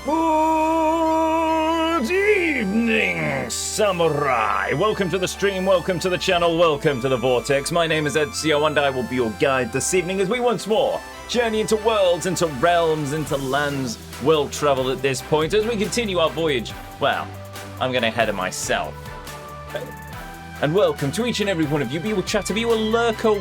Good evening, samurai! Welcome to the stream, welcome to the channel, welcome to the Vortex. My name is Ezio and I will be your guide this evening as we once more journey into worlds, into realms, into lands well traveled at this point as we continue our voyage. Well, I'm getting ahead of myself. And welcome to each and every one of you, be you a chatter, be you a lurker,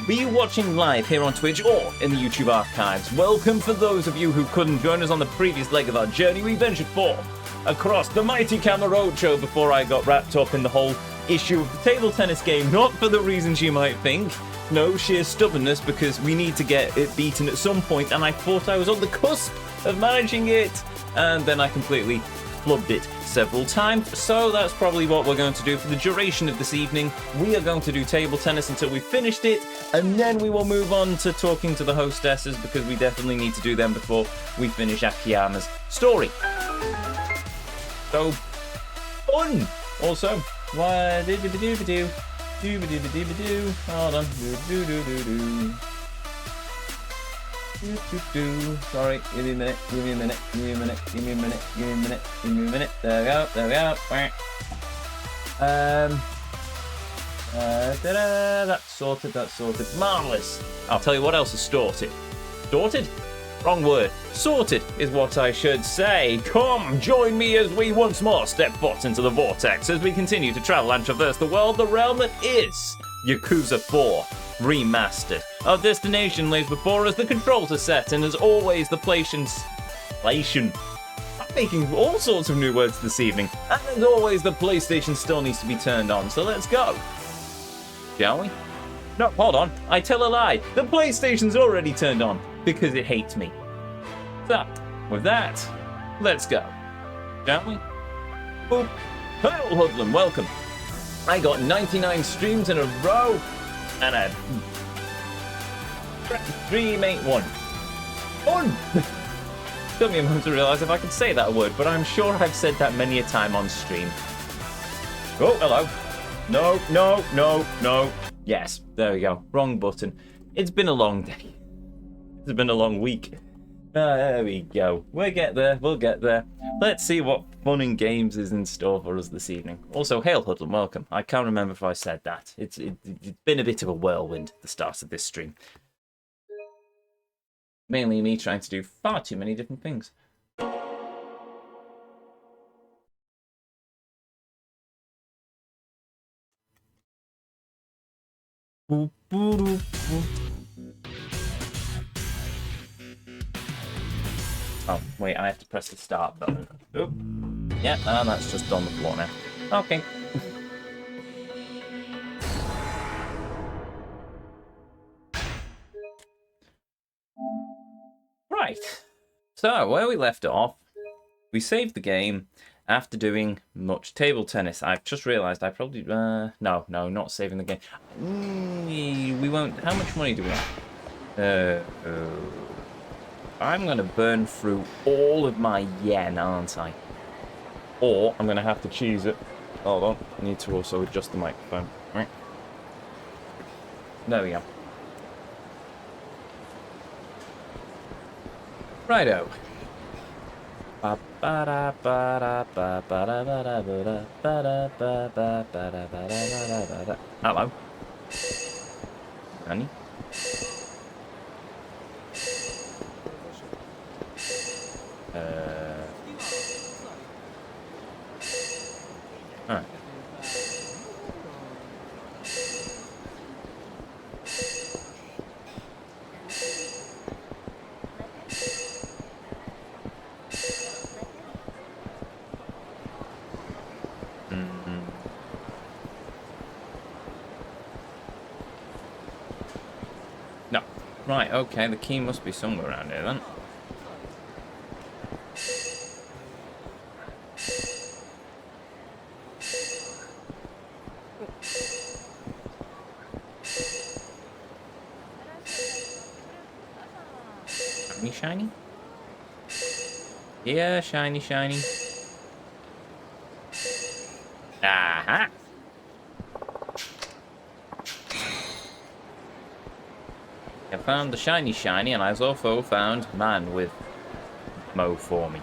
be you watching live here on Twitch or in the YouTube archives. Welcome for those of you who couldn't join us on the previous leg of our journey. We ventured forth across the mighty Camera Roadshow before I got wrapped up in the whole issue of the table tennis game. Not for the reasons you might think. No, sheer stubbornness, because we need to get it beaten at some point, and I thought I was on the cusp of managing it, and then I completely flubbed it several times. So that's probably what we're going to do for the duration of this evening. We are going to do table tennis until we've finished it, and then we will move on to talking to the hostesses, because we definitely need to do them before we finish Akiyama's story. So, fun! Also, why doo-ba-doo-ba-doo, doo-ba-doo-ba-doo-ba-doo, hold on, doo-doo-doo-doo-doo. Sorry, give me a minute, give me a minute, give me a minute, give me a minute, give me a minute, give me a minute. There we go, there we go. That's sorted, that's sorted. Marvellous. I'll tell you what else is sorted. Sorted? Wrong word. Sorted is what I should say. Come, join me as we once more step foot into the Vortex as we continue to travel and traverse the world, the realm that is Yakuza 4 Remastered. Our destination lays before us, the controls are set, and as always, the I'm making all sorts of new words this evening. And as always, the PlayStation still needs to be turned on, so let's go. Shall we? No, hold on. I tell a lie. The PlayStation's already turned on because it hates me. So, with that, let's go. Shall we? Boop. Hello, Hoodlum, welcome. I got 99 streams in a row, and a 3-8-1. Fun! Took me a moment to realise if I could say that word, but I'm sure I've said that many a time on stream. Oh, hello. No, no, no, no. Yes, there we go. Wrong button. It's been a long day. It's been a long week. There we go. We'll get there. We'll get there. Let's see what fun and games is in store for us this evening. Also, hail Hoodlum, welcome. I can't remember if I said that. It's been a bit of a whirlwind at the start of this stream. Mainly me trying to do far too many different things. Oh, wait, I have to press the start button. Oop. Yeah, and that's just on the floor now. Okay. Right. So, where we left off, we saved the game after doing much table tennis. I've just realised I probably... no, not saving the game. We won't... How much money do we have? I'm going to burn through all of my yen, aren't I? Or I'm going to have to choose it. Hold on. I need to also adjust the microphone. Right. There we go. Righto. Hello. Honey. Alright. No. Right, okay, the key must be somewhere around here then. Shiny? Yeah, shiny, shiny. Aha! I found the shiny, and I've also found man with Mo for me.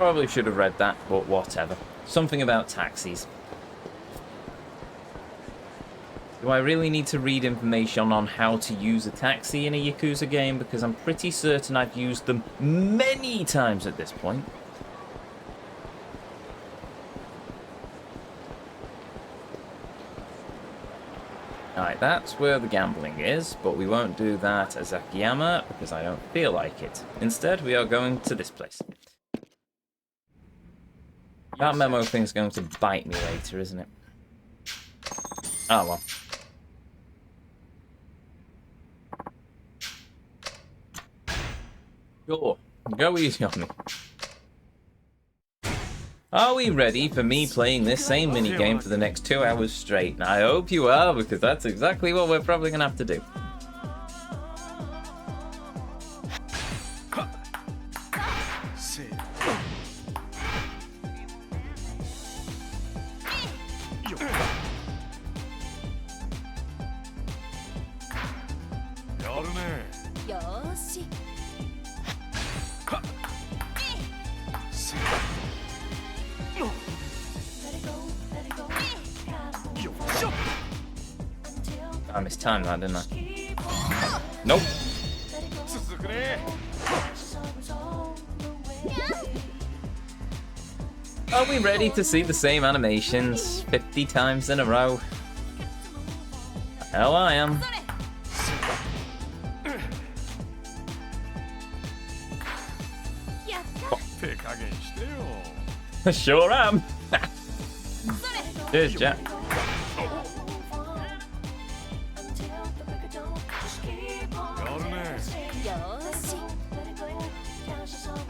Probably should have read that, but whatever. Something about taxis. Do I really need to read information on how to use a taxi in a Yakuza game? Because I'm pretty certain I've used them many times at this point. Alright, that's where the gambling is, but we won't do that as Akiyama because I don't feel like it. Instead, we are going to this place. That memo thing's going to bite me later, isn't it? Oh well. Sure, go easy on me. Are we ready for me playing this same minigame for the next 2 hours straight? And I hope you are, because that's exactly what we're probably going to have to do. I mistimed that, didn't I? Nope. Are we ready to see the same animations 50 times in a row? Hell, I am. Sure am. Cheers, Jack.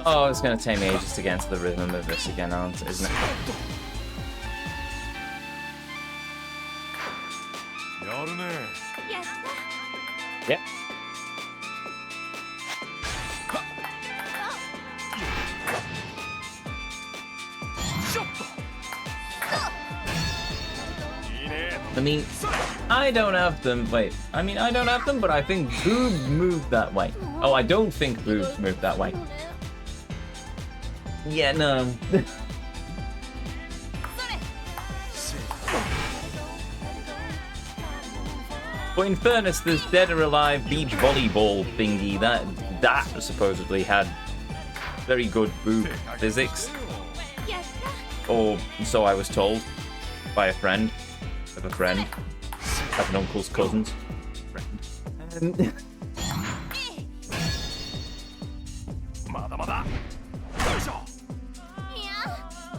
Oh, it's going to take me ages to get into the rhythm of this again, isn't it? Yep. I mean, I don't have them. Wait, I mean, I don't have them, but I think Boob moved that way. Oh, I don't think Boob moved that way. Yeah, no. But in fairness, this Dead or Alive beach volleyball thingy, that supposedly had very good boob physics. Or so I was told by a friend of a friend of an uncle's cousin's friend.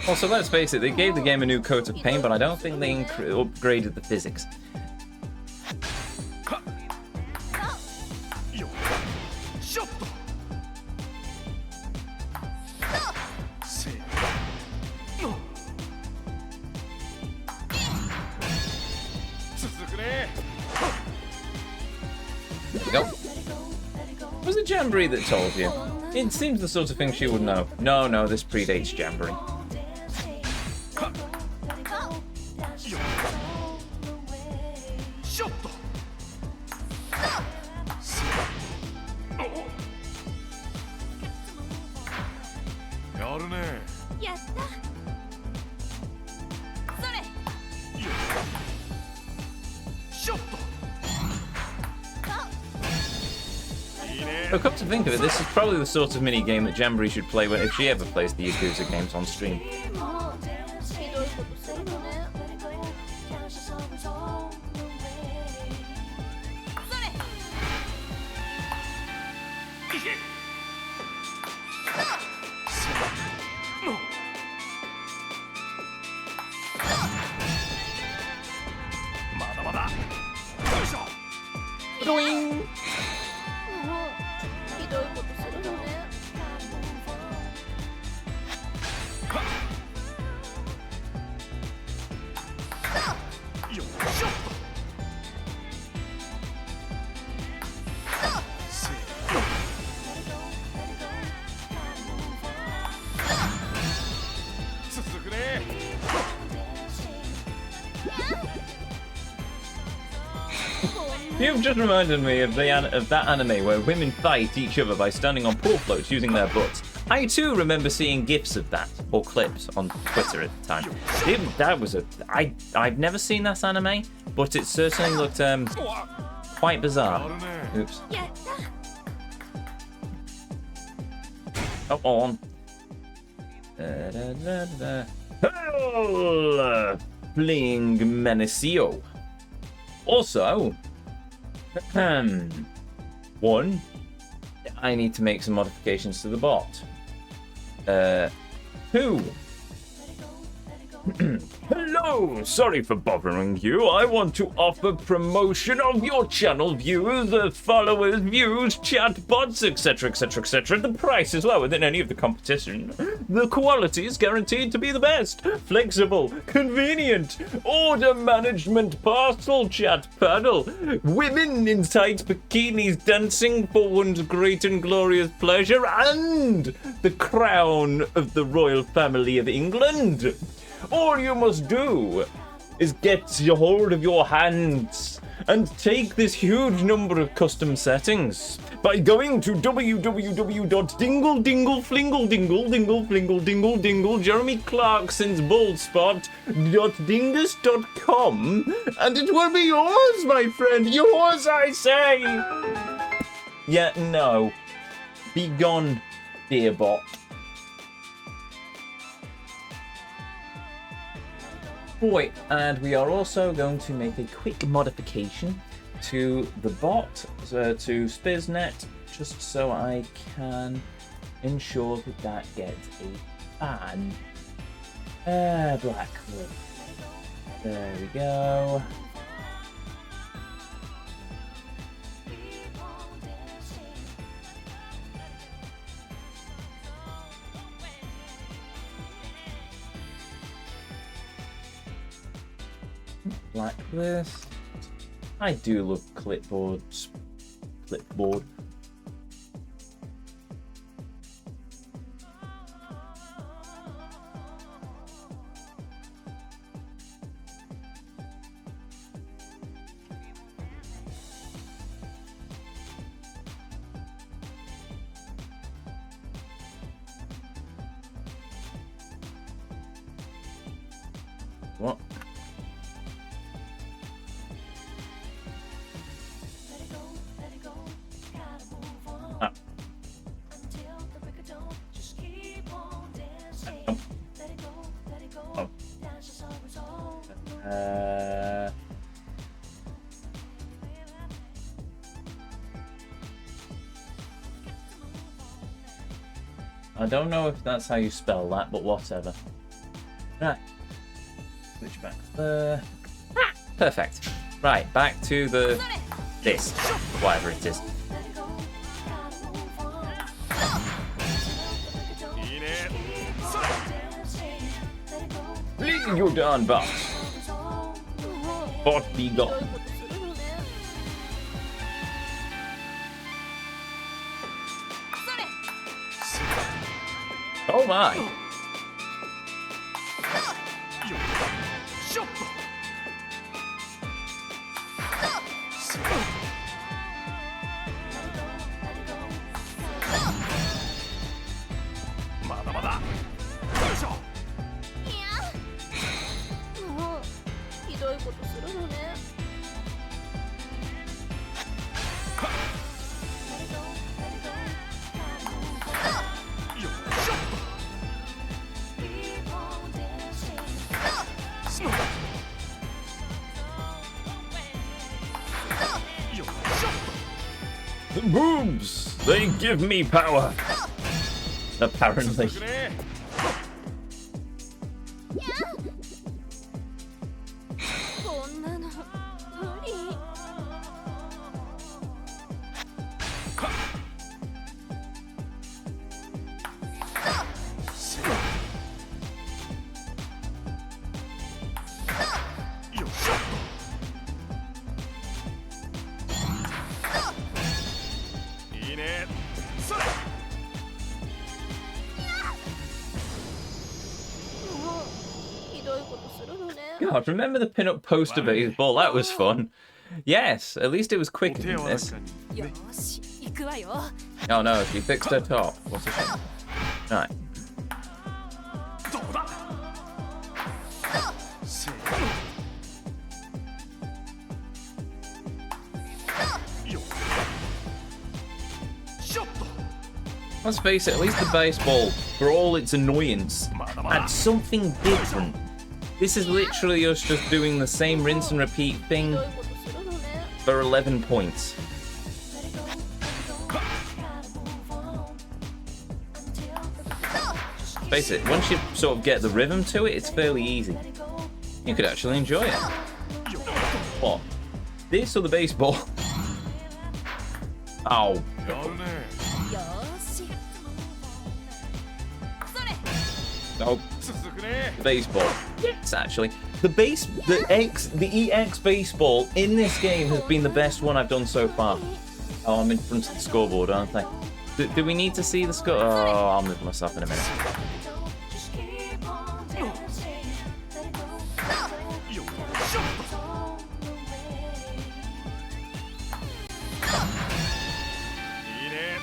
Also, let's face it, they gave the game a new coat of paint, but I don't think they upgraded the physics. There we go. Was it Jamboree that told you? It seems the sort of thing she would know. No, this predates Jamboree. So come to think of it, this is probably the sort of mini-game that Jamboree should play if she ever plays the Yakuza games on stream. You've just reminded me of that anime where women fight each other by standing on pool floats using their butts. I too remember seeing GIFs of that, or clips, on Twitter at the time. That was I've never seen that anime, but it certainly looked quite bizarre. Oops. Come on. Playing Menaceo. Also, one, I need to make some modifications to the bot. Two. Hello, sorry for bothering you. I want to offer promotion of your channel views, followers, views, chatbots, etc, etc, etc. The price is lower than any of the competition. The quality is guaranteed to be the best. Flexible, convenient, order management, parcel chat panel, women in tight bikinis dancing for one's great and glorious pleasure, and the crown of the royal family of England. All you must do is get a hold of your hands and take this huge number of custom settings by going to jeremyclarksonsboldspot.dingledinger.dingledinger.dingus.com, and it will be yours, my friend. Yours, I say. Yeah, no. Be gone, dear bot. Right, and we are also going to make a quick modification to the bot, to Spiznet, just so I can ensure that gets a ban. Blackwood. There we go. Blacklist. I do love clipboards. Clipboard. What? I don't know if that's how you spell that, but whatever. Right. Switch back there. Perfect. Right, back to this. Whatever it is. Leave your darn butt. Bot be gone. Oh my. The boobs! They give me power! Apparently. God, remember the pin-up poster baseball? That was fun. Yes, at least it was quicker than this. Oh no, she fixed her top. What's the shame? Right. Let's face it, at least the baseball, for all its annoyance, had something different. This is literally us just doing the same rinse and repeat thing for 11 points. Face it, once you sort of get the rhythm to it, it's fairly easy. You could actually enjoy it. What? This or the baseball? Oh. Nope. The baseball. Yes, actually. The EX baseball in this game has been the best one I've done so far. Oh, I'm in front of the scoreboard, aren't I? Do we need to see the score? Oh, I'll move myself in a minute.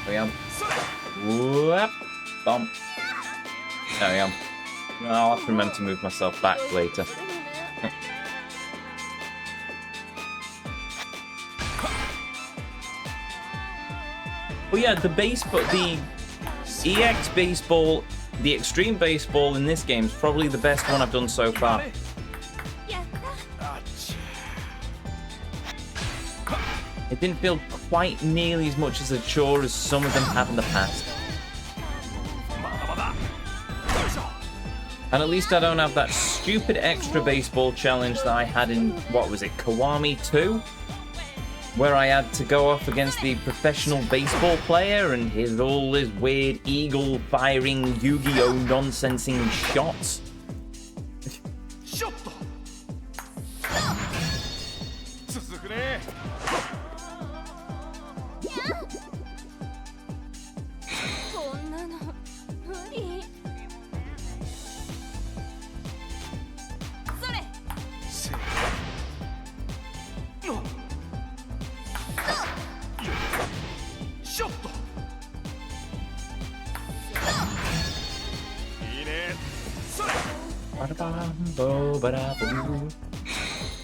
There we go. Whoop. Bump. There we go. I'll have to remember to move myself back later. Well, yeah, the EX baseball, the extreme baseball in this game is probably the best one I've done so far. It didn't feel quite nearly as much as a chore as some of them have in the past. And at least I don't have that stupid extra baseball challenge that I had in, what was it, Kiwami 2? Where I had to go off against the professional baseball player and all his weird eagle firing Yu-Gi-Oh nonsensing shots.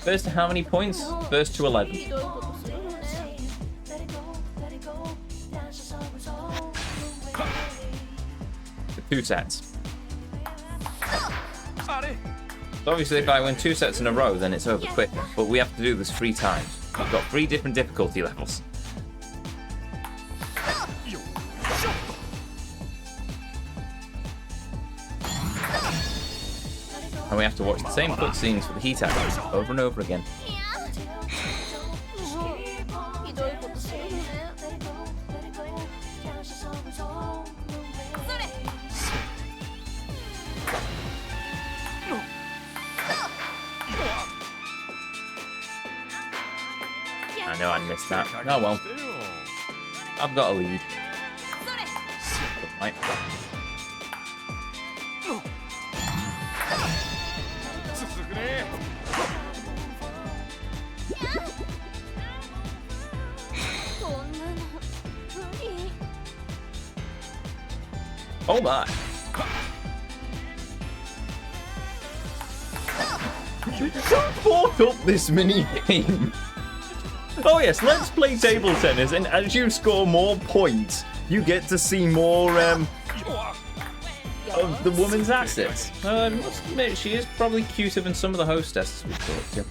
First to how many points? First to 11. 2 sets. Obviously, if I win 2 sets in a row, then it's over quicker. But we have to do this 3 times. We've got 3 different difficulty levels. And we have to watch the same cutscenes for the heat actors over and over again. I know I missed that. Oh well. I've got a lead. Right. Oh my! You brought up this mini game. Oh yes, let's play table tennis, and as you score more points, you get to see more of the woman's assets. I must admit, she is probably cuter than some of the hostesses we've talked to.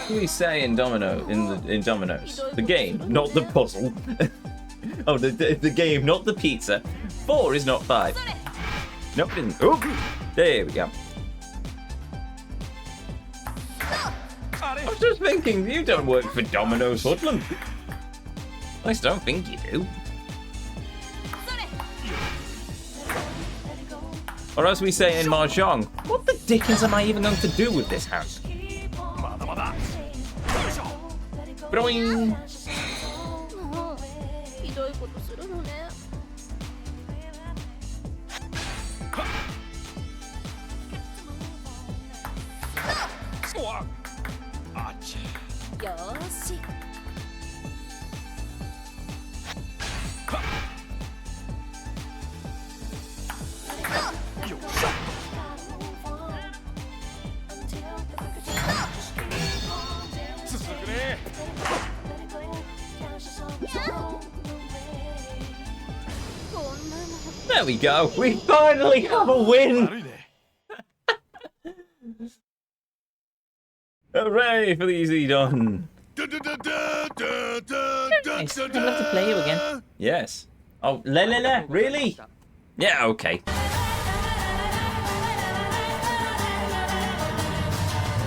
What do we say in in Domino's? The game, not the puzzle. Oh, the game, not the pizza. 4 is not 5. Nope, it isn't. Oh, there we go. I was just thinking, you don't work for Domino's, Hoodlum. At least I don't think you do. Or as we say in Mahjong, what the dickens am I even going to do with this hand? Boing! There we go. We finally have a win. Hooray for the easy done. Nice. I'd love to play you again. Yes. Oh, really? Yeah, okay.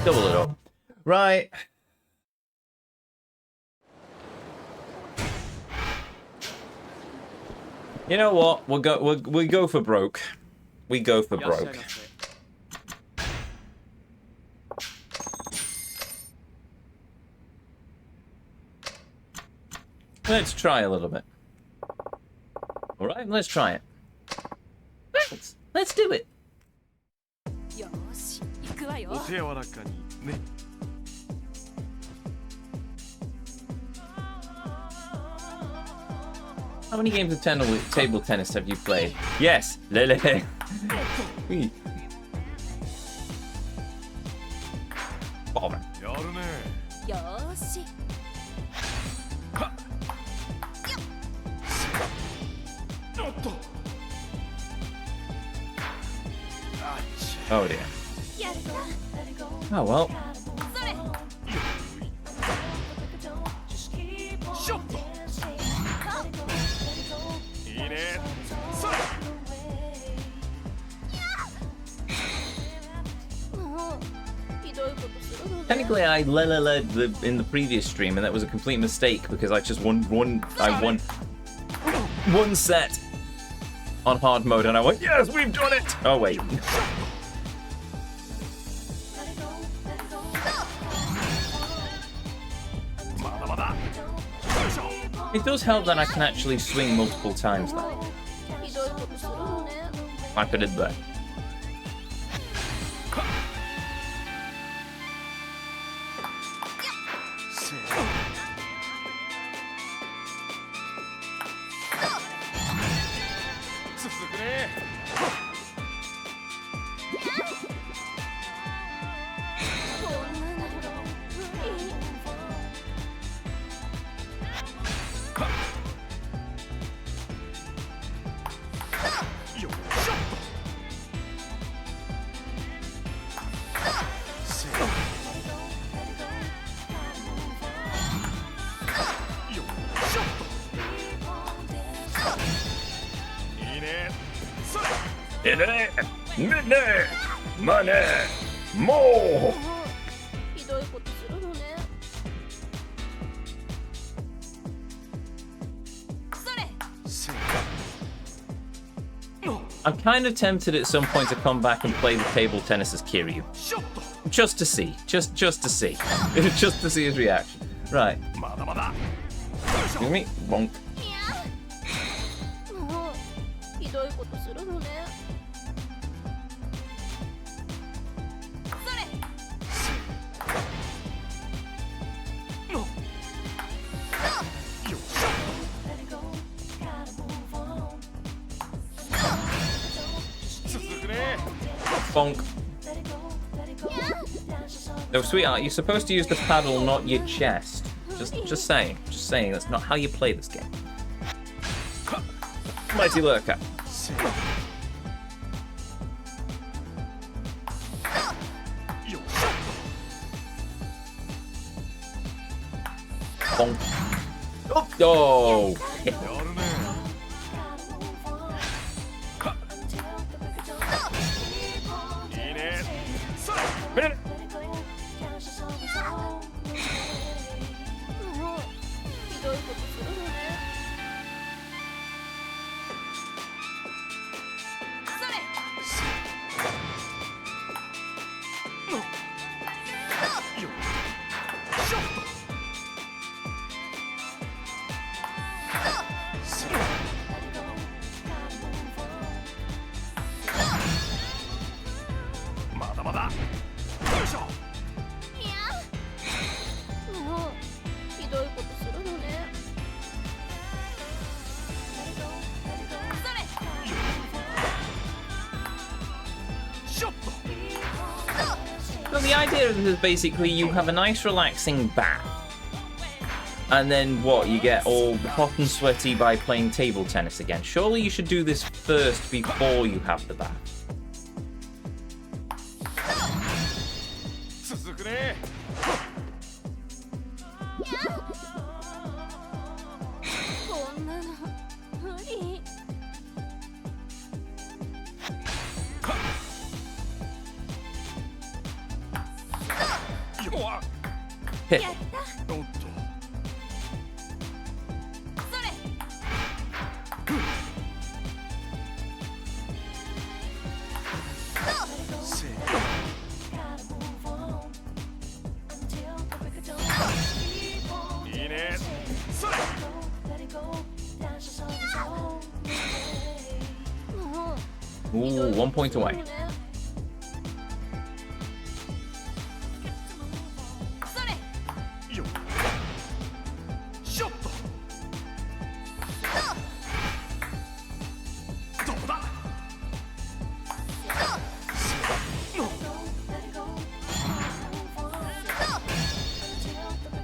Double it up. Right. You know what? We go for broke. We go for broke. Let's try a little bit. All right, let's try it. Let's do it. How many games of table tennis have you played? Yes. Bother. Oh dear. Oh well. Technically, I led in the previous stream, and that was a complete mistake because I just won one set on hard mode, and I went, yes, we've done it. Oh wait. It does help that I can actually swing multiple times though. Like I did there. Money, more. I'm kind of tempted at some point to come back and play the table tennis as Kiryu. Just to see. Just to see. Just to see his reaction. Right. Excuse me. Bonk. Bonk. No, sweetheart, you're supposed to use the paddle, not your chest. Just saying. Just saying, that's not how you play this game. Mighty Lurker. Bonk. Oh! the idea of this is basically you have a nice relaxing bath. And then what? You get all hot and sweaty by playing table tennis again. Surely you should do this first before you have the bath. Hit. Ooh, 1 point away.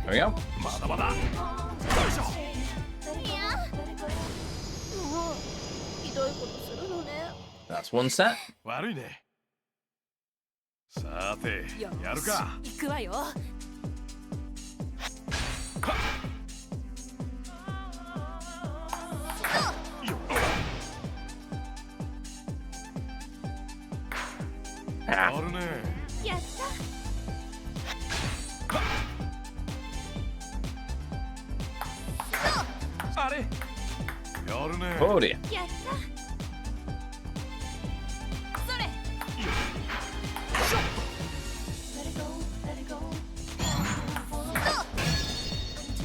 There we go. That's one set. 悪いね。さて、やるか。行くわよ。やるね。やった。あれ。やるね。Oh dear. やった。それ。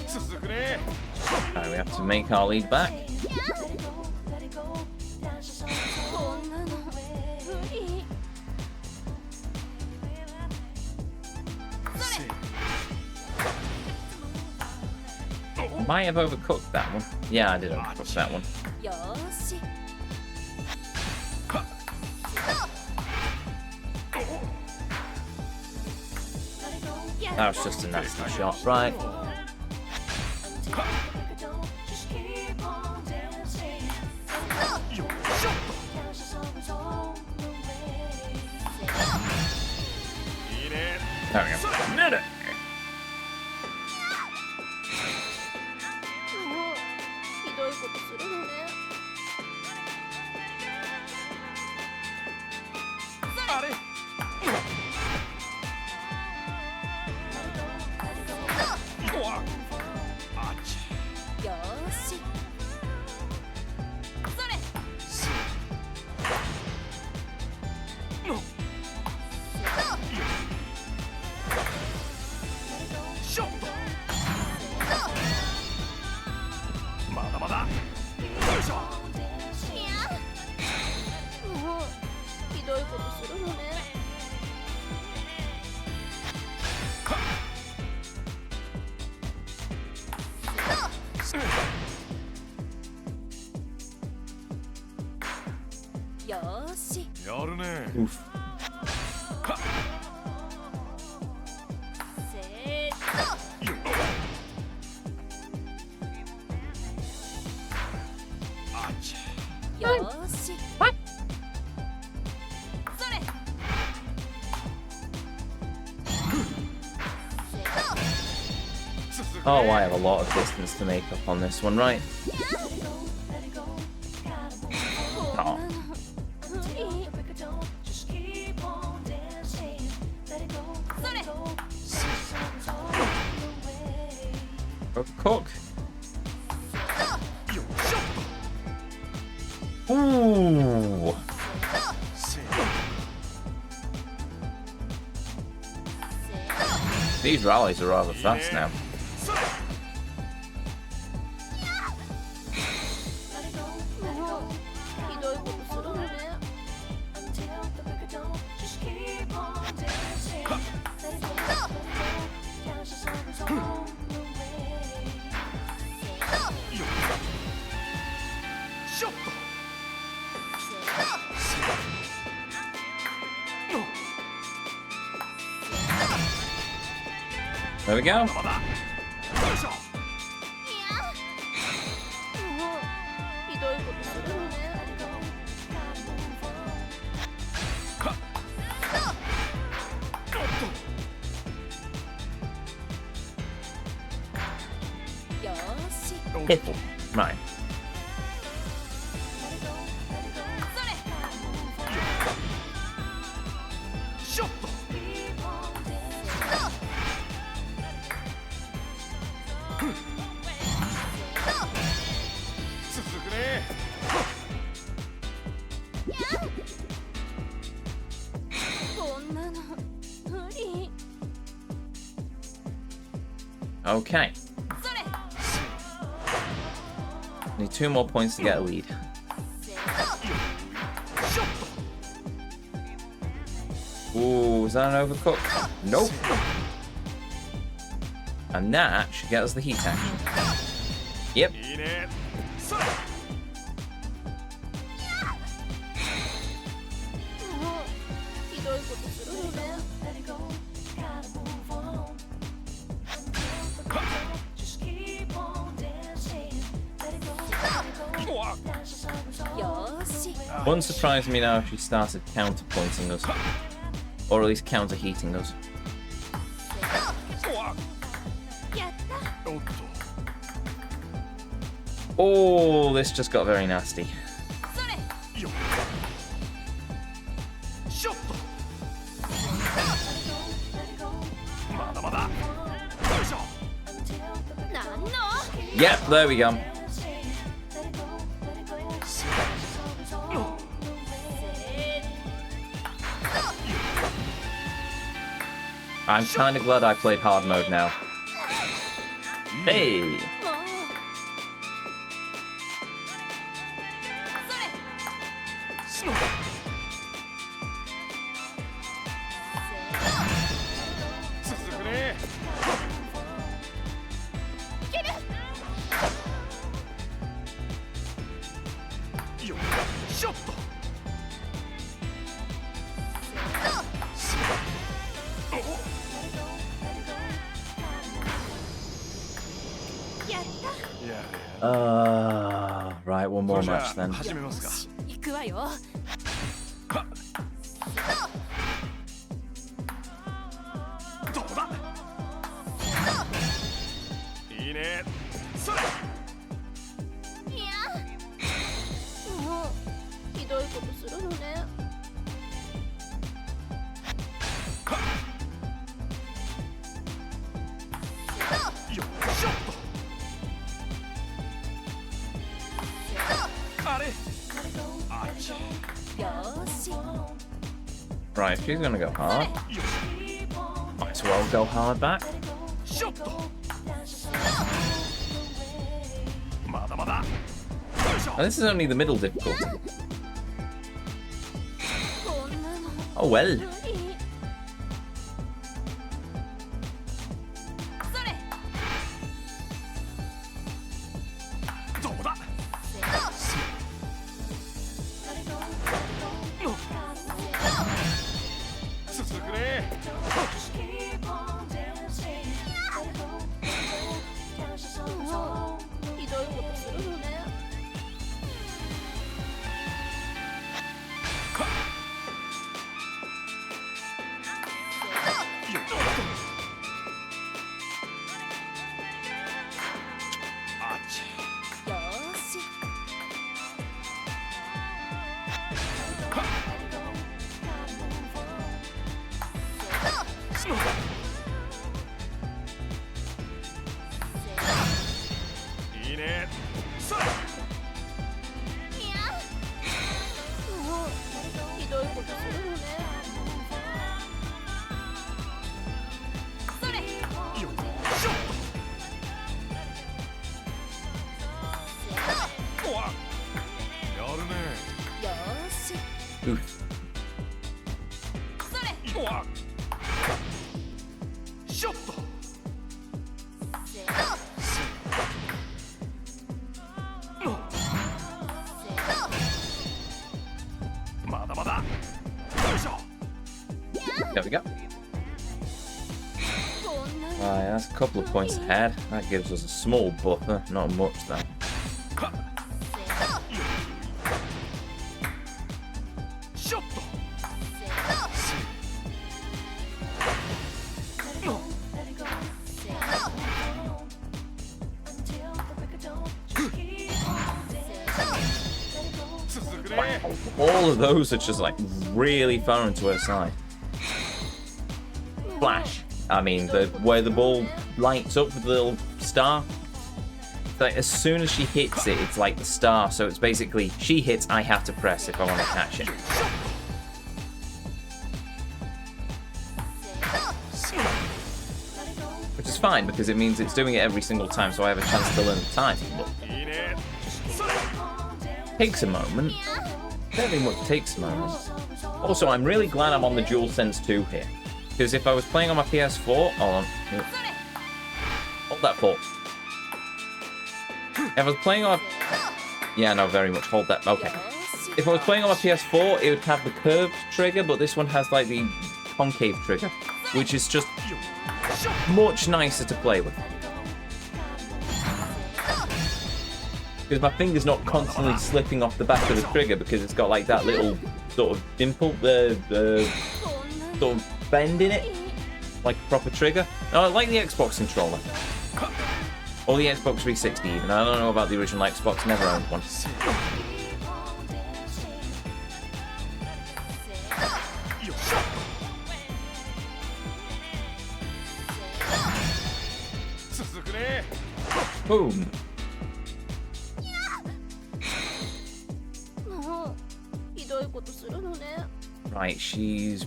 続くね。Alright, we have to make our lead back. こんなの無理。 Might have overcooked that one. Yeah, I did overcook that one. よーし。 That was just a nasty shot. Right. There we go. Did it! ひどいことするのね。あれ。あっち。よーし。それ。ショット。まだまだ。よいしょ。いや。もうひどいことするのね。よーし。やるね。 Oof. せーあっち。よーし。それ。 Oh, I have a lot of distance to make up on this one, right? Oh. Overcook. Ooh. These rallies are rather fast now. There we go. まだまだよいしょ もうひどいことするのね。よーし。 Piffle. Right. ショット 続くね こんなの無理。 Okay. それ。 Need 2 more points to get a lead. ショット Ooh, is that an overcook? Nope. And that should get us the heat action. Yep. いいねそれ もうひどいことするのね。 よーし。 Wouldn't surprise me now if she started counterpointing us. Or at least counter-heating us. やった。 おっと Oh, this just got very nasty. それ。 よショットまだまだよいしょ なんの。 Yep, there we go. I'm kind of glad I played hard mode now. Hey! もう。それ。スノー続くね いける。 よショット やった。いや Right, one more match then. 始めますか 行くわよ。 どうだいいねそれ いや。もうひどいことするのね。 よショットあれあっち よーし。 Right, she's gonna go hard. よ Might as well go hard back. ショットまだまだよいしょ And this is only the middle difficulty. こんなの Oh well. 無理。それ。 どうだ続くね もうひどいことするのね。 あっちよーし。 スノーいいねそれ いや。もうひどいことするのね。 それ。 よショットうわやるね よーし。 Oof. それ。うわショットまだまだよいしょ There we go. こんなの Right, that's a couple of points ahead. That gives us a small buffer, not much though. Wow, all of those are just like really far into her side. Flash. I mean, where the ball lights up with the little star. Like as soon as she hits it, it's like the star. So it's basically she hits, I have to press if I want to catch it. Which is fine because it means it's doing it every single time, so I have a chance to learn the timing. But takes a moment. Very much takes a moment. Also, I'm really glad I'm on the DualSense 2 here. Because if I was playing on my PS4... Hold on. Hold that for. If I was playing on... Yeah, no, very much. Hold that. Okay. If I was playing on my PS4, it would have the curved trigger, but this one has, like, the concave trigger. Which is just much nicer to play with. Because my finger's not constantly slipping off the back of the trigger because it's got, like, that little sort of dimple, sort of bend in it, like a proper trigger. No, I like the Xbox controller. Or the Xbox 360 even. I don't know about the original Xbox, never owned one. Boom. Right, she's...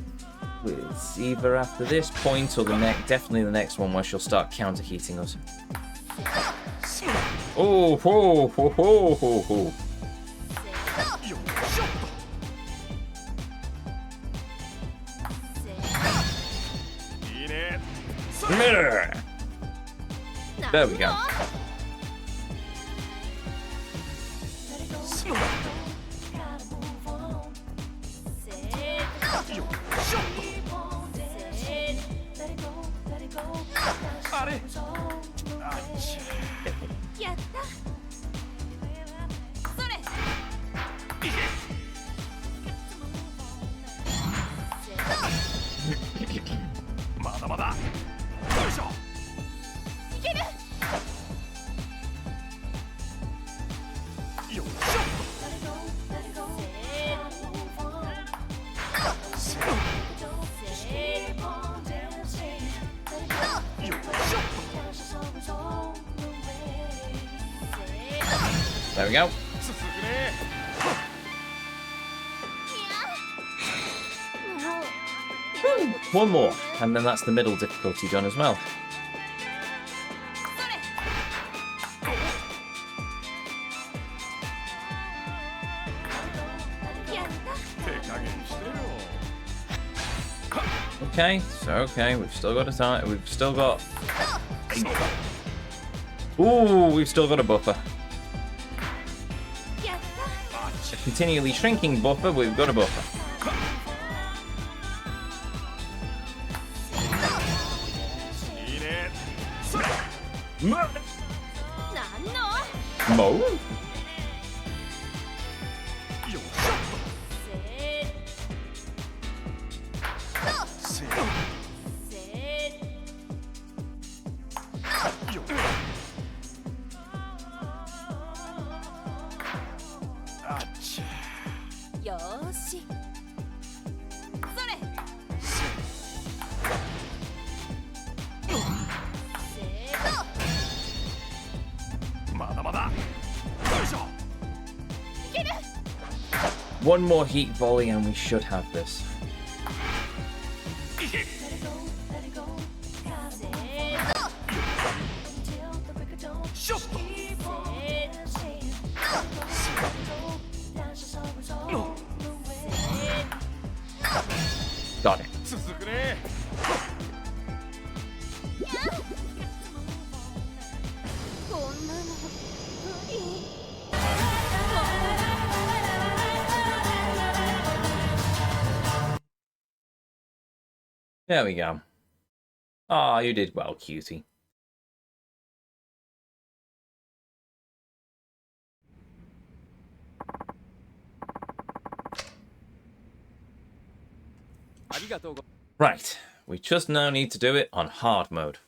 It's either after this point or the definitely the next one where she'll start counter-heating us. Oh, ho, ho, ho, ho, ho. There we go. There we go. One more, and then that's the middle difficulty done as well. Okay, so okay, we've still got a time. We've still got. Ooh, we've still got a buffer. A continually shrinking buffer, but we've got a buffer. Mo? One more heat volley and we should have this. Got it. There we go. Ah, you did well, cutie. Right, we just now need to do it on hard mode.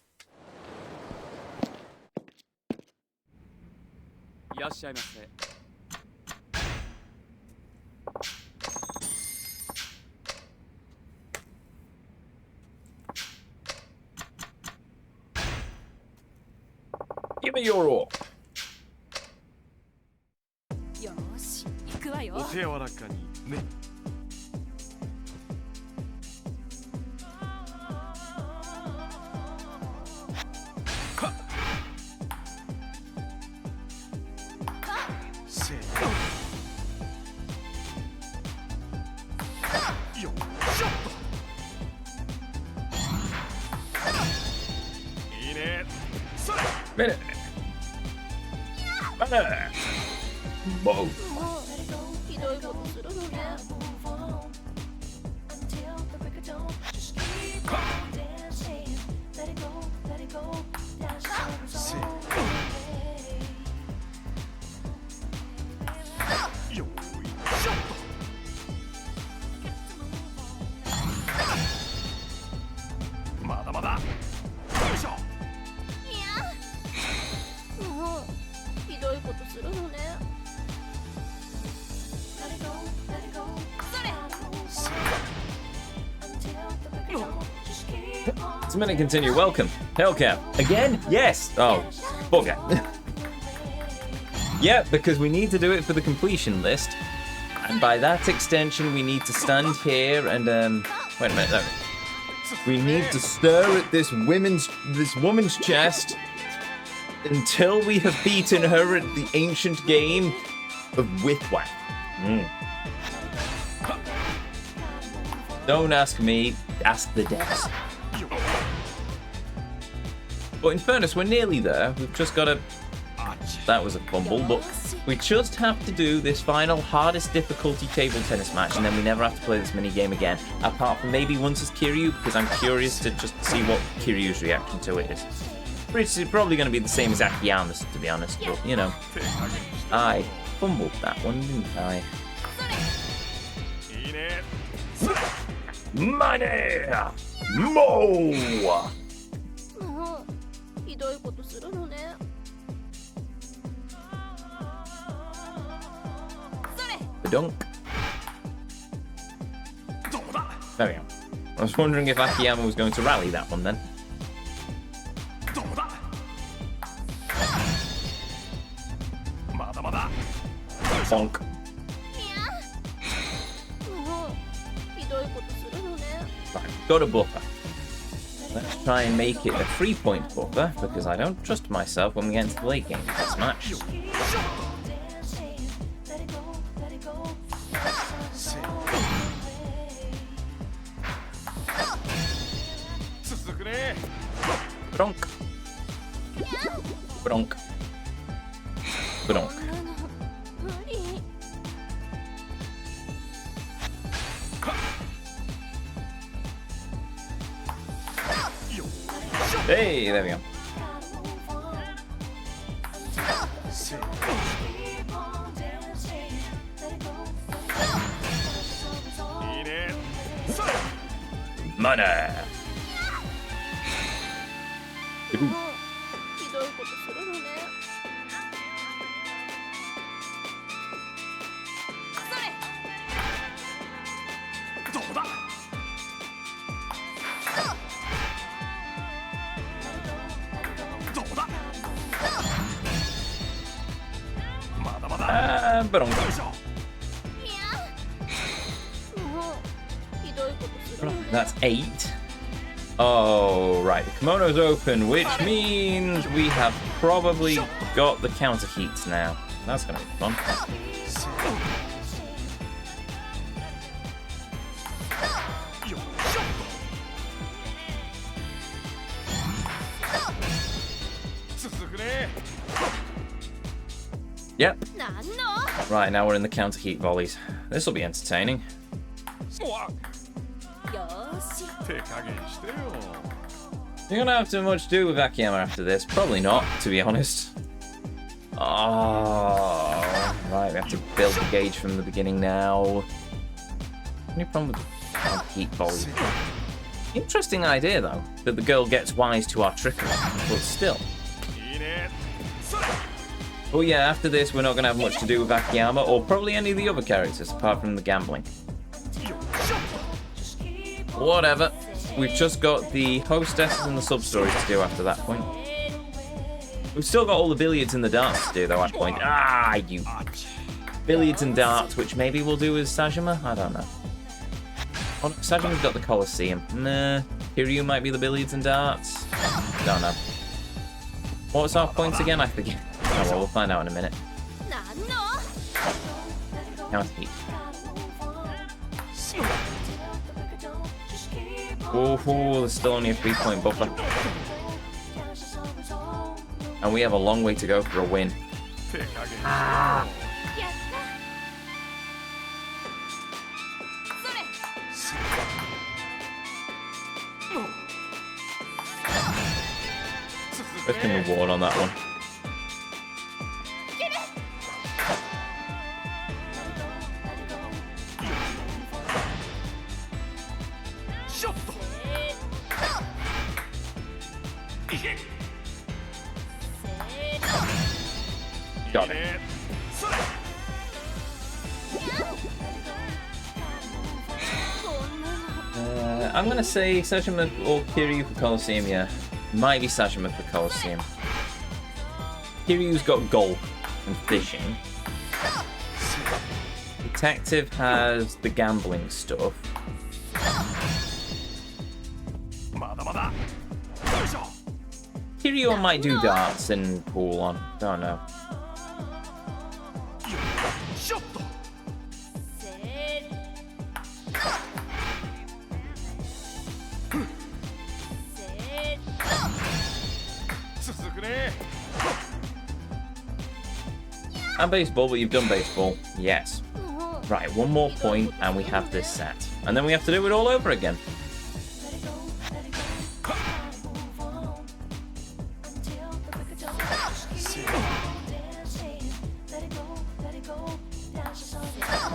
Give me your all. よーし行くわよ。お手柔らかにね。せーよっしょっと。いいね。それ。 Minute. Minute. Whoa. もうひどいことするのね。せーよいしょっと。まだまだ。よいしょ。いやもうひどいことするのね。それ。 To minute continue. Welcome. Hellcat. Again? Yes. Oh, bugger. Yeah, because we need to do it for the completion list. And by that extension, we need to stand here and, wait a minute, no. We need to stare at this woman's chest until we have beaten her at the ancient game of Whipwhack. Don't ask me, ask the devs. But in fairness, we're nearly there. We've just got to... That was a fumble, but we just have to do this final hardest difficulty table tennis match, and then we never have to play this mini game again. Apart from maybe once as Kiryu, because I'm curious to just see what Kiryu's reaction to it is. Which is probably going to be the same as Akiyama's, to be honest, but, you know. I fumbled that one, didn't I? Money! Mo! もうひどいことするのね。それ。 Dunk. There we go. I was wondering if Akiyama was going to rally that one then. Bonk. いやもうひどいことするのね。 Right, got a buffer. Let's try and make it a 3-point buffer, because I don't trust myself when we get into the late game of this match. Bronk. Bronk. Bronk. 無理。 Hey, there we go. Money. もうひどいことするのね。それ。どうだ。どうだ。まだまだ。Bronk. よいしょ。いやもうひどいことするのね。 That's 8. Oh, right. The kimono's open, which means we have probably got the counter heats now. That's going to be fun. Yep. なんの Right, now we're in the counter heat volleys. This will be entertaining. よーし。手加減してよ。You're gonna have too much to do with Akiyama after this. Probably not, to be honest. Oh, right, we have to build the gauge from the beginning now. Any problem with the heat volume? Interesting idea, though, that the girl gets wise to our trickery, but still. Oh yeah, after this, we're not gonna have much to do with Akiyama, or probably any of the other characters, apart from the gambling. Whatever. We've just got the hostesses and the sub-stories to do after that point. We've still got all the billiards and the darts to do, though, at that point. Ah, you. Billiards and darts, which maybe we'll do with Sajima? I don't know. Oh, Sajima's got the Colosseum. Nah. Kiryu might be the billiards and darts. Don't know. What was our points again? I forget. Oh, well, we'll find out in a minute. Now it's heat. Oh, there's still only a 3-point buffer. And we have a long way to go for a win. Ah. Let's get a reward on that one. Got it. I'm gonna say Sajima or Kiryu for Colosseum, yeah. Might be Sajima for Colosseum. Kiryu's got golf and fishing. Detective has the gambling stuff. Kiryu might do darts and pool on. Don't know. And baseball, but you've done baseball. Yes. Right, one more point and we have this set. And then we have to do it all over again.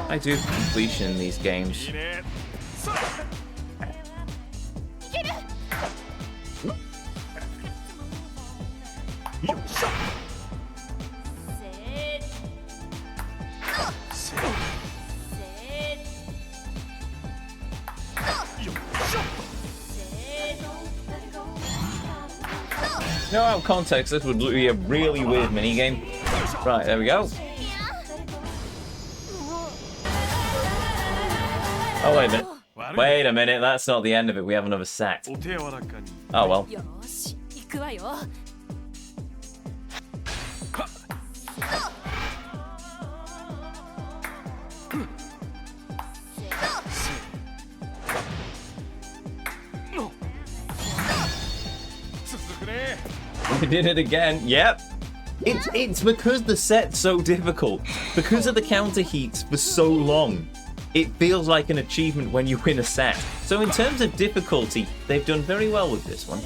I do completion in these games. No, out of context, this would be a really weird minigame. Right, there we go. Oh, wait a minute. Wait a minute, that's not the end of it. We have another set. Oh, well. We did it again. Yep. It's because the set's so difficult. Because of the counter heats for so long. It feels like an achievement when you win a set. So in terms of difficulty, they've done very well with this one.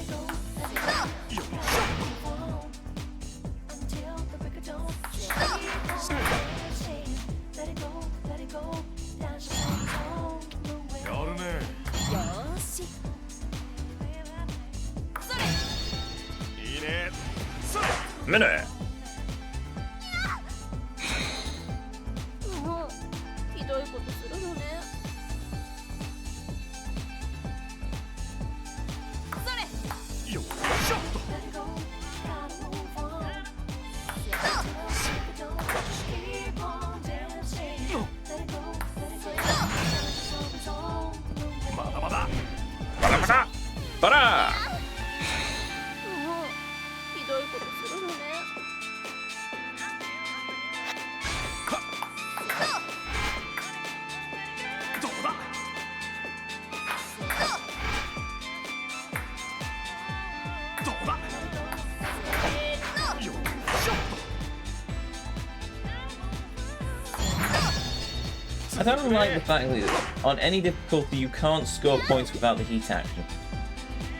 Minute. I don't like the fact that on any difficulty you can't score points without the heat action.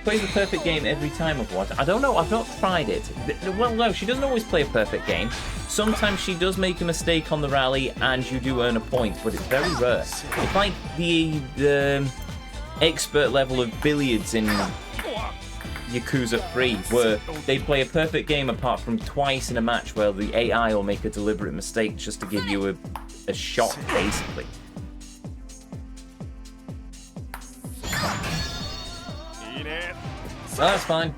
plays a perfect game every time of what? I don't know. I've not tried it. Well, no, she doesn't always play a perfect game. Sometimes she does make a mistake on the rally and you do earn a point, but it's very rare. It's like the expert level of billiards in Yakuza 3, where they play a perfect game apart from twice in a match where the AI will make a deliberate mistake just to give you a shot, basically. That's fine.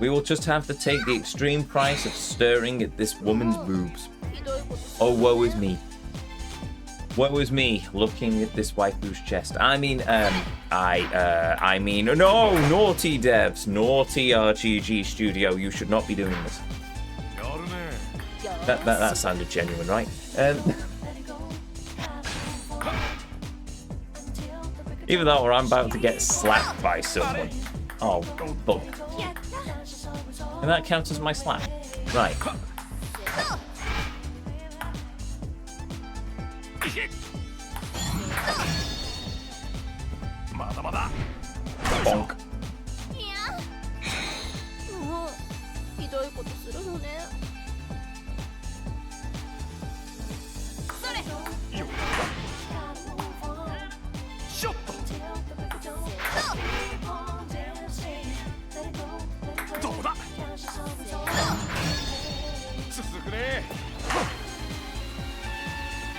We will just have to take the extreme price of staring at this woman's boobs. Oh, woe is me. Woe is me looking at this waifu's chest. I mean, no, naughty devs, naughty RGG Studio, you should not be doing this. That sounded genuine, right? Either that or I'm about to get slapped by someone. Oh, bug. And that counts as my slap. Right. Bonk.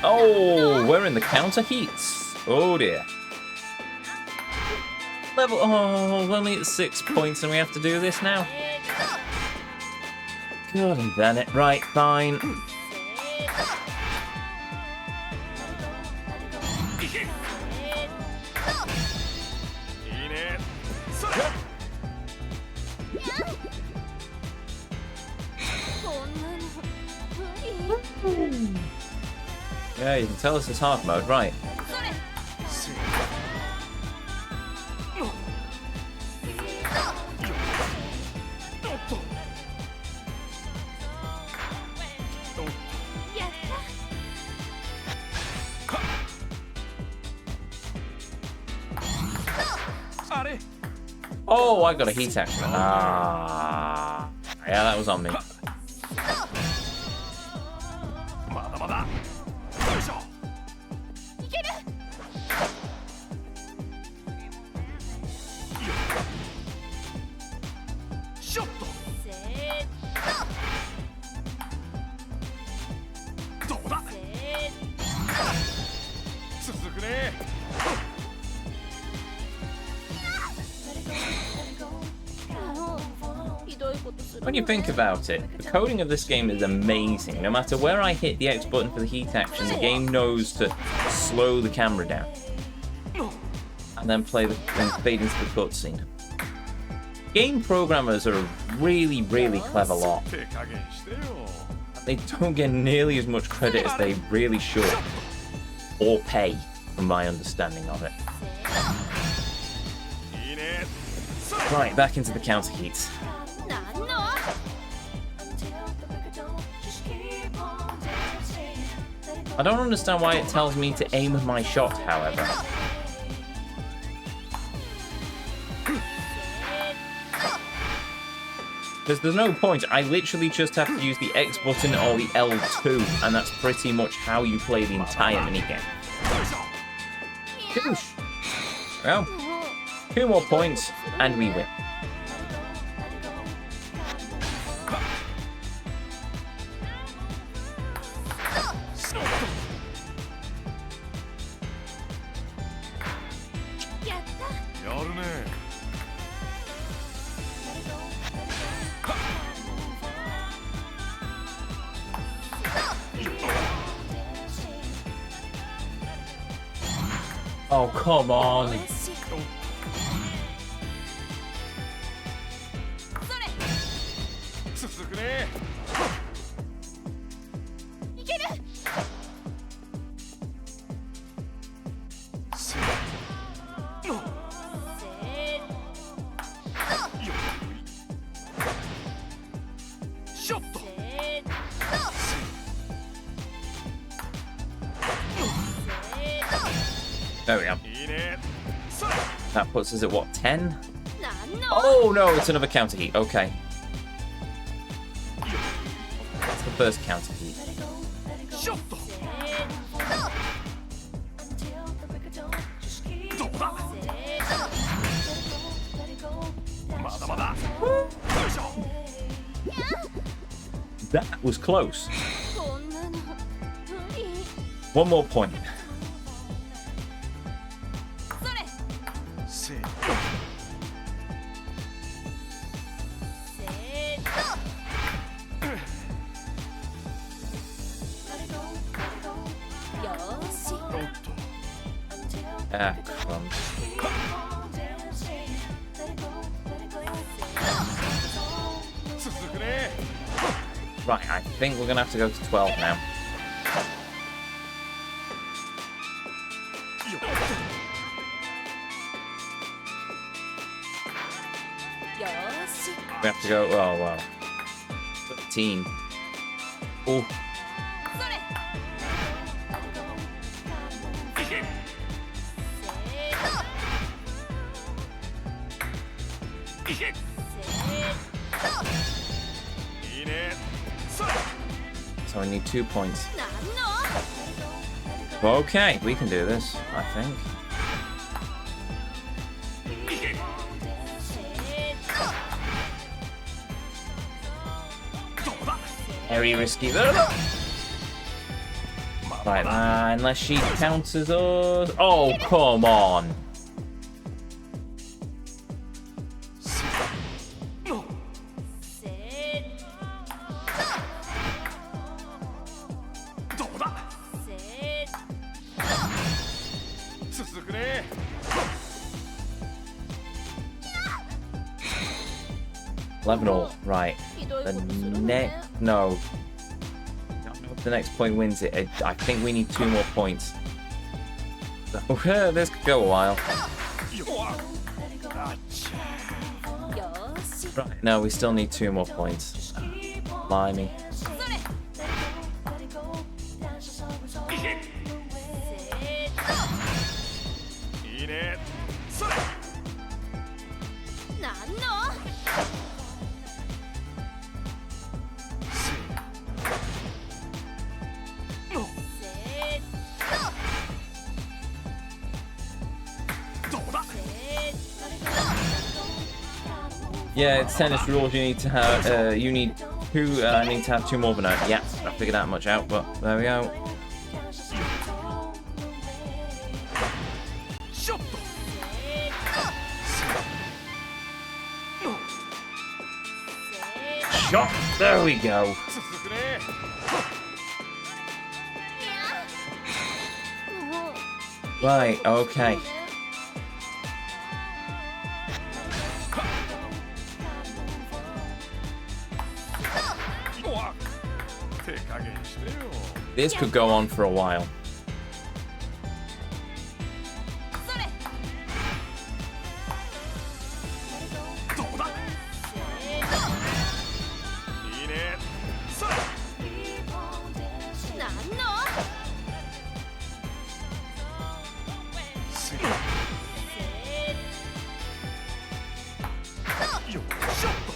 Oh, we're in the counter heats. Oh dear. Level. Oh, we're only at 6 points and we have to do this now. God damn it. Right, fine. Yeah, you can tell this is hard mode, right? Oh, I got a heat action. Ah, yeah, that was on me. When you think about it, the coding of this game is amazing. No matter where I hit the X button for the heat action, the game knows to slow the camera down and then fade into the cutscene. Game programmers are a really, really clever lot. They don't get nearly as much credit as they really should, or pay, from my understanding of it. Right, back into the counter heats. I don't understand why it tells me to aim my shot, however. Because there's no point, I literally just have to use the X button or the L2, and that's pretty much how you play the entire minigame. Goosh! Well, 2 more points, and we win. Oh, come on. There we go. That puts us at what, 10? Oh no, it's another counter heat. Okay. That's the first counter heat. ショットどうだまだまだよいしょ That was close. こんなの無理。 One more point. それせーのせーの。よーし。おっと Ah, crumbs. 続くね Right, I think we're gonna have to go to 12 now. よ よーし。 We have to go. Oh wow. 13. Oh, それいけいけせいいねそれ so we need 2 points. ーなんの Okay, we can do this. I think. いけ どうだ Very risky. Right, unless she counters us. Oh, come on. のせーどうだせ続くね 11 all. Right. ひどい The ことするの next. ね。 No. Don't know if the next point wins it. I think we need 2 more points. This could go a while. よっあっちゃよーし。 Right. No, we still need 2 more points. Blimey. それいけいいねそれなんのせーのせどうだ Yeah, it's tennis rules. You need to have. You need 2. I need to have 2 more than that. Yeah, I figured that much out. But there we go. ショット Shot. There we go. 続くね もう Right. Okay. うわ手加減してよ This could go on for a while. それどうだいいねそれなんのせーよショット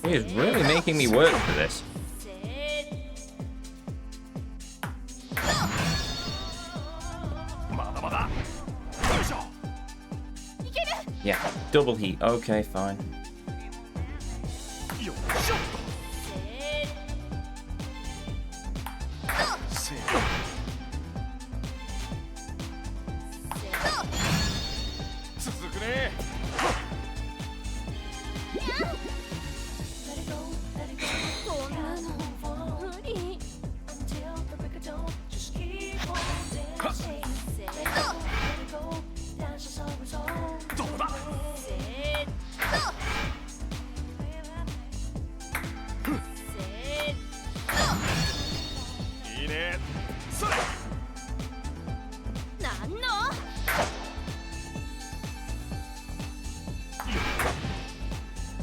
He is really making me work for this. まだまだよいしょ いける Yeah. Double heat. Okay, fine. よショットせー続くねこんなの無理どうだいいねそれなんの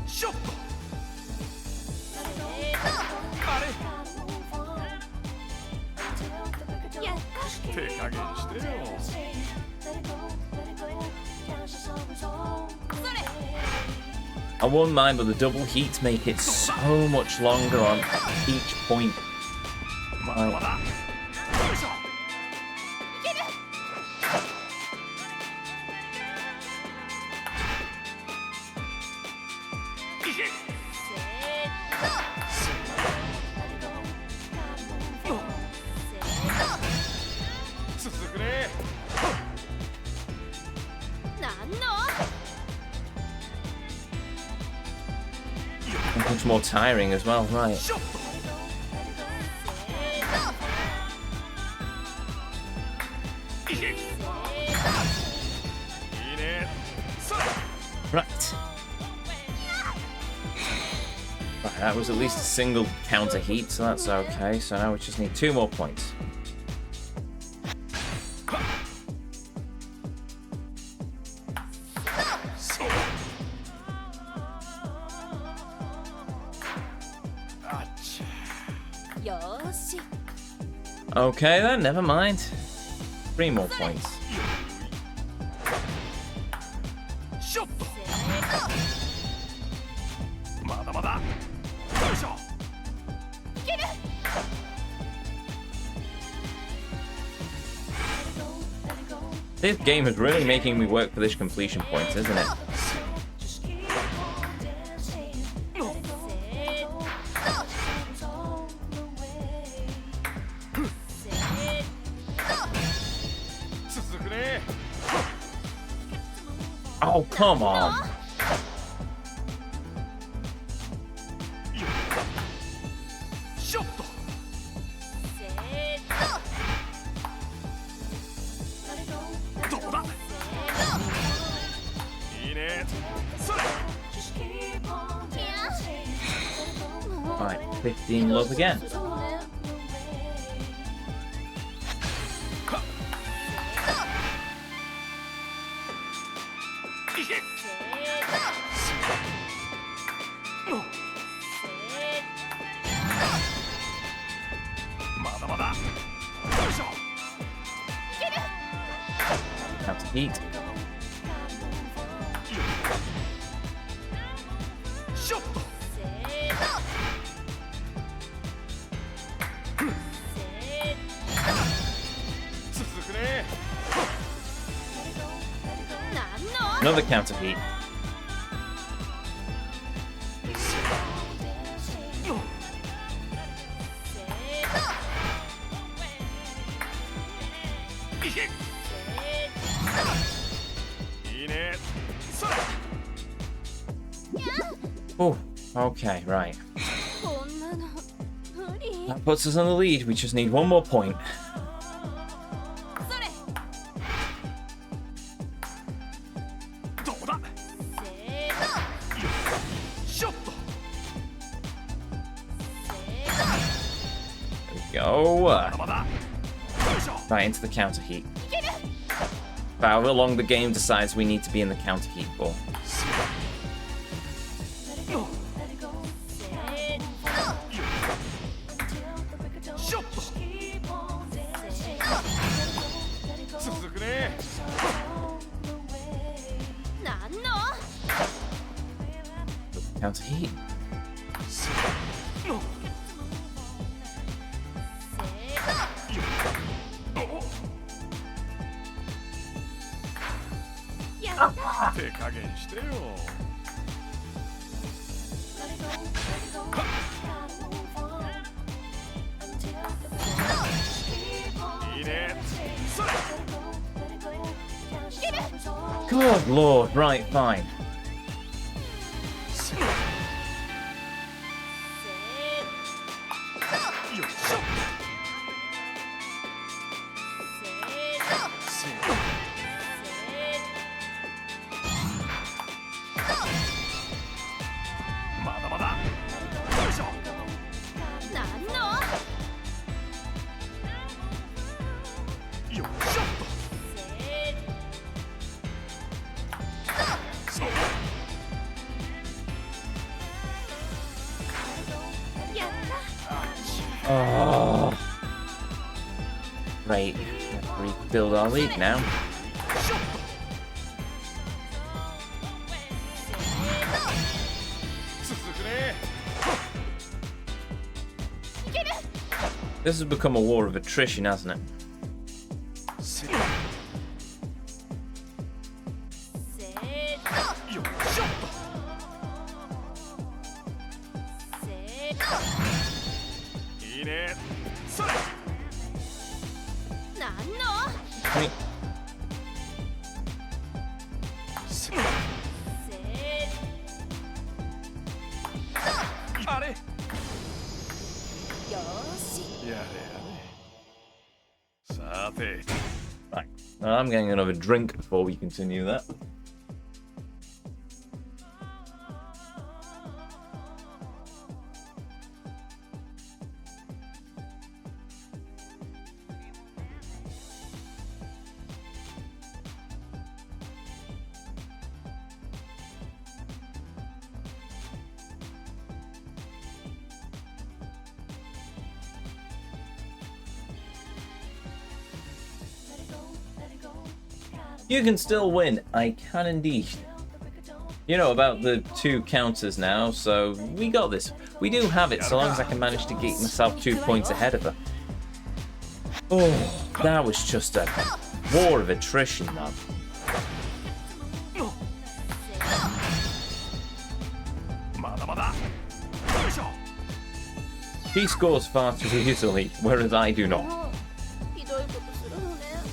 ショットあれやった手加減してよ I won't mind, but the double heats make it so much longer on each point. Right. Much more tiring as well, right? Right. Right, that was at least a single counter heat, so that's okay. So now we just need 2 more points. Okay then, never mind. 3 more points. This game is really making me work for this completion point, isn't it? Oh, come on. Right, 15 love again. Have to eat. Another counter heat. Oh, okay, right. That puts us in the lead. We just need 1 more point. Go. Right into the counter heat. However long the game decides we need to be in the counter heat for. Counter heat. Good lord, right, fine. Oh. Right, rebuild our lead now. This has become a war of attrition, hasn't it? せーよっしゃせーいいねそれなんのはいせせあれーよーしやれやれさて Right. I'm getting another drink before we continue that. You can still win. I can indeed. You know about the 2 counters now, so we got this. We do have it, so long as I can manage to get myself 2 points ahead of her. Oh, that was just a war of attrition, man. He scores far too easily, whereas I do not. もうひどいことするのね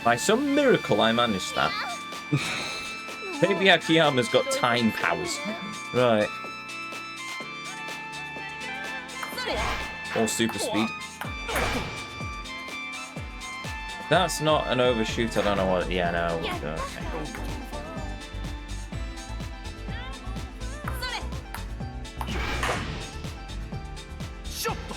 By some miracle, I managed that. Maybe Akiyama's got time powers. Right. Or super speed. That's not an overshoot. I don't know what. Yeah, no. Okay. ショット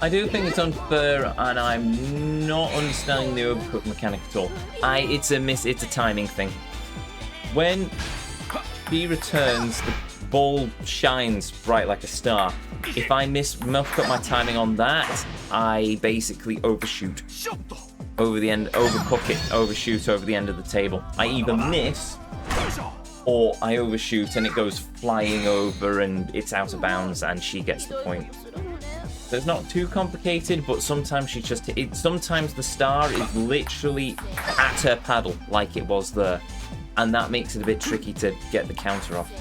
I do think it's unfair, and I'm not understanding the overcook mechanic at all. It's a timing thing. When he returns, the ball shines bright like a star. If I muck up my timing on that, I basically overshoot over the end, overcook it, overshoot over the end of the table. I either miss, or I overshoot and it goes flying over and it's out of bounds and she gets the point. So it's not too complicated, but sometimes she just sometimes the star is literally at her paddle like it was there, and that makes it a bit tricky to get the counter off.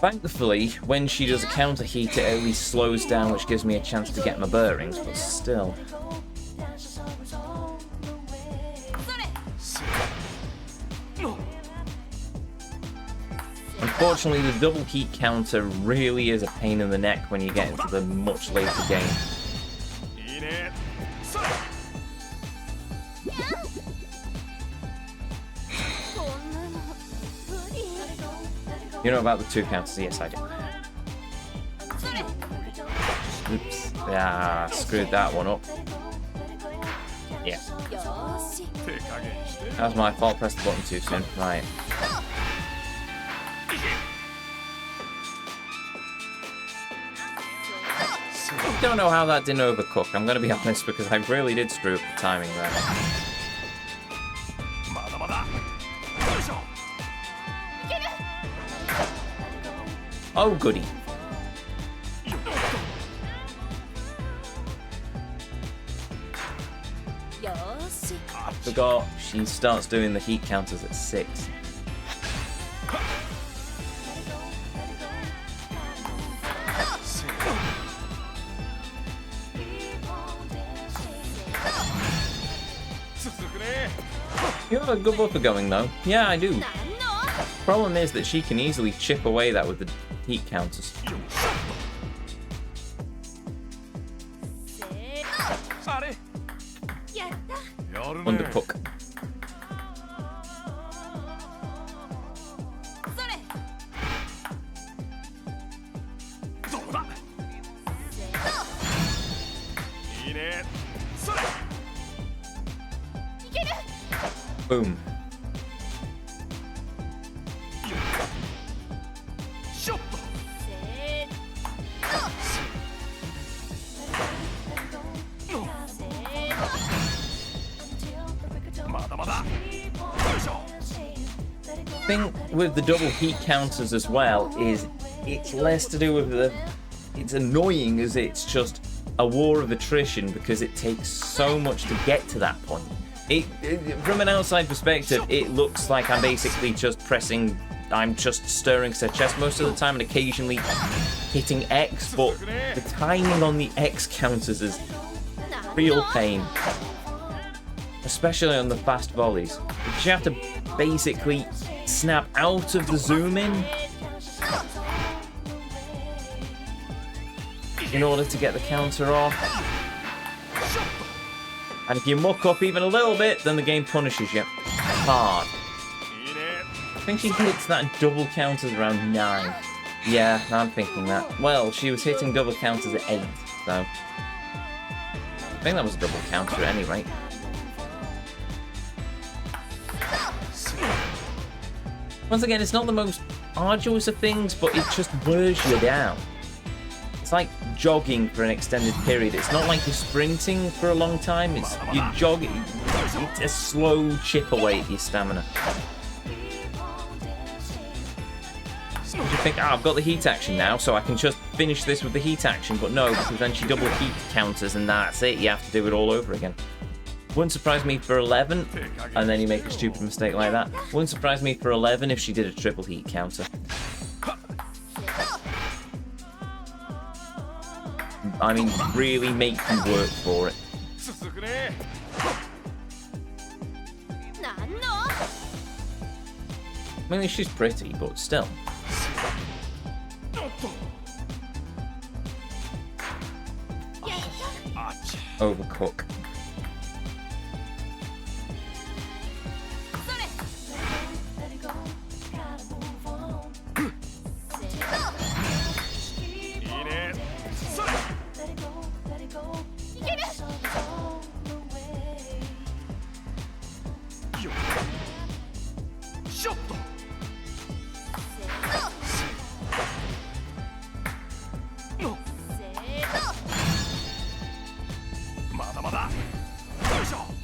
Thankfully, when she does a counter heat, it at least slows down, which gives me a chance to get my bearings, but still. Unfortunately, the double heat counter really is a pain in the neck when you get into the much later game. You know about the 2 counters? Yes, I do. Oops. Yeah, screwed that one up. Yeah. That was my fault. Pressed the button too soon. Right. Don't know how that didn't overcook. I'm going to be honest, because I really did screw up the timing there. Oh, goody. I forgot she starts doing the heat counters at 6. You have a good buffer going though. Yeah, I do. Problem is that she can easily chip away that with the heat counters. Undercook. Boom. The thing with the double heat counters as well is it's less to do with the... It's annoying as it's just a war of attrition because it takes so much to get to that point. From an outside perspective, it looks like I'm basically just pressing... I'm just stirring to chest most of the time and occasionally hitting X, but the timing on the X counters is real pain. Especially on the fast volleys. Because you have to basically snap out of the zoom in order to get the counter off. And if you muck up even a little bit, then the game punishes you hard. I think she hits that double counters around 9. Yeah, I'm thinking that. Well, she was hitting double counters at 8, so... I think that was a double counter at any rate. Once again, it's not the most arduous of things, but it just wears you down. It's like jogging for an extended period. It's not like you're sprinting for a long time. It's you're jogging. It's a slow chip away at your stamina. You think, oh, I've got the heat action now, so I can just finish this with the heat action. But no, because then she double heat counters and that's it. You have to do it all over again. Wouldn't surprise me for 11, and then you make a stupid mistake like that. Wouldn't surprise me for 11 if she did a triple heat counter. I mean, really make you work for it. I mean, she's pretty, but still. Overcook.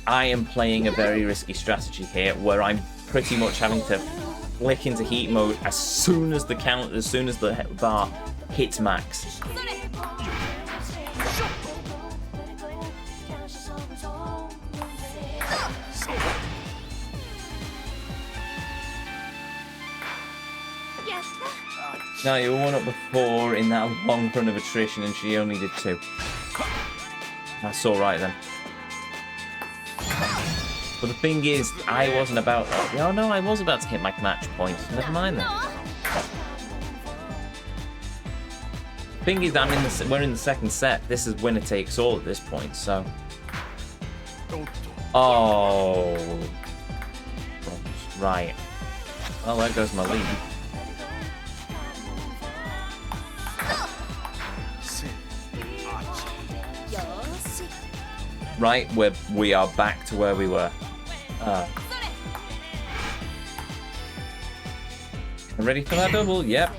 I am playing a very risky strategy here, where I'm pretty much having to flick into heat mode as soon as the bar hits max. Now you were 1 up before in that long run of attrition, and she only did 2. That's all right then. But the thing is, I wasn't about... Oh no, I was about to hit my match point. Never mind then. The thing is, we're in the second set. This is winner takes all at this point, so... Oh... Right. Well, there goes my lead. Right, we are back to where we were. Ready for that double? Yep.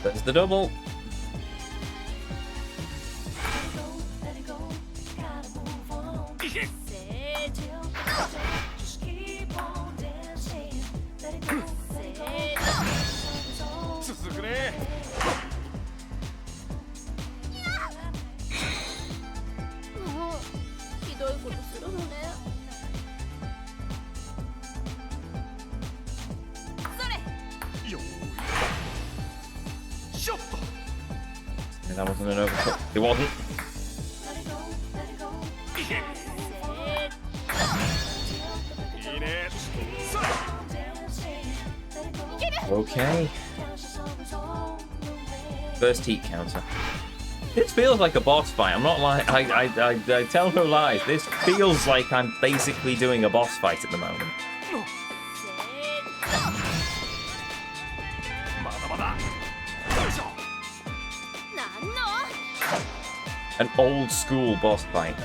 There's the double. That wasn't an overcut. It wasn't. Okay. First heat counter. This feels like a boss fight. I'm not lying. I tell no lies. This feels like I'm basically doing a boss fight at the moment. An old school boss fight.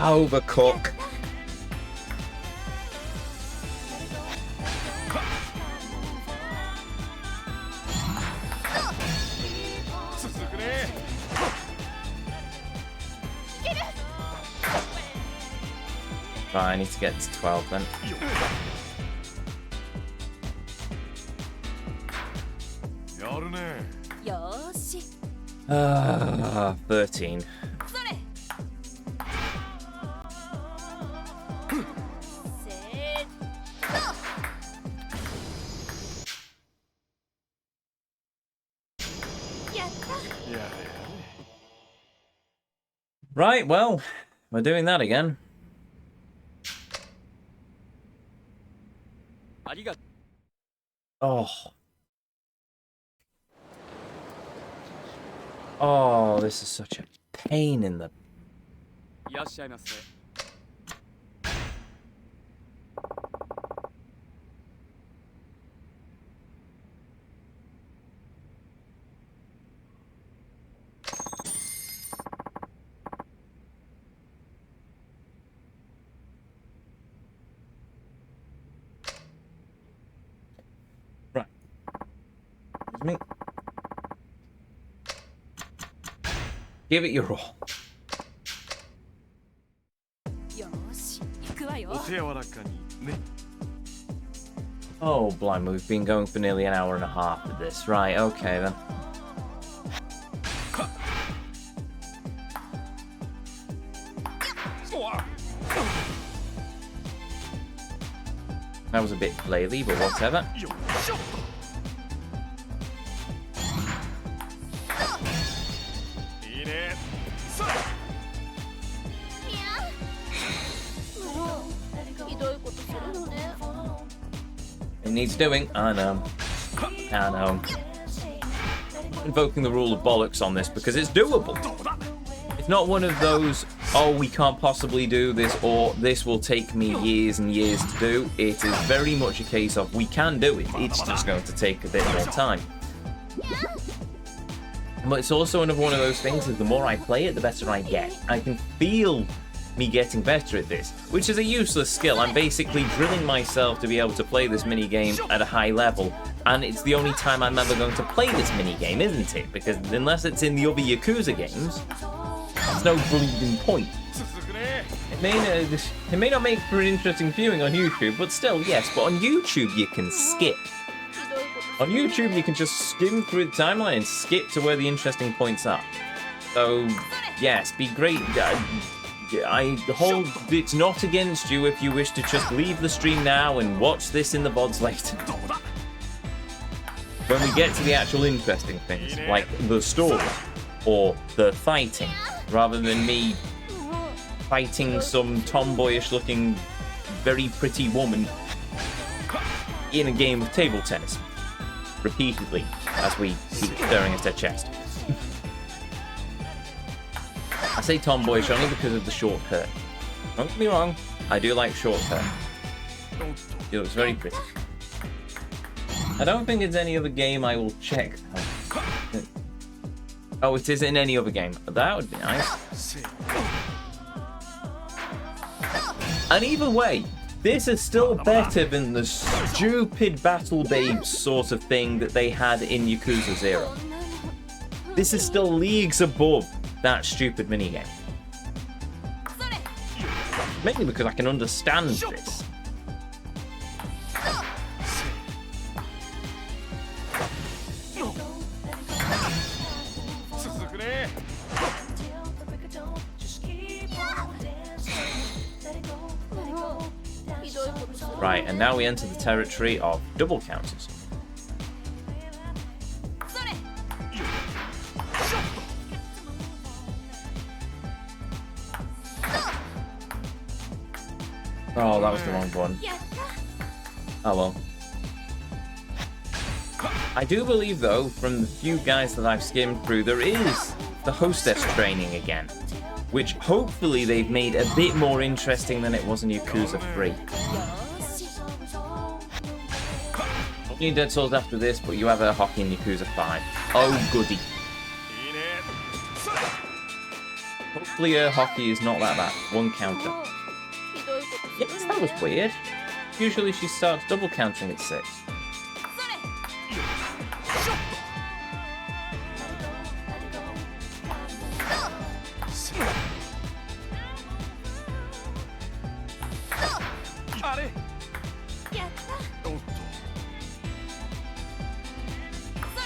Overcook. Right, I need to get to 12 then. Ah, 13. Right, well, we're doing that again. Oh. Oh, this is such a pain in the... Right. Here's me. Give it your all. Oh, blimey, we've been going for nearly an hour and a half with this. Right, okay then. That was a bit flaily, but whatever. It needs doing. I know. I know. Invoking the rule of bollocks on this because it's doable. It's not one of those, oh, we can't possibly do this, or this will take me years and years to do. It is very much a case of we can do it. It's just going to take a bit more time. But it's also another one of those things that the more I play it, the better I get. I can feel me getting better at this, which is a useless skill. I'm basically drilling myself to be able to play this minigame at a high level, and it's the only time I'm ever going to play this minigame, isn't it? Because unless it's in the other Yakuza games, there's no bleeding point. It may not make for an interesting viewing on YouTube, but still, yes, but on YouTube you can skip. On YouTube you can just skim through the timeline and skip to where the interesting points are. So, yes, be great. I hold it's not against you if you wish to just leave the stream now and watch this in the VODs later. When we get to the actual interesting things, like the story or the fighting, rather than me fighting some tomboyish looking, very pretty woman in a game of table tennis, repeatedly, as we keep staring at her chest. I say tomboyish only because of the short hair. Don't get me wrong, I do like short hair. It looks very pretty. I don't think it's any other game I will check. Oh, it is in any other game. That would be nice. And either way, this is still better than the stupid Battle Babes sort of thing that they had in Yakuza 0. This is still leagues above that stupid minigame. Mainly because I can understand this. Right, and now we enter the territory of double counters. Oh, that was the wrong one. やった Oh well. I do believe, though, from the few guys that I've skimmed through, there is the hostess training again, which hopefully they've made a bit more interesting than it was in Yakuza 3. よし You need Dead Souls after this, but you have a hockey in Yakuza 5. Oh, goody. いいねそれ Hopefully her hockey is not that bad. One counter. もうひどいことす Yes, る that ね was weird. Usually she starts double counting at 6. それ あれやったおっとそ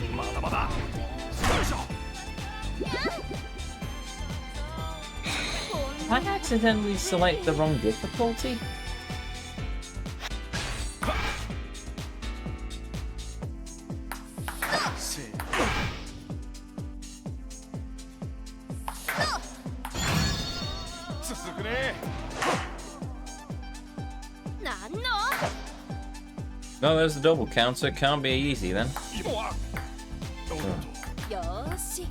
れまだまだよいしょ Did I accidentally select the wrong difficulty? No, there's the double counter. It can't be easy then. よし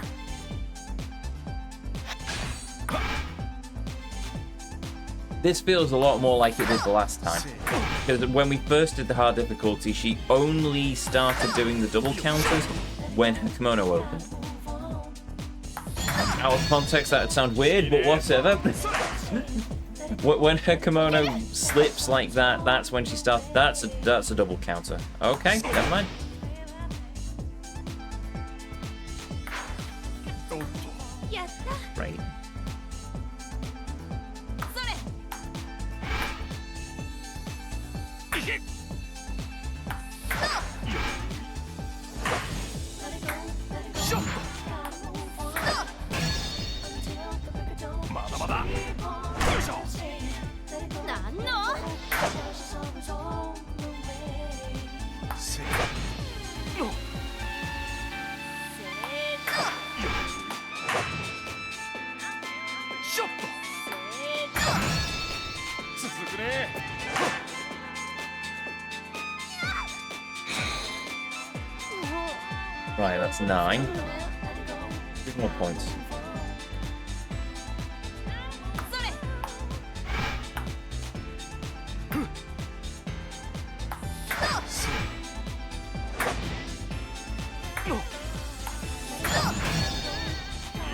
This feels a lot more like it did the last time. Because when we first did the hard difficulty, she only started doing the double counters when her kimono opened. Out of context, that would sound weird, but whatever. When her kimono slips like that, that's when she starts. That's a double counter. Okay, never mind. やった Right. それ まだまだよいしょ なんの せー ショット続くね Right, that's 9. 3 more points. それ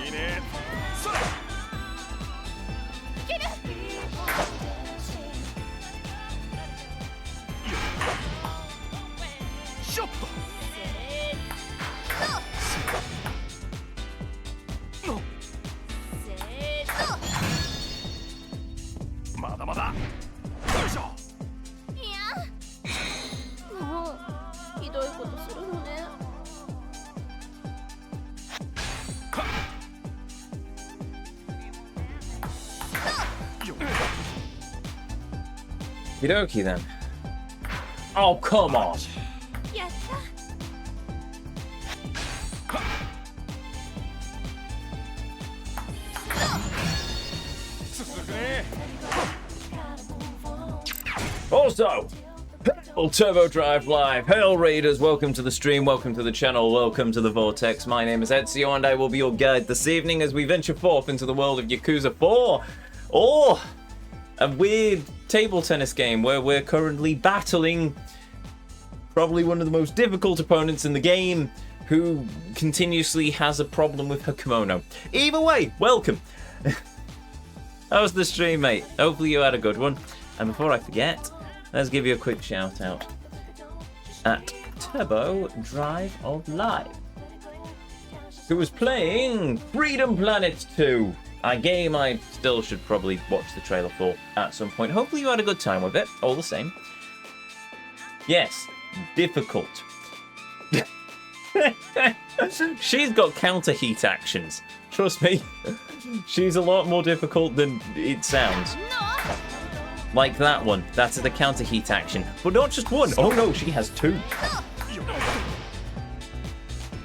いいねそれ ショット まだまだよいしょ いやもうひどいことするのね Okie then. Oh, come on. やった 続くね Also, Hail Turbo Drive Live, Hail Raiders, welcome to the stream, welcome to the channel, welcome to the Vortex. My name is Ezio and I will be your guide this evening as we venture forth into the world of Yakuza 4. Or a weird table tennis game where we're currently battling probably one of the most difficult opponents in the game who continuously has a problem with her kimono. Either way, welcome. How was the stream, mate? Hopefully you had a good one. And before I forget, let's give you a quick shout out at Turbo Drive of Live, who was playing Freedom Planet 2, a game I still should probably watch the trailer for at some point. Hopefully you had a good time with it, all the same. Yes, difficult. She's got counter heat actions. Trust me, she's a lot more difficult than it sounds. Like that one, that's the counter heat action. But not just one. Oh no, she has 2.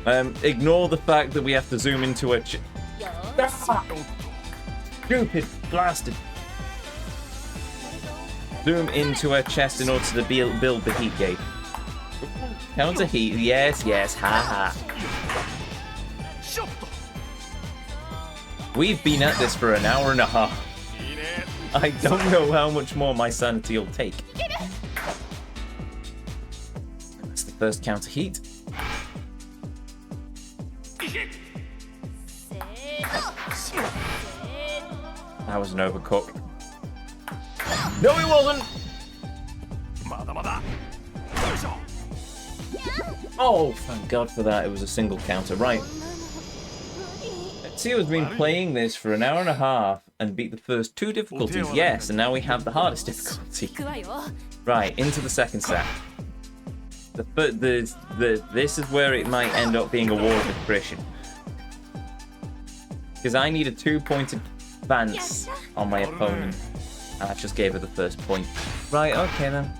Ignore the fact that we have to zoom into a stupid blasted. Zoom into a chest in order to build the heat gate. Counter heat, yes, yes, haha. We've been at this for an hour and a half. I don't know how much more my sanity will take. That's the first counter heat. That was an overcook. No, it wasn't! Oh, thank God for that. It was a single counter. Right. Ezio has been playing this for an hour and a half and beat the first 2 difficulties. Yes, and now we have the hardest difficulty. Right, into the second set. This is where it might end up being a war of attrition. Because I need a 2-point advance on my opponent. And I just gave her the first point. Right, okay then.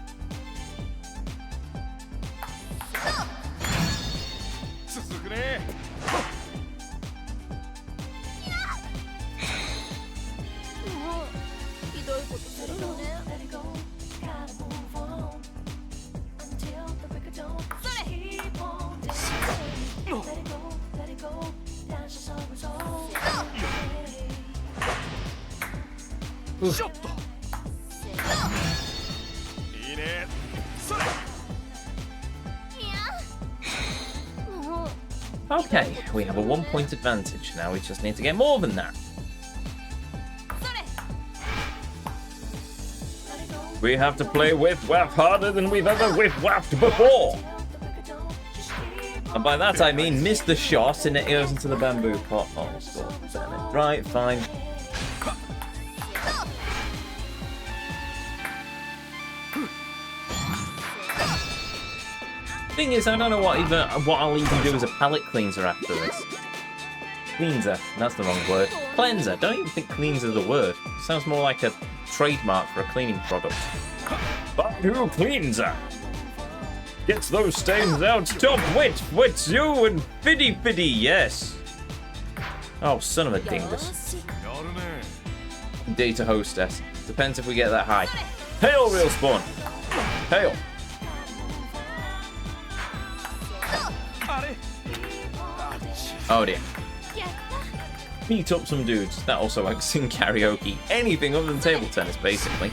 Okay, we have a 1-point advantage. Now we just need to get more than that. We have to play whiff-waff harder than we've ever whiff-waffed before. And by that I mean miss the shot and it goes into the bamboo pot. Oh, damn it. Right, fine. Thing is, I don't know what I'll even do as a palette cleanser after this. Cleanser, that's the wrong word. Cleanser, don't even think cleanser is a word. It sounds more like a trademark for a cleaning product. Bamboo cleanser gets those stains out. Top wits you and fiddy, yes. Oh, son of a dingus. Data hostess. Depends if we get that high. Hail, real spawn. Hail. Oh dear. Meet up some dudes. That also works in karaoke. Anything other than table tennis, basically.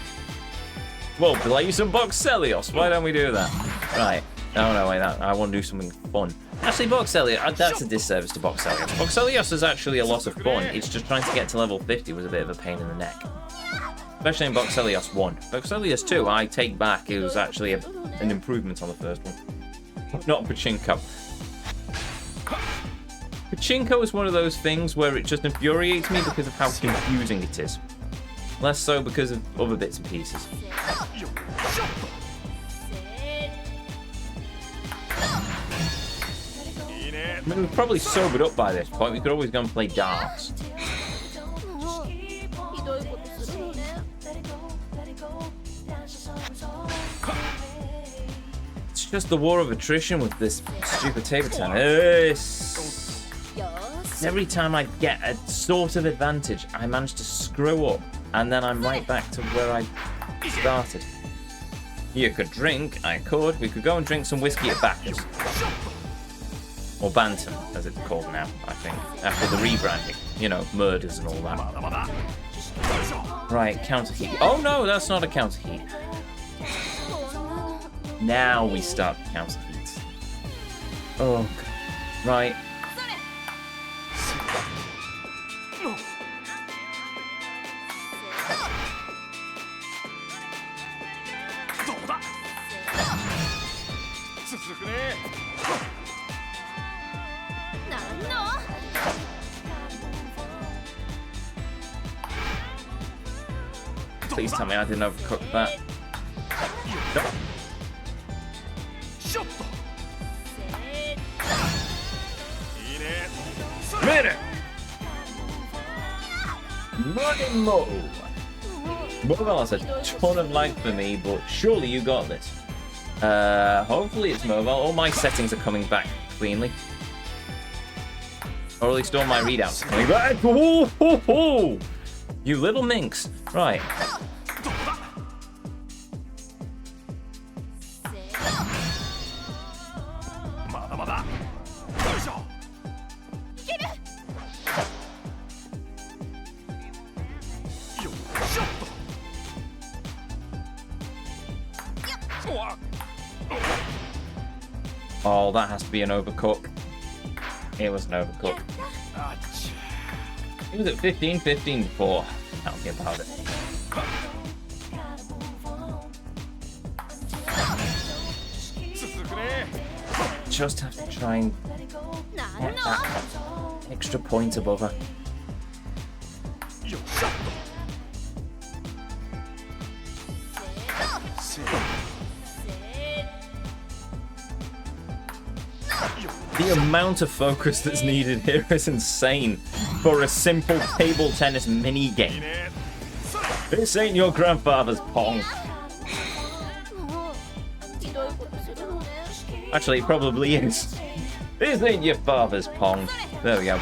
Well, play some Boxelios. Why don't we do that? Right. No, wait. I want to do something fun. Actually, Boxelios, that's a disservice to Boxelios. Boxelios is actually a lot of fun. It's just trying to get to level 50 was a bit of a pain in the neck. Especially in Boxelios 1. Boxelios 2, I take back. It was actually an improvement on the first one. Not Pachinko. Pachinko is one of those things where it just infuriates me because of how confusing it is. Less so because of other bits and pieces. I mean, we're probably sobered up by this point. We could always go and play darts. It's just the war of attrition with this stupid table tennis. Every time I get a sort of advantage, I manage to screw up, and then I'm right back to where I started. You could drink, I could. We could go and drink some whiskey at Bacchus. Or Bantam, as it's called now, I think. After the rebranding. You know, murders and all that. Right, counter heat. Oh no, that's not a counter heat. Now we start the counter heat. Oh, God. Right. Please tell me I didn't overcook that. No. Minute! Mo! Well, that's a ton of life for me, but surely you got this. Hopefully it's mobile. All my settings are coming back cleanly. Or at least all my readouts are coming back. Ooh, hoo, hoo. You little minx. Right. まだまだ。よいしょ。いける。よいしょっと。うわ。 Oh, that has to be an overcook. It was an overcook. あっち。 It was at 15-15 before. Tell me about it. 続くね。 Just have to try and なんの。 get that extra point above her. よいしょっと。せー。 The amount of focus that's needed here is insane for a simple table tennis mini いい game. ね。それ。 This ain't your grandfather's Pong. もうひどいことするのね。 Actually, it probably is. This ain't your father's Pong. There we go. おっ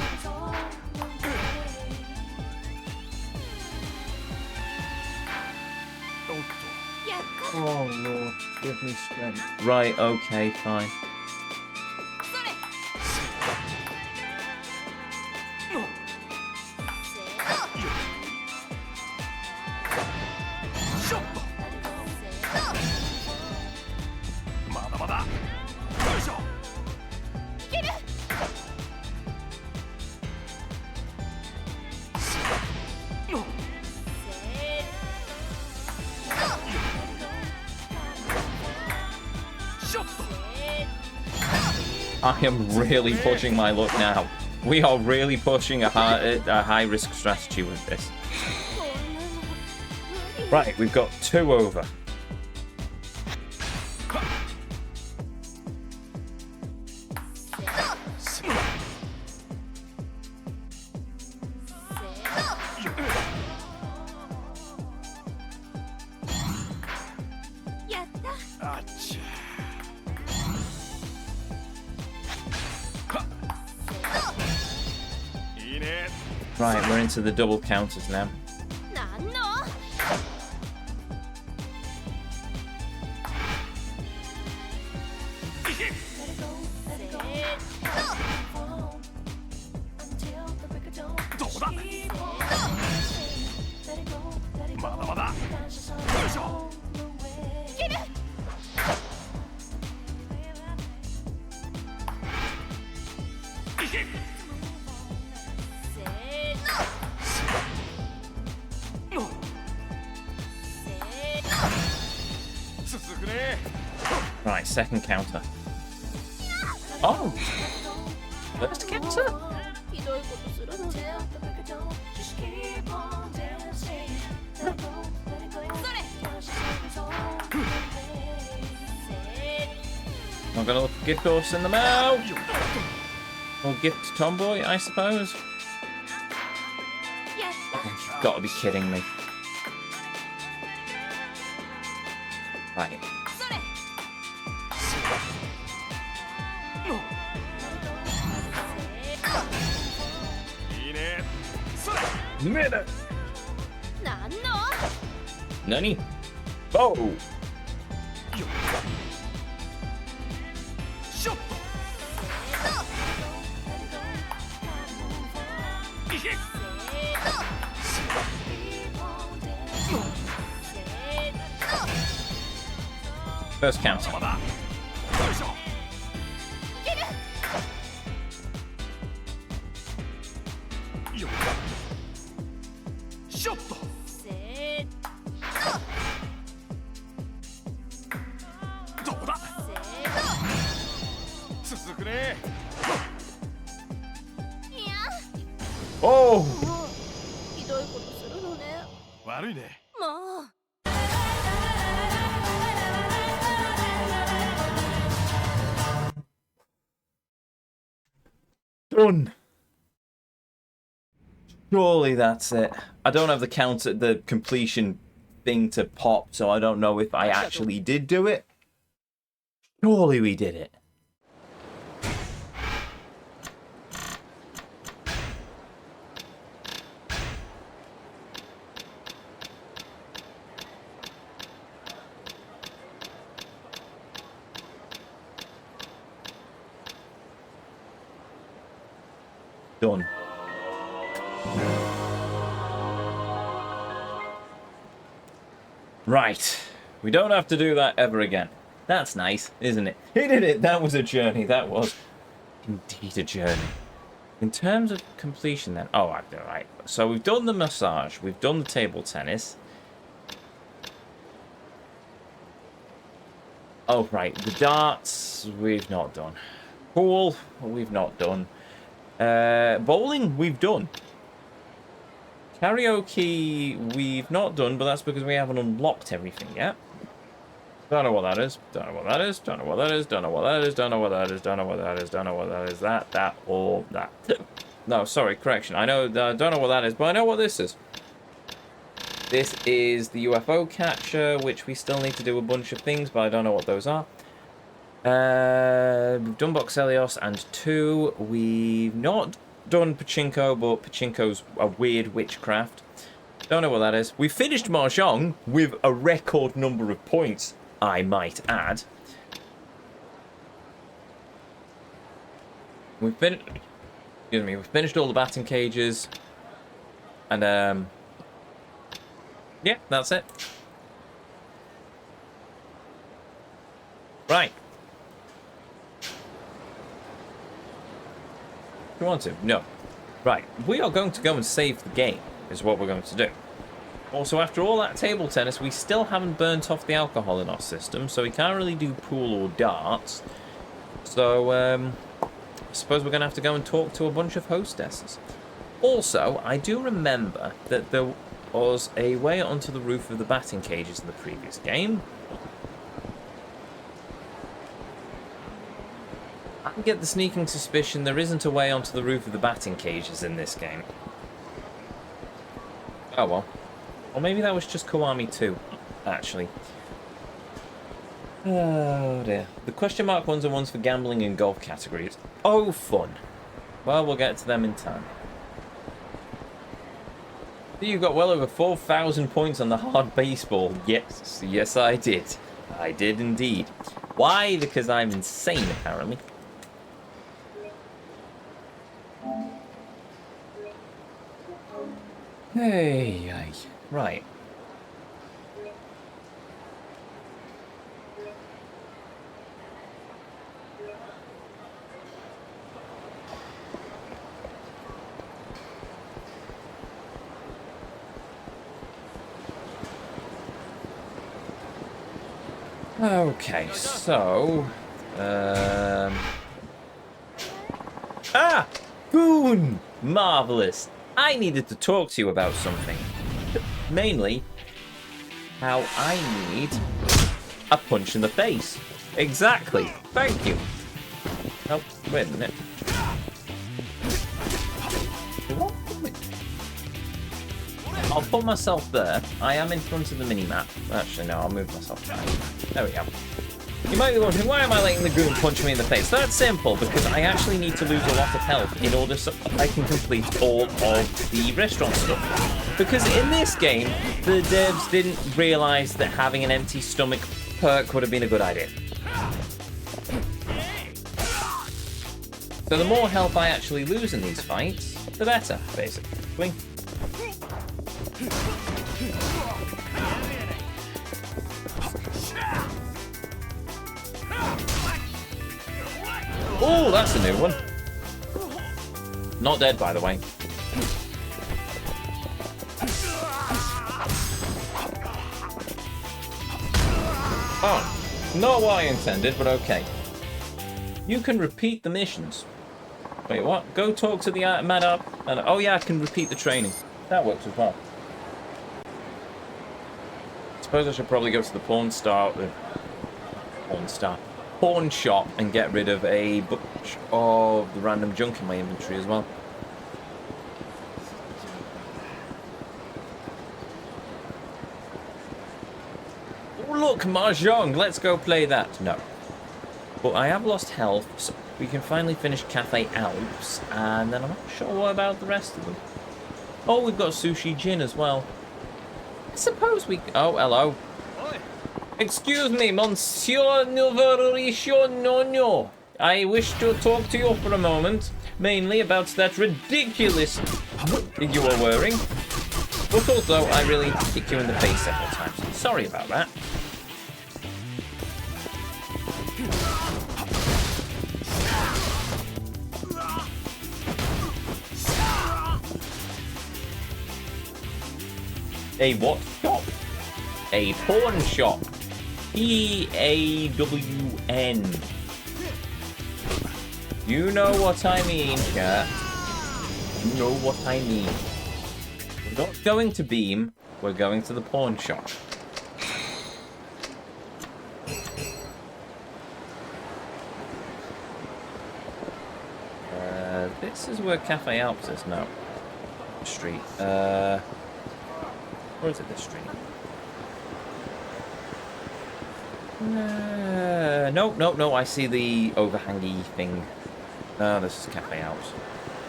やっ Oh Lord, give me strength. Right, okay, fine. それ。しょっと。まだまだ。よいしょ。 いける。 しょっと。 I am really pushing my luck now. We are really pushing a high risk strategy with this. こんなの無理。 Right, we've got 2 over. Yeah. あっちゃ。いいね。 Right, we're into the double counters now. なんの。 どうだ。まだまだ。よいしょ。 いける。 いけ。 続くね。 Right, second counter. Oh! First counter? ひどいことするのね。それ。 Not gonna look gift horse in the mouth! Or gift tomboy, I suppose. やった。 You've got to be kidding me. Right. それ。 いいね。それ。 Minute! なんの。 Nani? Oh! よ。しょっと。いけ。 First counter. まだ。よいしょ。 いける。 よ。しょっと。 せどうだ。続くね。 いや。 Oh! もうひどいことするのね。悪いね。 もう。 Done! Surely that's it. I don't have the counter, the completion thing to pop, so I don't know if I actually did do it. Surely we did it. done. Right. We don't have to do that ever again. That's nice, isn't it? He did it. That was a journey. That was indeed a journey. In terms of completion then... Oh, right. So we've done the massage. We've done the table tennis. Oh, right. The darts, we've not done. Pool, we've not done. Bowling, we've done. Karaoke, we've not done, but that's because we haven't unlocked everything yet. Don't know what that is. Don't know what that is. Don't know what that is. Don't know what that is. Don't know what that is. Don't know what that is. Don't know what that is. That, or that. No, sorry, correction. I know, don't know what that is, but I know what this is. This is the UFO catcher, which we still need to do a bunch of things, but I don't know what those are. We've done Boxelios and 2. We've not done Pachinko, but Pachinko's a weird witchcraft. Don't know what that is. We finished Mahjong with a record number of points, I might add. We've finished all the batting cages. And, yeah, that's it. Right. Do you want to? No. Right. We are going to go and save the game, is what we're going to do. Also, after all that table tennis, we still haven't burnt off the alcohol in our system, so we can't really do pool or darts. So, I suppose we're going to have to go and talk to a bunch of hostesses. Also, I do remember that there was a way onto the roof of the batting cages in the previous game. I get the sneaking suspicion there isn't a way onto the roof of the batting cages in this game. Oh well. Or maybe that was just Kiwami 2, actually. Oh dear. The question mark ones are ones for gambling and golf categories. Oh, fun. Well, we'll get to them in time. You got well over 4,000 points on the hard baseball. Yes, yes I did. I did indeed. Why? Because I'm insane, apparently. Hey, right. Okay, so... Ah! Boon! Marvellous! I needed to talk to you about something. Mainly, how I need a punch in the face. Exactly. Thank you. Oh, wait a minute. I'll put myself there. I am in front of the mini-map. Actually, no, I'll move myself back. There we go. You might be wondering, why am I letting the goon punch me in the face? That's simple, because I actually need to lose a lot of health in order so I can complete all of the restaurant stuff. Because in this game, the devs didn't realise that having an empty stomach perk would have been a good idea. So the more health I actually lose in these fights, the better, basically. Oh, that's a new one. Not dead, by the way. Oh, not what I intended, but okay. You can repeat the missions. Wait, what? Go talk to the man up. And oh yeah, I can repeat the training. That works as well. I suppose I should probably go to the pawn shop and get rid of a bunch of the random junk in my inventory as well. Oh look, Mahjong! Let's go play that. No. But I have lost health, so we can finally finish Cafe Alps, and then I'm not sure what about the rest of them. Oh, we've got Sushi Gin as well. I suppose we... Oh, hello. Excuse me, Monsieur Novarishio Nonyo. I wish to talk to you for a moment. Mainly about that ridiculous wig you are wearing. But also, I really kicked you in the face several times. Sorry about that. A what shop? A pawn shop. P-A-W-N. You know what I mean, chat. You know what I mean. We're not going to Beam, we're going to the pawn shop. This is where Cafe Alps is. No. Street. Or is it this street? No, I see the overhangy thing. No, this is Cafe Alps.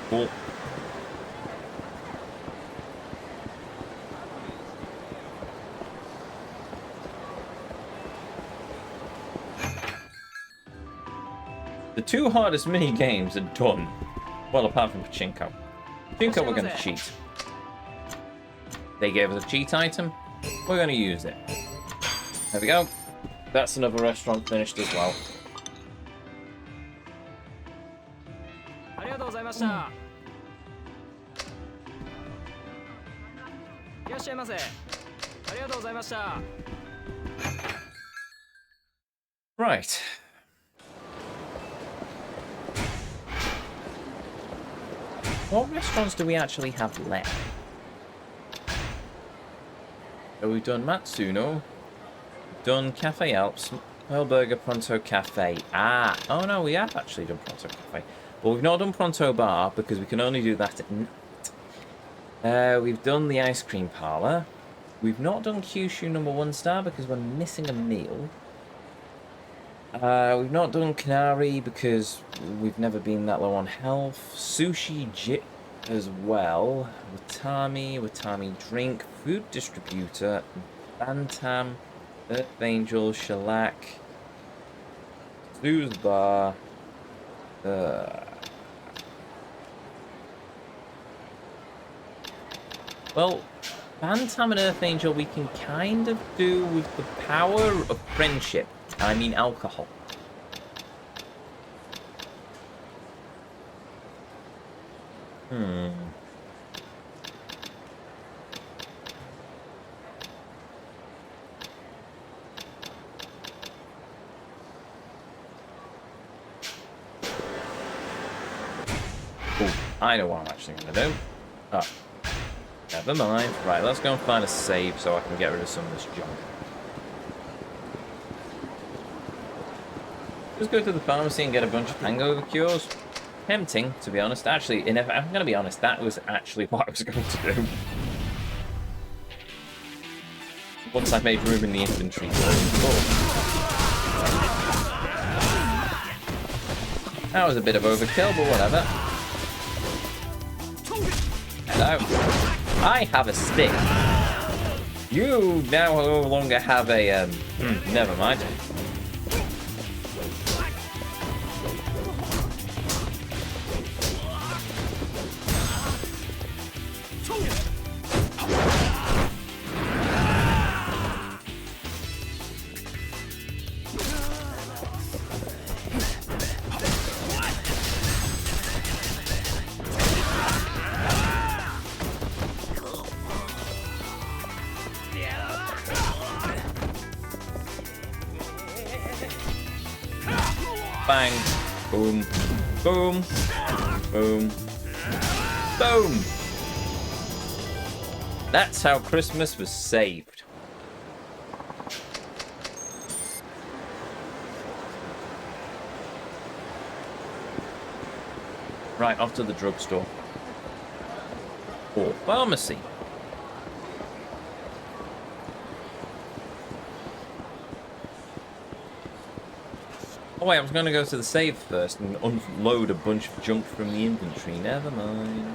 Cool. The 2 hardest mini games are done. Well, apart from Pachinko. Pachinko, we're going to cheat. They gave us a cheat item. We're going to use it. There we go. That's another restaurant finished as well. Right. What restaurants do we actually have left? So we've done Matsuno. We've done Cafe Alps. Burger Pronto Cafe. Ah! Oh no, we have actually done Pronto Cafe. But we've not done Pronto Bar because we can only do that at night. We've done the ice cream parlour. We've not done Kyushu number 1 star because we're missing a meal. We've not done Canary because we've never been that low on health. Sushi Jit as well. Watami Drink, Food Distributor, Bantam, Earth Angel, Shellac, Sue's Bar. Well, Bantam and Earth Angel we can kind of do with the power of friendship. I mean alcohol. Ooh, I know what I'm actually going to do. Oh, never mind. Right, let's go and find a save so I can get rid of some of this junk. Just go to the pharmacy and get a bunch of hangover cures. Tempting, to be honest. Actually, I'm going to be honest, that was actually what I was going to do. Once I made room in the inventory. That was a bit of overkill, but whatever. Hello. I have a stick. You now no longer have a, never mind. Bang. Boom. Boom. Boom. Boom. That's how Christmas was saved. Right, off to the drugstore. Or pharmacy. Oh wait, I was going to go to the save first and unload a bunch of junk from the inventory. Never mind.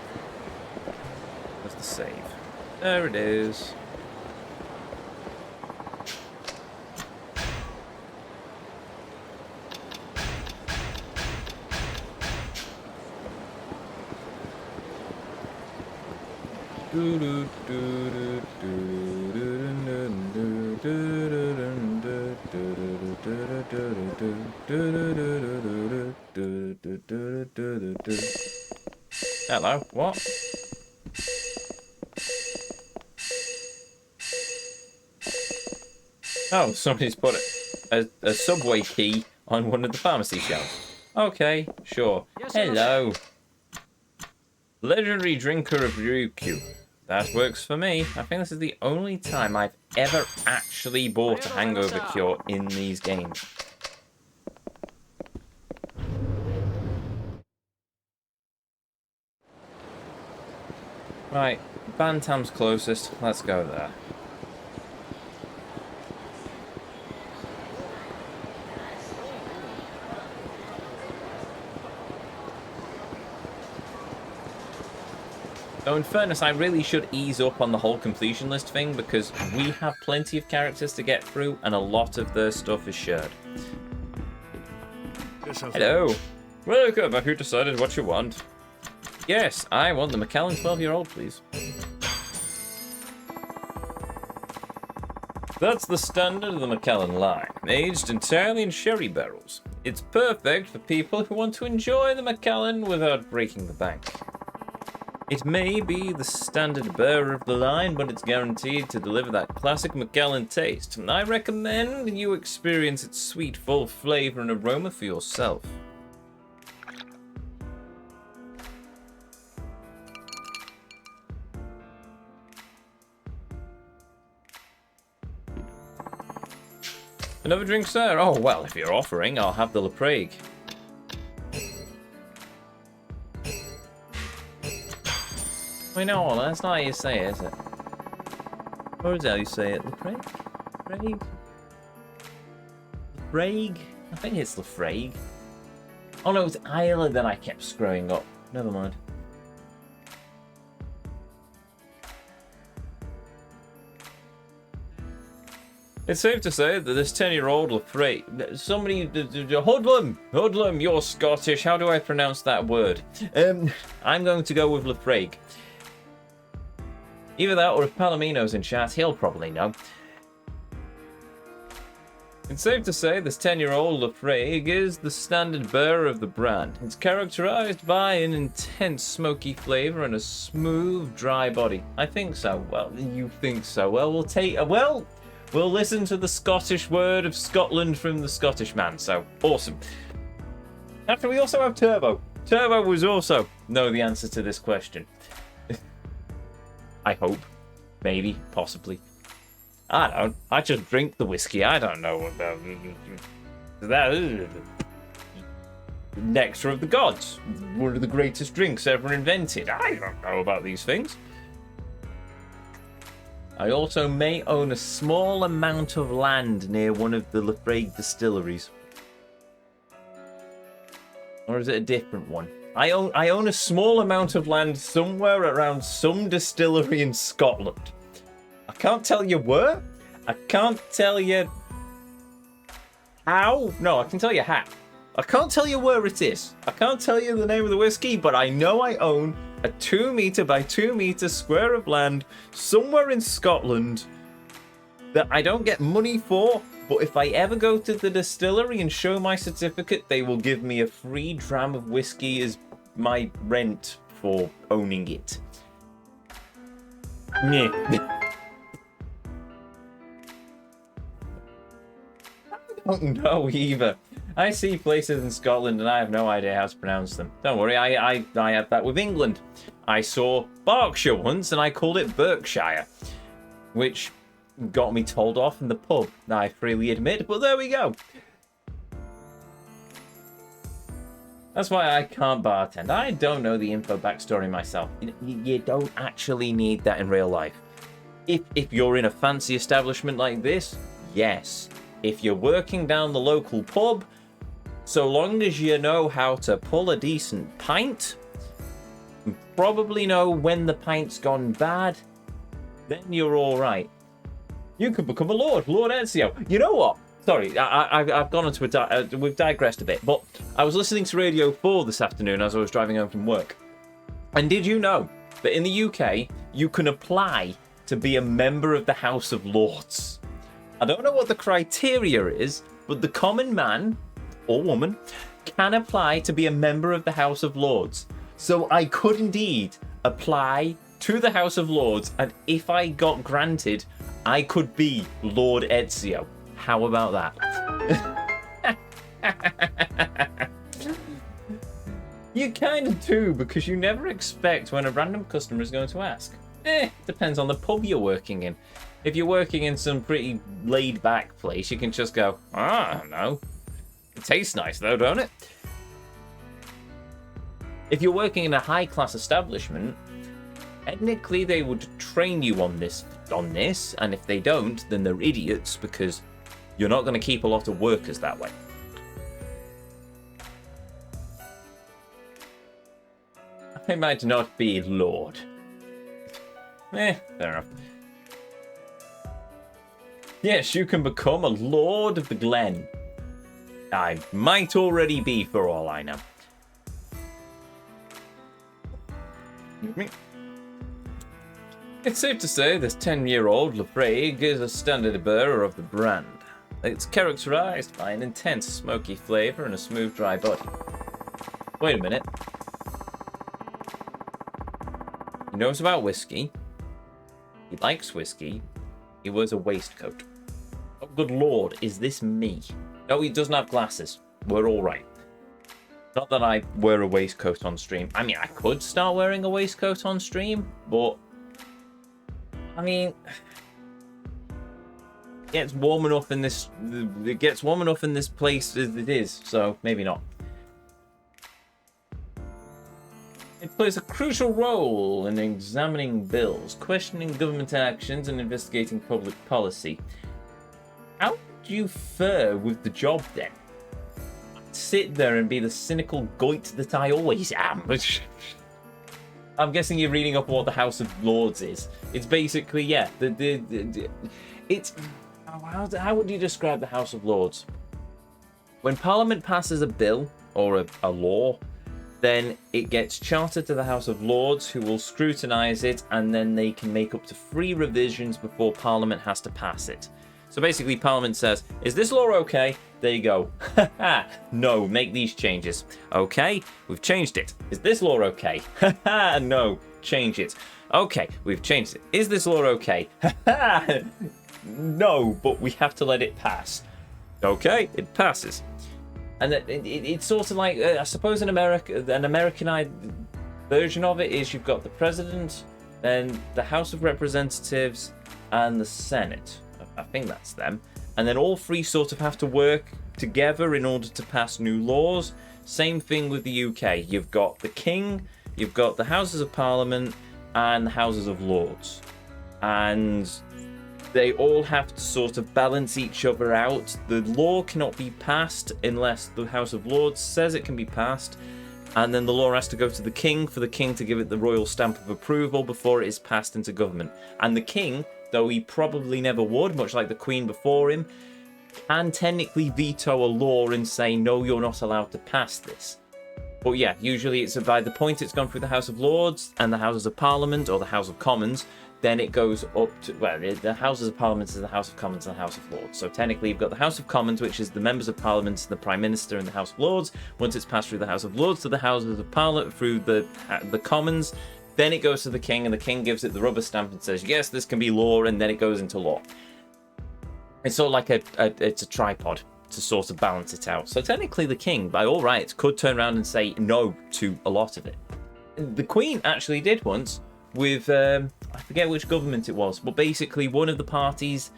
Where's the save? There it is. Hello, what? Oh, somebody's put a subway key on one of the pharmacy shelves. Okay, sure. Hello. Legendary drinker of Ryukyu. That works for me. I think this is the only time I've ever actually bought a hangover cure in these games. Right, Bantam's closest. Let's go there. Though in fairness, I really should ease up on the whole completion list thing because we have plenty of characters to get through and a lot of their stuff is shared. Hello. Welcome. Have you decided what you want? Yes, I want the Macallan 12-year-old, please. That's the standard of the Macallan line, aged entirely in sherry barrels. It's perfect for people who want to enjoy the Macallan without breaking the bank. It may be the standard bearer of the line, but it's guaranteed to deliver that classic Macallan taste. I recommend you experience its sweet, full flavor and aroma for yourself. Another drink, sir? Oh, well, if you're offering, I'll have the La Prague. Wait, no, that's not how you say it, is it? Or is that how you say it? La Prague? Prague? La Prague? I think it's La Prague. Oh no, it's Isla that I kept screwing up. Never mind. It's safe to say that this 10-year-old La Prague... Somebody... Hoodlum! You're Scottish. How do I pronounce that word? I'm going to go with La Prague. Either that, or if Palomino's in chat, he'll probably know. It's safe to say this 10-year-old La Prague is the standard bearer of the brand. It's characterized by an intense smoky flavor and a smooth, dry body. I think so. Well, you think so. Well, we'll take... Well... We'll listen to the Scottish word of Scotland from the Scottish man, so awesome. After we also have Turbo. Turbo was also know the answer to this question. I hope. Maybe. Possibly. I don't. I just drink the whiskey. I don't know about that. Nectar of the gods. One of the greatest drinks ever invented. I don't know about these things. I also may own a small amount of land near one of the La Prague distilleries. Or is it a different one? I own a small amount of land somewhere around some distillery in Scotland. I can't tell you where. I can't tell you how. No, I can tell you how. I can't tell you where it is. I can't tell you the name of the whiskey, but I know I own a 2 meter by 2 meter square of land somewhere in Scotland that I don't get money for, but if I ever go to the distillery and show my certificate, they will give me a free dram of whiskey as my rent for owning it. Yeah. I don't know either. I see places in Scotland and I have no idea how to pronounce them. Don't worry, I have that with England. I saw Berkshire once and I called it Berkshire, which got me told off in the pub, I freely admit, but there we go. That's why I can't bartend. I don't know the info backstory myself. You don't actually need that in real life. If you're in a fancy establishment like this, yes. If you're working down the local pub, so long as you know how to pull a decent pint, and probably know when the pint's gone bad, then you're all right. You could become a Lord Ezio. You know what? Sorry, I've gone into we've digressed a bit, but I was listening to Radio 4 this afternoon as I was driving home from work. And did you know But in the UK, you can apply to be a member of the House of Lords. I don't know what the criteria is, but the common man or woman can apply to be a member of the House of Lords. So I could indeed apply to the House of Lords, and if I got granted, I could be Lord Ezio. How about that? You kind of do, because you never expect when a random customer is going to ask. Depends on the pub you're working in. If you're working in some pretty laid-back place, you can just go, I don't know. It tastes nice though, don't it? If you're working in a high-class establishment, technically they would train you on this, and if they don't, then they're idiots, because you're not going to keep a lot of workers that way. I might not be Lord. Fair enough. Yes, you can become a Lord of the Glen. I might already be, for all I know. It's safe to say this 10-year-old Lafrague is a standard bearer of the brand. It's characterized by an intense smoky flavor and a smooth, dry body. Wait a minute. He knows about whiskey. He likes whiskey. He wears a waistcoat. Oh, good lord, is this me? No, he doesn't have glasses. We're all right. Not that I wear a waistcoat on stream. I mean, I could start wearing a waistcoat on stream, but I mean, it gets warm enough in this. It gets warm enough in this place as it is, so maybe not. It plays a crucial role in examining bills, questioning government actions, and investigating public policy. How do you fare with the job then? Sit there and be the cynical goit that I always am. I'm guessing you're reading up what the House of Lords is. It's basically, yeah, it's how would you describe the House of Lords? When Parliament passes a bill or a law, then it gets chartered to the House of Lords, who will scrutinise it, and then they can make up to 3 revisions before Parliament has to pass it. So basically, Parliament says, is this law okay? There you go. No, make these changes. Okay, we've changed it. Is this law okay? No, change it. Okay, we've changed it. Is this law okay? No, but we have to let it pass. Okay, it passes. And it's sort of like, I suppose an Americanized version of it is you've got the president, then the House of Representatives, and the Senate. I think that's them. And then all 3 sort of have to work together in order to pass new laws. Same thing with the UK. You've got the King, you've got the Houses of Parliament, and the Houses of Lords. And they all have to sort of balance each other out. The law cannot be passed unless the House of Lords says it can be passed. And then the law has to go to the King for the King to give it the royal stamp of approval before it is passed into government. And the King, though he probably never would, much like the Queen before him, can technically veto a law and say, no, you're not allowed to pass this. But yeah, usually it's by the point it's gone through the House of Lords and the Houses of Parliament or the House of Commons, then it goes up to, well, the Houses of Parliament is the House of Commons and the House of Lords. So technically you've got the House of Commons, which is the members of Parliament, the Prime Minister, and the House of Lords. Once it's passed through the House of Lords to the Houses of Parliament, through the Commons, then it goes to the King, and the King gives it the rubber stamp and says, yes, this can be law, and then it goes into law. It's sort of like it's a tripod to sort of balance it out. So technically the King, by all rights, could turn around and say no to a lot of it. The Queen actually did once with, I forget which government it was, but basically one of the parties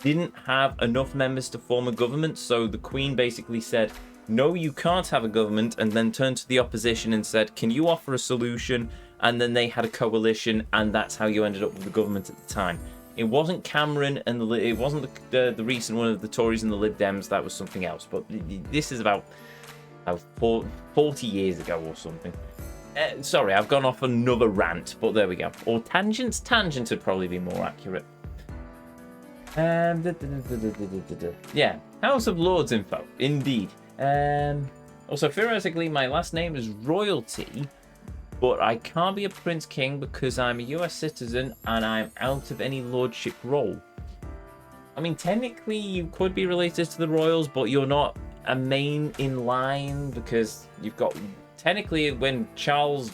didn't have enough members to form a government, so the Queen basically said, no, you can't have a government, and then turned to the opposition and said, can you offer a solution? And then they had a coalition, and that's how you ended up with the government at the time. It wasn't Cameron, and it wasn't the recent one of the Tories and the Lib Dems, that was something else, but this is about 40 years ago or something. Sorry, I've gone off another rant, but there we go. Or tangents? Tangents would probably be more accurate. Yeah, House of Lords info, indeed. Also, theoretically, my last name is Royalty, But I can't be a Prince King because I'm a US citizen and I'm out of any lordship role. I mean, technically you could be related to the royals, but you're not a main in line because you've got... Technically, when Charles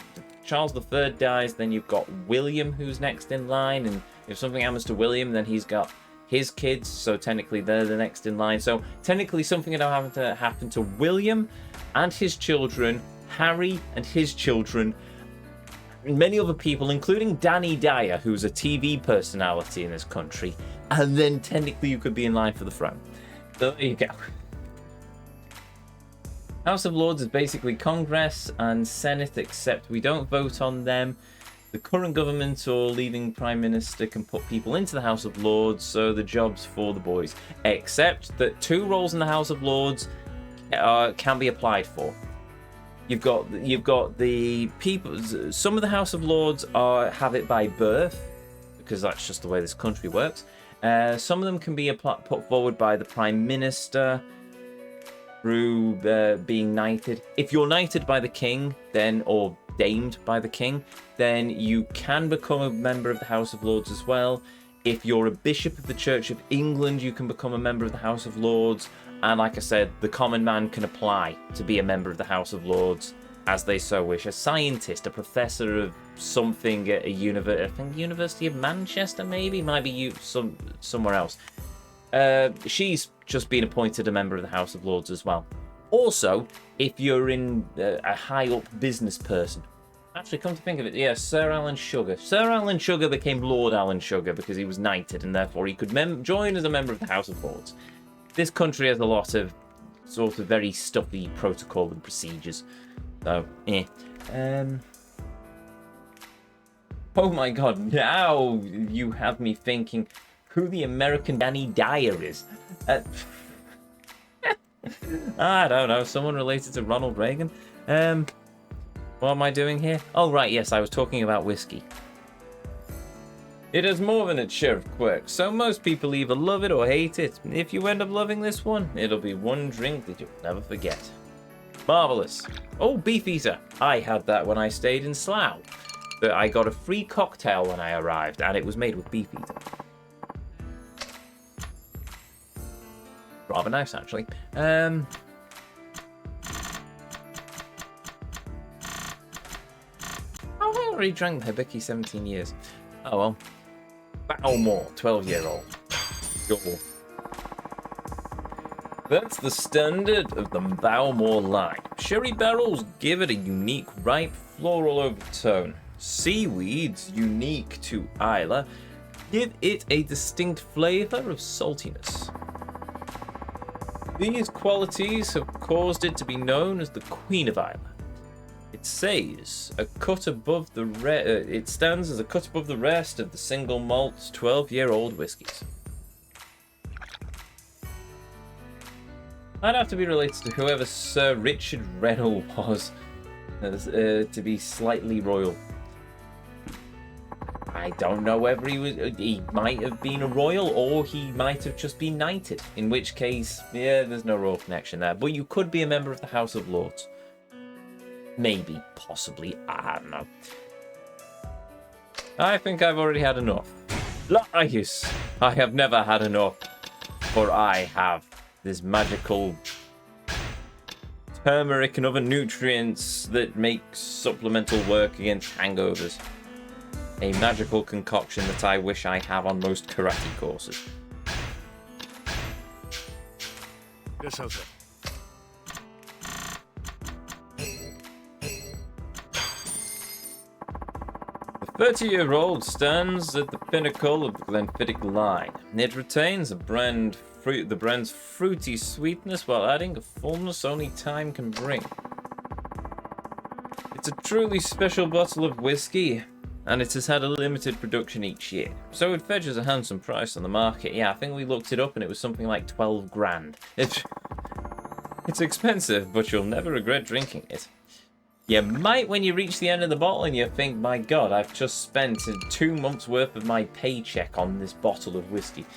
III dies, then you've got William who's next in line, and if something happens to William, then he's got his kids, so technically they're the next in line. So technically something would have to happen to William and his children, Harry and his children, many other people, including Danny Dyer, who's a TV personality in this country, and then technically you could be in line for the throne. So there you go. House of Lords is basically Congress and Senate, except we don't vote on them. The current government or leaving Prime Minister can put people into the House of Lords, so the job's for the boys. Except that 2 roles in the House of Lords can be applied for. You've got the people. Some of the House of Lords have it by birth, because that's just the way this country works. Some of them can be put forward by the Prime Minister through being knighted. If you're knighted by the king, then, or damed by the king, then you can become a member of the House of Lords as well. If you're a bishop of the Church of England, you can become a member of the House of Lords. And like I said, the common man can apply to be a member of the House of Lords as they so wish. A scientist, a professor of something at a University of Manchester, maybe, might be somewhere else. She's just been appointed a member of the House of Lords as well. Also, if you're in a high-up business person. Actually, come to think of it, yeah, Sir Alan Sugar. Sir Alan Sugar became Lord Alan Sugar because he was knighted, and therefore he could join as a member of the House of Lords. This country has a lot of sort of very stuffy protocol and procedures. So, oh my god, now you have me thinking who the American Danny Dyer is. I don't know, someone related to Ronald Reagan? What am I doing here? Oh, right, yes, I was talking about whiskey. It has more than its share of quirks, so most people either love it or hate it. If you end up loving this one, it'll be one drink that you'll never forget. Marvellous. Oh, Beefeater. I had that when I stayed in Slough. But I got a free cocktail when I arrived, and it was made with Beefeater. Rather nice, actually. I've already drank the Hibiki 17 years. Oh well. Balmore, 12-year-old. Sure. That's the standard of the Balmore line. Sherry barrels give it a unique, ripe, floral overtone. Seaweeds, unique to Isla, give it a distinct flavor of saltiness. These qualities have caused it to be known as the Queen of Isla. It says a cut above the it stands as a cut above the rest of the single malt 12-year-old whiskies. I'd have to be related to whoever Sir Richard Reynolds was to be slightly royal. I don't know whether he might have been a royal or he might have just been knighted, in which case, yeah, there's no royal connection there. But you could be a member of the House of Lords. Maybe, possibly, I don't know. I think I've already had enough. Lies! I have never had enough, for I have this magical turmeric and other nutrients that make supplemental work against hangovers. A magical concoction that I wish I have on most karate courses. Yes, sir. The 30-year-old stands at the pinnacle of the Glenfiddich line. It retains the brand's fruity sweetness while adding a fullness only time can bring. It's a truly special bottle of whiskey, and it has had a limited production each year, so it fetches a handsome price on the market. Yeah, I think we looked it up and it was something like 12 grand. It's expensive, but you'll never regret drinking it. You might when you reach the end of the bottle and you think, my god, I've just spent 2 months worth of my paycheck on this bottle of whiskey.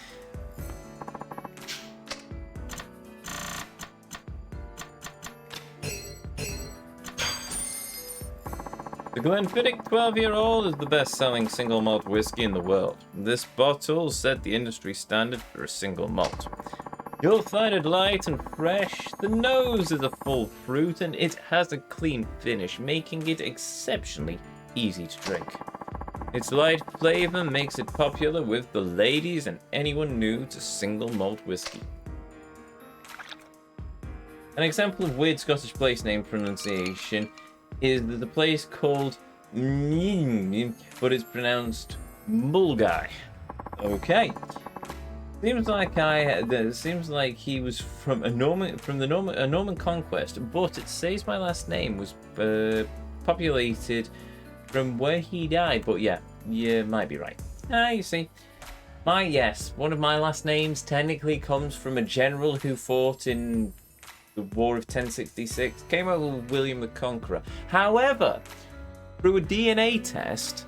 The Glenfiddich 12-year-old is the best-selling single malt whiskey in the world. This bottle set the industry standard for a single malt. You'll find it light and fresh. The nose is a full fruit and it has a clean finish, making it exceptionally easy to drink. Its light flavor makes it popular with the ladies and anyone new to single malt whiskey. An example of weird Scottish place name pronunciation is the place called but it's pronounced Mulgai. Okay. Seems like he was from a Norman conquest, but it says my last name was populated from where he died. But yeah, you might be right. You see, one of my last names technically comes from a general who fought in the War of 1066. Came over with William the Conqueror. However, through a DNA test,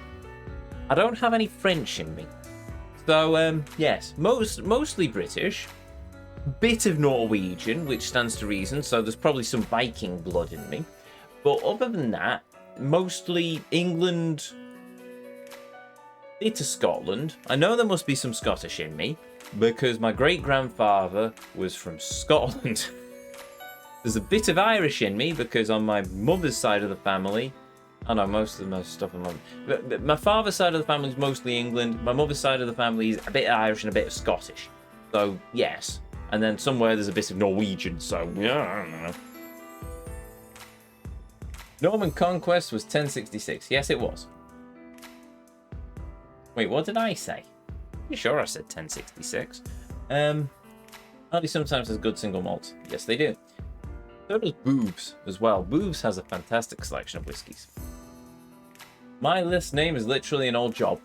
I don't have any French in me. So, yes, mostly British, bit of Norwegian, which stands to reason, so there's probably some Viking blood in me. But other than that, mostly England, bit of Scotland. I know there must be some Scottish in me, because my great-grandfather was from Scotland. There's a bit of Irish in me, because on my mother's side of the family, I know most of my stuff. My father's side of the family is mostly England. My mother's side of the family is a bit Irish and a bit of Scottish. So, yes. And then somewhere there's a bit of Norwegian, so, yeah, I don't know. Norman Conquest was 1066. Yes, it was. Wait, what did I say? You sure I said 1066? Only sometimes has good single malts. Yes, they do. So does Boobs as well. Boobs has a fantastic selection of whiskies. My list name is literally an old job.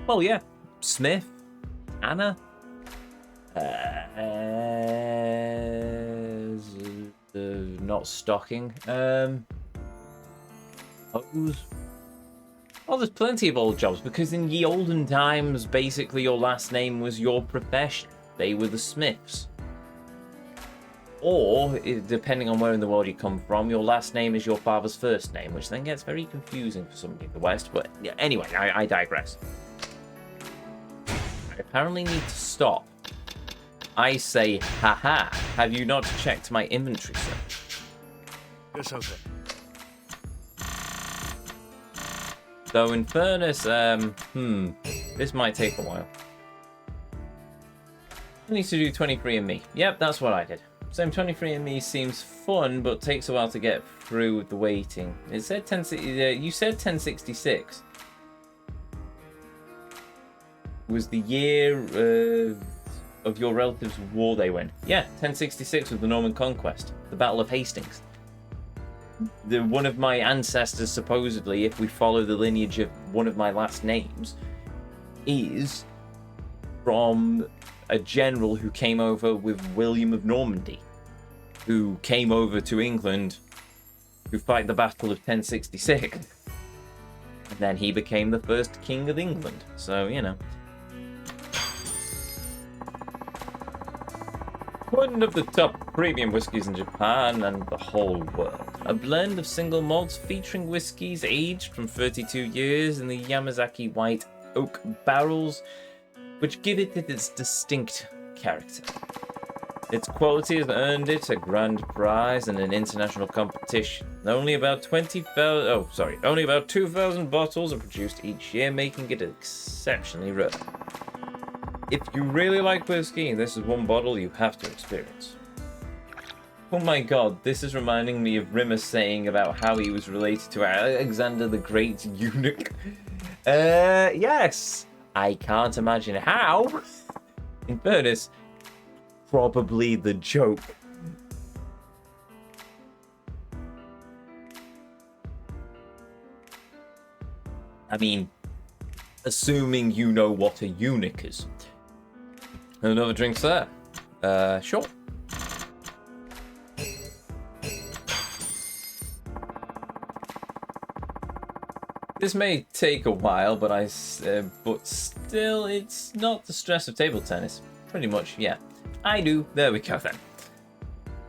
Well, yeah. Smith. Anna. Not stocking. Hose. Well, there's plenty of old jobs because in ye olden times, basically your last name was your profession. They were the Smiths. Or, depending on where in the world you come from, your last name is your father's first name, which then gets very confusing for somebody in the West. But yeah, anyway, I digress. I apparently need to stop. I say, haha, have you not checked my inventory, sir? Yes, okay. So in fairness, this might take a while. I need to do 23andMe. Yep, that's what I did. Same 23andMe seems fun, but takes a while to get through with the waiting. It said you said 1066 was the year of your relative's war they went. Yeah, 1066 was the Norman Conquest, the Battle of Hastings. One of my ancestors, supposedly, if we follow the lineage of one of my last names, is from a general who came over with William of Normandy, who came over to England to fight the Battle of 1066. And then he became the first king of England. So, you know. One of the top premium whiskies in Japan and the whole world. A blend of single malts featuring whiskies aged from 32 years in the Yamazaki white oak barrels, which give it its distinct character. Its quality has earned it a grand prize in an international competition. Only about 2,000 bottles are produced each year, making it exceptionally rare. If you really like whiskey, this is one bottle you have to experience. Oh my god, this is reminding me of Rimmer saying about how he was related to Alexander the Great eunuch. Yes! I can't imagine how. In fairness, probably the joke. I mean, assuming you know what a eunuch is. Another drink there. Sure. This may take a while, but still, it's not the stress of table tennis. Pretty much, yeah. I do. There we go then.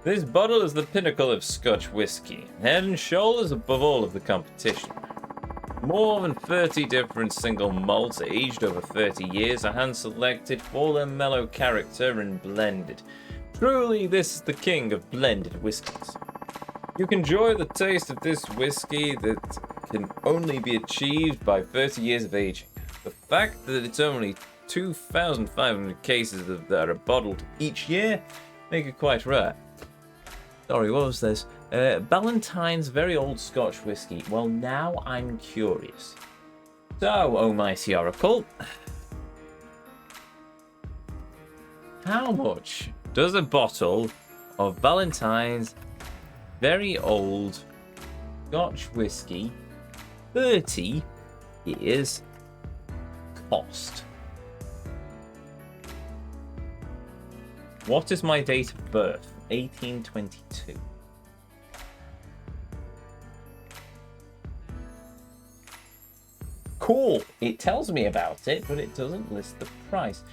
This bottle is the pinnacle of Scotch whiskey, head and shoulders above all of the competition. More than 30 different single malts aged over 30 years are hand-selected for their mellow character and blended. Truly, this is the king of blended whiskies. You can enjoy the taste of this whiskey that can only be achieved by 30 years of aging. The fact that it's only 2,500 cases that are bottled each year make it quite rare. Sorry, what was this? Ballantine's very old Scotch whiskey. Well, now I'm curious. So, oh mighty oracle, how much does a bottle of Ballantine's very old Scotch whiskey, 30 years, cost? What is my date of birth? 1822. Cool. It tells me about it, but it doesn't list the price.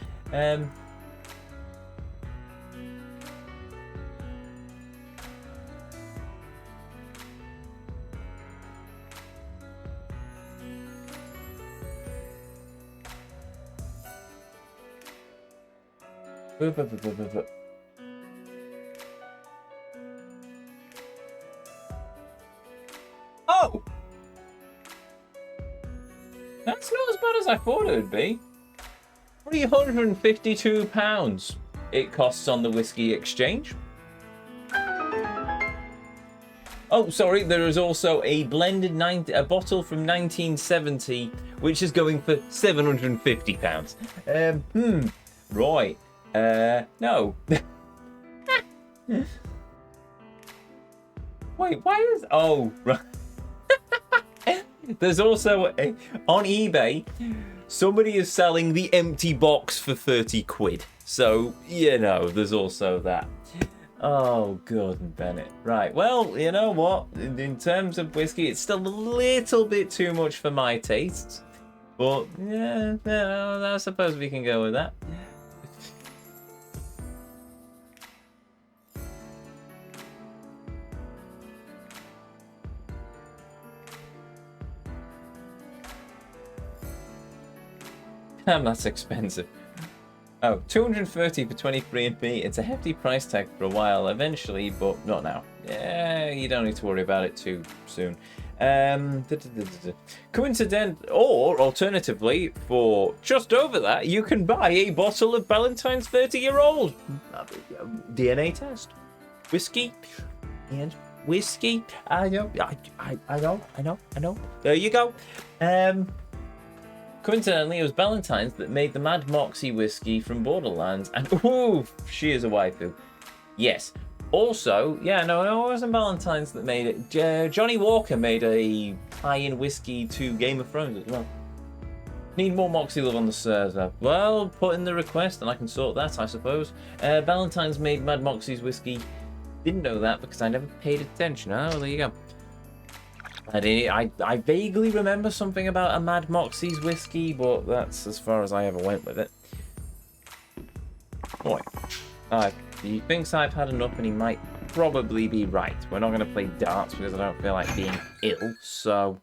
Oh! That's not as bad as I thought it would be. £352 it costs on the whiskey exchange. Oh, sorry, there is also a blended a bottle from 1970, which is going for £750. Right. No. Wait, why is... Oh, right. There's also, on eBay, somebody is selling the empty box for 30 quid. So, you know, there's also that. Oh, Gordon Bennett. Right, well, you know what? In terms of whiskey, it's still a little bit too much for my tastes. But, yeah, I suppose we can go with that. Damn, that's expensive. Oh, $230 for 23andMe. It's a hefty price tag for a while, eventually, but not now. Yeah, you don't need to worry about it too soon. Coincident, or alternatively, for just over that, you can buy a bottle of Ballantine's 30-year-old DNA test. Whiskey and whiskey. I know. There you go. Coincidentally, it was Ballantine's that made the Mad Moxie whiskey from Borderlands, and ooh, she is a waifu. Yes. Also, yeah, no, it wasn't Ballantine's that made it. Johnny Walker made a tie-in whiskey to Game of Thrones as well. Need more Moxie love on the server. Well, put in the request and I can sort that, I suppose. Ballantine's made Mad Moxie's whiskey. Didn't know that because I never paid attention. Oh, well, there you go. I vaguely remember something about a Mad Moxie's whiskey, but that's as far as I ever went with it. Boy, he thinks I've had enough, and he might probably be right. We're not going to play darts because I don't feel like being ill, so,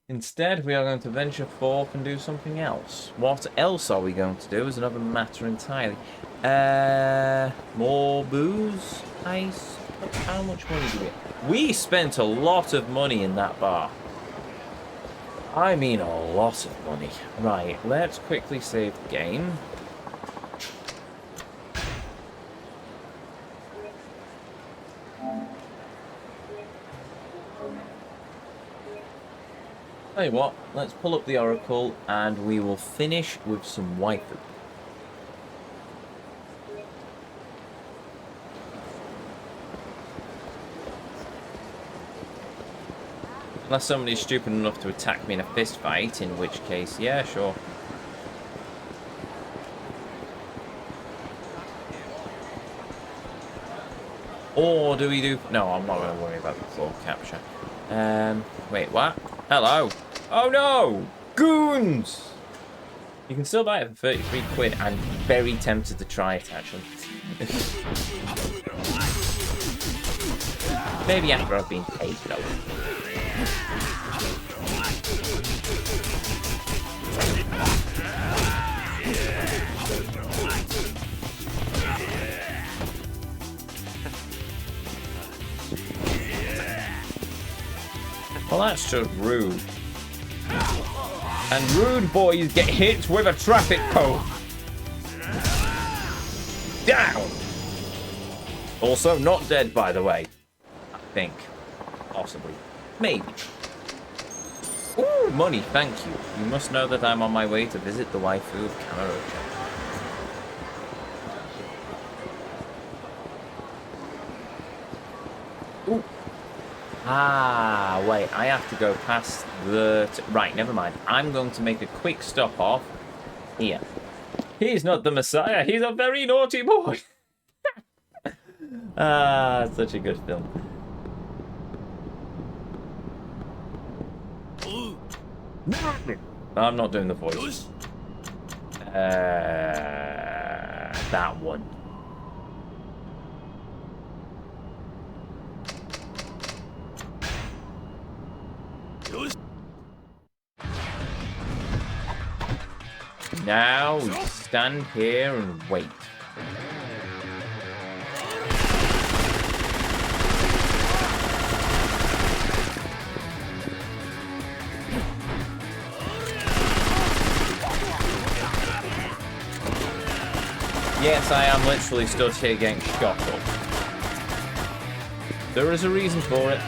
Instead, we are going to venture forth and do something else. What else are we going to do is another matter entirely. More booze, ice. How much money do we spent a lot of money in that bar. I mean a lot of money. Right, let's quickly save the game. Tell you what, let's pull up the Oracle and we will finish with some waifu. Unless somebody's stupid enough to attack me in a fist fight, in which case, yeah, sure. Or do we do... No, I'm not going to worry about the floor capture. Wait, what? Hello? Oh no! Goons! You can still buy it for 33 quid. I'm very tempted to try it, actually. Maybe after I've been paid, though. Well, that's just rude. And rude boys get hit with a traffic cone. Down! Also, not dead, by the way. I think. Possibly. Maybe. Ooh, money, thank you. You must know that I'm on my way to visit the waifu of Kamurocho. Ooh. Ah, wait, I have to go past the... Right, never mind. I'm going to make a quick stop off here. He's not the Messiah, he's a very naughty boy. Ah, such a good film. I'm not doing the voice. That one. Now we stand here and wait. Yes, I am literally stood here getting shot up. There is a reason for it.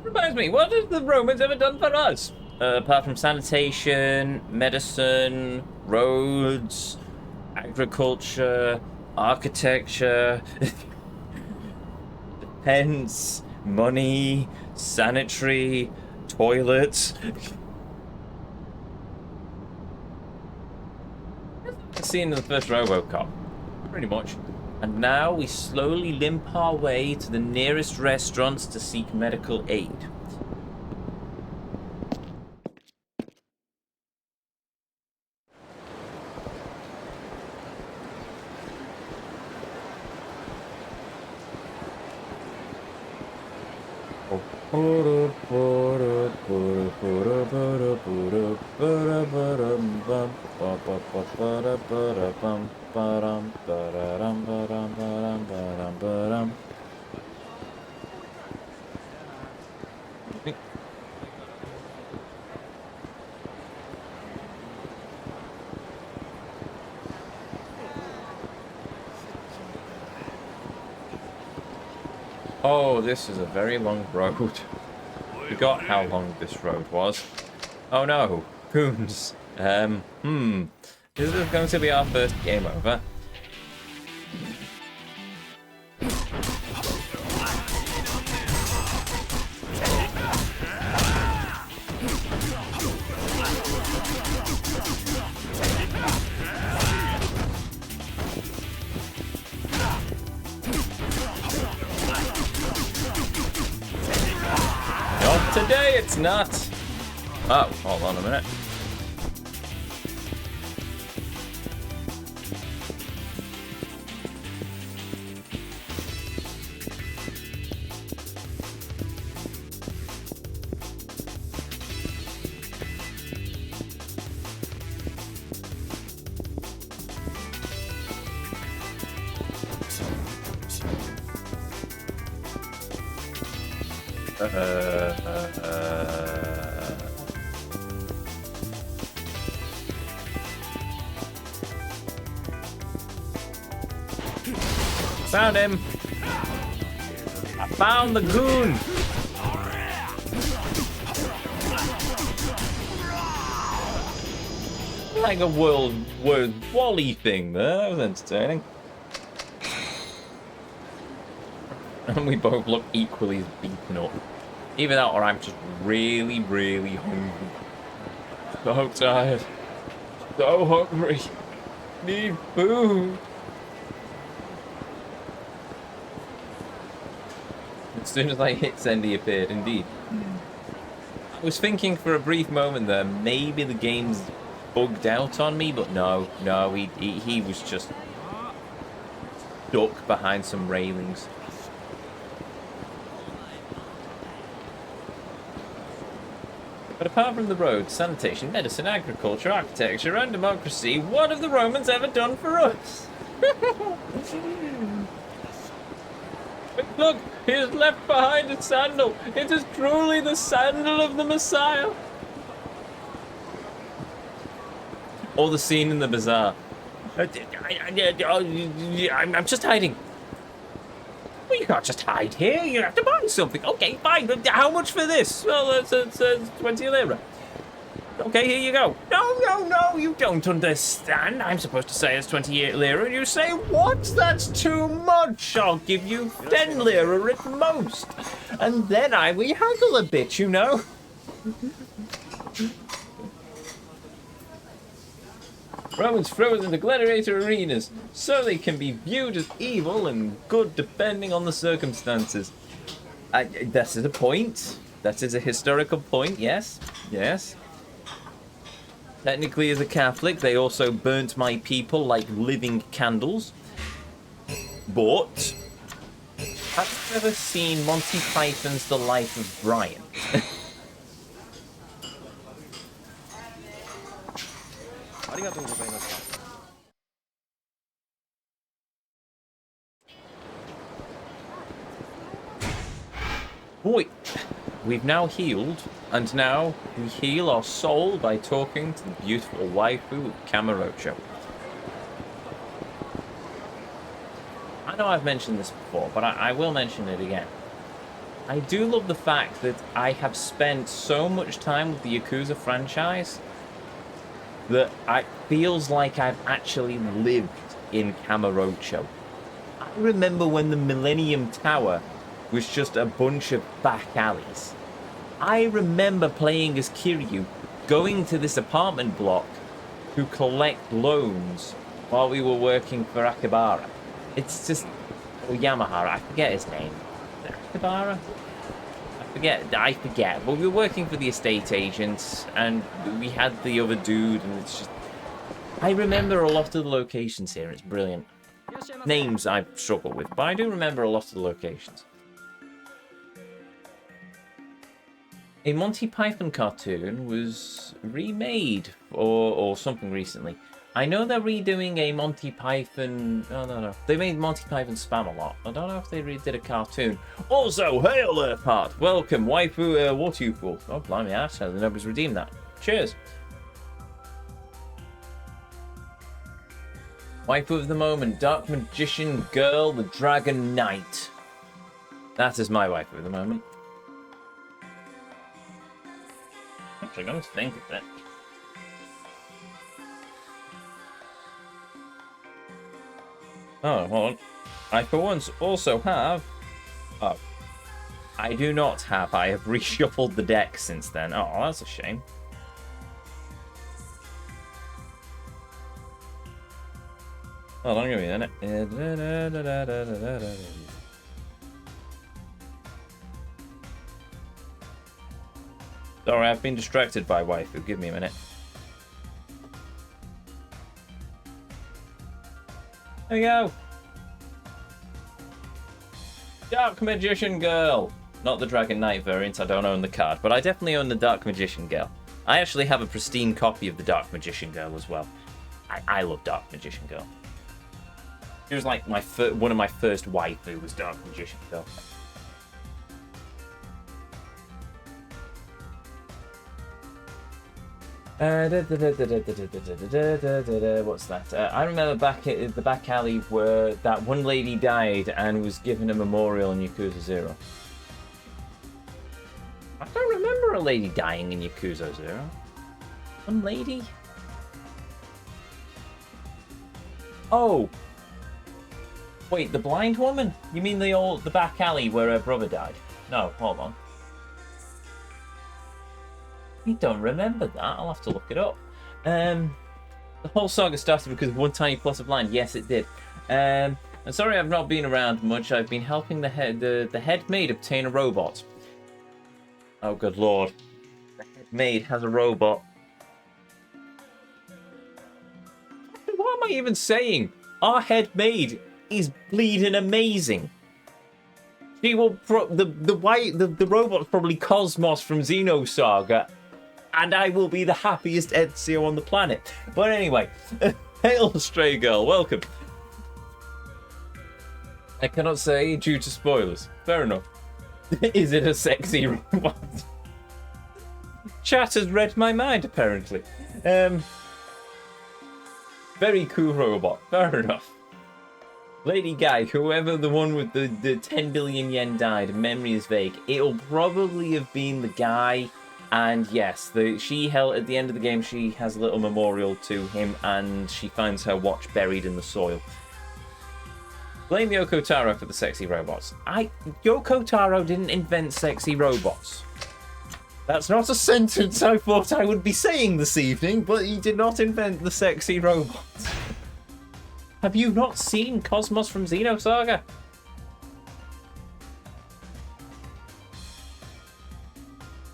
Reminds me, what have the Romans ever done for us? Apart from sanitation, medicine, roads, agriculture, architecture, defense, money, sanitary, toilets. Scene in the first RoboCop, pretty much. And now we slowly limp our way to the nearest restaurants to seek medical aid. Oh, this is a very long road. Forgot how long this road was. Oh no, Coons. This is going to be our first game over. Today it's not. Oh, hold on a minute. Found him. I found the goon. Like a world Wally thing there. That was entertaining. And we both look equally beaten up. Either that or I'm just really, really hungry. So tired. So hungry. Need food. As soon as I hit send, he appeared, indeed. I was thinking for a brief moment there, maybe the game's bugged out on me, but no, he was just stuck behind some railings. But apart from the roads, sanitation, medicine, agriculture, architecture, and democracy, what have the Romans ever done for us? Look, he has left behind a sandal. It is truly the sandal of the Messiah. Or the scene in the bazaar. I'm just hiding. Well, you can't just hide here. You have to buy something. Okay, fine. But how much for this? Well, it's 20 lira. Okay, here you go. No, you don't understand. I'm supposed to say it's 28 lira, and you say, what? That's too much. I'll give you 10 lira at most. And then we haggle a bit, you know. Romans froze into gladiator arenas, so they can be viewed as evil and good depending on the circumstances. That is a point. That is a historical point, yes. Technically, as a Catholic, they also burnt my people like living candles. But have you ever seen Monty Python's The Life of Brian? Boy, we've now healed, and now we heal our soul by talking to the beautiful waifu of Kamurocho. I know I've mentioned this before, but I will mention it again. I do love the fact that I have spent so much time with the Yakuza franchise that it feels like I've actually lived in Kamurocho. I remember when the Millennium Tower was just a bunch of back alleys. I remember playing as Kiryu, going to this apartment block to collect loans while we were working for Akibara. It's just... or Yamahara, I forget his name. Is it Akibara? I forget. But we were working for the estate agents, and we had the other dude, and it's just... I remember a lot of the locations here, it's brilliant. Names I struggle with, but I do remember a lot of the locations. A Monty Python cartoon was remade or something recently. I know they're redoing a Monty Python... Oh, no. They made Monty Python Spam-A-Lot. I don't know if they redid a cartoon. Also, hail Earthheart! Welcome, waifu, what you fool? Oh, blimey, ass, nobody's redeemed that. Cheers. Waifu of the moment, Dark Magician Girl, the Dragon Knight. That is my waifu of the moment. Actually, I'm going to think of it. Oh, hold on. I for once also have... Oh. I do not have. I have reshuffled the deck since then. Oh, that's a shame. Hold on, give me a minute. Sorry, I've been distracted by waifu. Give me a minute. There we go. Dark Magician Girl. Not the Dragon Knight variant. I don't own the card, but I definitely own the Dark Magician Girl. I actually have a pristine copy of the Dark Magician Girl as well. I love Dark Magician Girl. She was like one of my first waifu was Dark Magician Girl. What's that? I remember back at the back alley where that one lady died and was given a memorial in Yakuza 0. I don't remember a lady dying in Yakuza 0. One lady? Oh! Wait, the blind woman? You mean the back alley where her brother died? No, hold on. I don't remember that. I'll have to look it up. The whole saga started because of one tiny plot of land. Yes, it did. I'm sorry I've not been around much. I've been helping the head maid obtain a robot. Oh, good lord. The head maid has a robot. What am I even saying? Our head maid is bleeding amazing. She will the robot's probably Cosmos from Xenosaga, and I will be the happiest Ezio on the planet. But anyway, hail Stray Girl, welcome. I cannot say due to spoilers. Fair enough. Is it a sexy robot? Chat has read my mind, apparently. Very cool robot. Fair enough. Lady Guy, whoever the one with the 10 billion yen died, memory is vague. It'll probably have been the guy. And yes, she held at the end of the game, she has a little memorial to him, and she finds her watch buried in the soil. Blame Yoko Taro for the sexy robots. Yoko Taro didn't invent sexy robots. That's not a sentence I thought I would be saying this evening, but he did not invent the sexy robots. Have you not seen Cosmos from Xenosaga?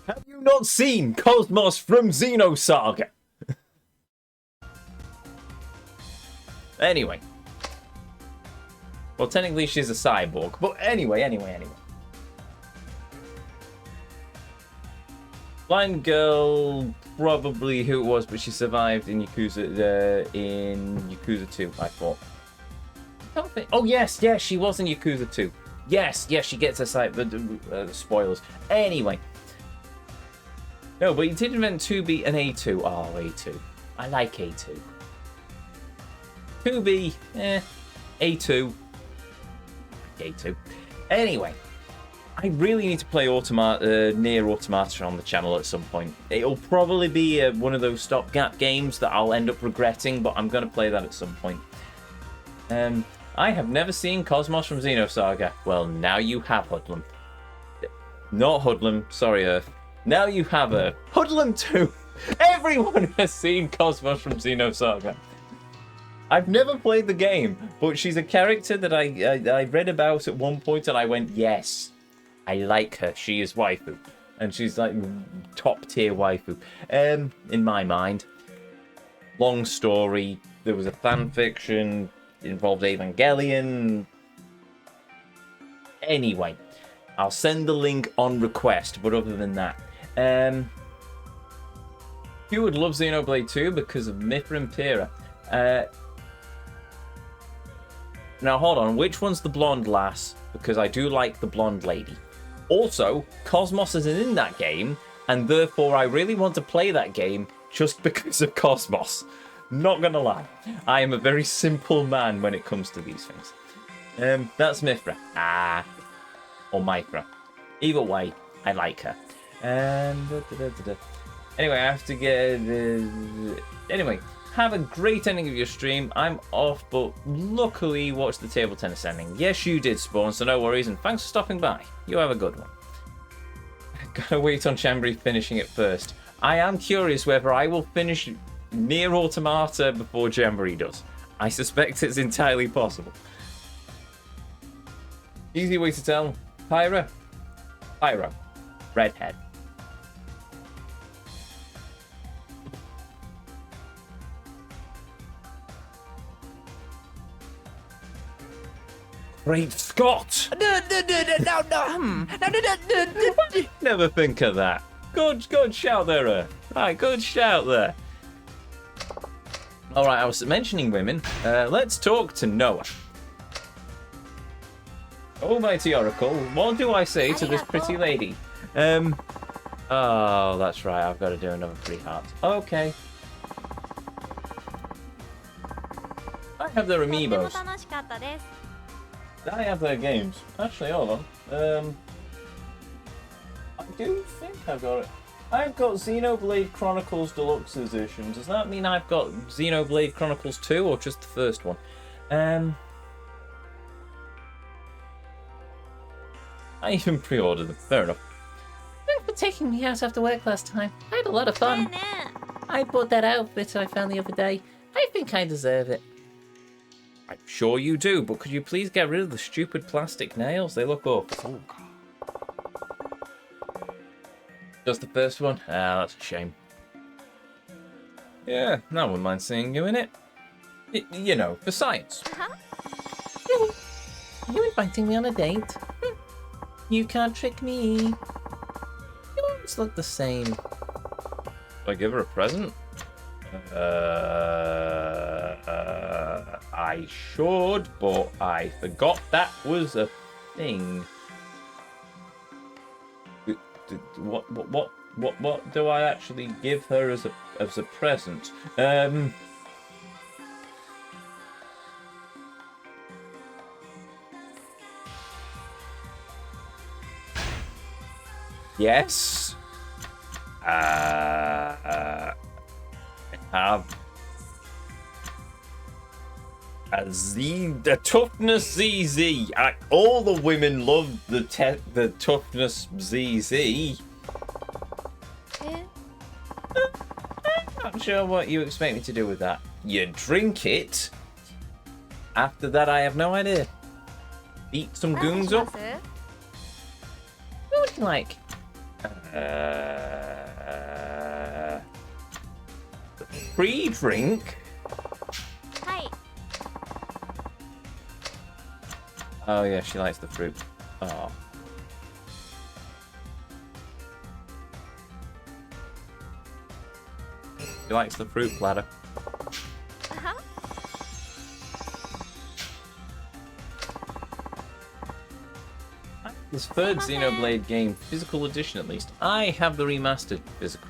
Have you not seen Cosmos from Xenosaga? Anyway. Well, technically she's a cyborg, but anyway. Blind girl, probably who it was, but she survived in Yakuza 2, I thought. Oh, yes, she was in Yakuza 2. Yes, she gets her sight, but spoilers. Anyway. No, but he did invent 2B and A2. Oh, A2. I like A2. 2B, A2. A2. Anyway. I really need to play Nier Automata on the channel at some point. It'll probably be one of those stopgap games that I'll end up regretting, but I'm going to play that at some point. I have never seen Cosmos from Xenosaga. Well, now you have, Hoodlum. Not Hoodlum, sorry, Earth. Now you have Earth. Hoodlum too! Everyone has seen Cosmos from Xenosaga. I've never played the game, but she's a character that I read about at one point and I went, yes. I like her. She is waifu. And she's like top tier waifu. In my mind. Long story. There was a fan fiction. It involved Evangelion. Anyway. I'll send the link on request. But other than that. You would love Xenoblade 2 because of Mithra and Pyrrha. Now hold on. Which one's the blonde lass? Because I do like the blonde lady. Also, Cosmos isn't in that game, and therefore I really want to play that game just because of Cosmos. Not gonna lie. I am a very simple man when it comes to these things. That's Mithra. Or Mithra. Either way, I like her. Anyway, I have to get... Anyway, have a great ending of your stream. I'm off, but luckily watch the table tennis ending. Yes, you did, Spawn, so no worries, and thanks for stopping by. You have a good one. Gotta wait on Chambry finishing it first. I am curious whether I will finish Nier Automata before Chambry does. I suspect it's entirely possible. Easy way to tell. Pyro. Redhead. Great Scott! Never think of that. Good shout there, Earth. Right, good shout there. Alright, I was mentioning women. Let's talk to Noah. Almighty Oracle, what do I say to this pretty lady? Oh, that's right, I've got to do another 3 hearts. Okay. I have their amiibos. I have their games. Actually, hold on. I do think I've got it. I've got Xenoblade Chronicles Deluxe Edition. Does that mean I've got Xenoblade Chronicles 2 or just the first one? I even pre-ordered them. Fair enough. Thanks for for taking me out after work last time. I had a lot of fun. ねえね I bought that outfit I found the other day. I think I deserve it. I'm sure you do, but could you please get rid of the stupid plastic nails? They look awful. そうか。 Just the first one? Ah, that's a shame. Yeah, I wouldn't mind seeing you in it. You know, for science. Really? Are you inviting me on a date? You can't trick me. You always look the same. Do I give her a present? I should, but I forgot that was a thing. What do I actually give her as a present? Yes. I have the toughness ZZ. All the women love the toughness ZZ. え Not sure what you expect me to do with that. You drink it. After that, I have no idea. Beat some 何に goons しま up. す What would you like? Pre-drink. はい Oh yeah, she likes the fruit. Oh. She likes the fruit platter. あは This third Xenoblade game, physical edition at least. I have the remastered physical.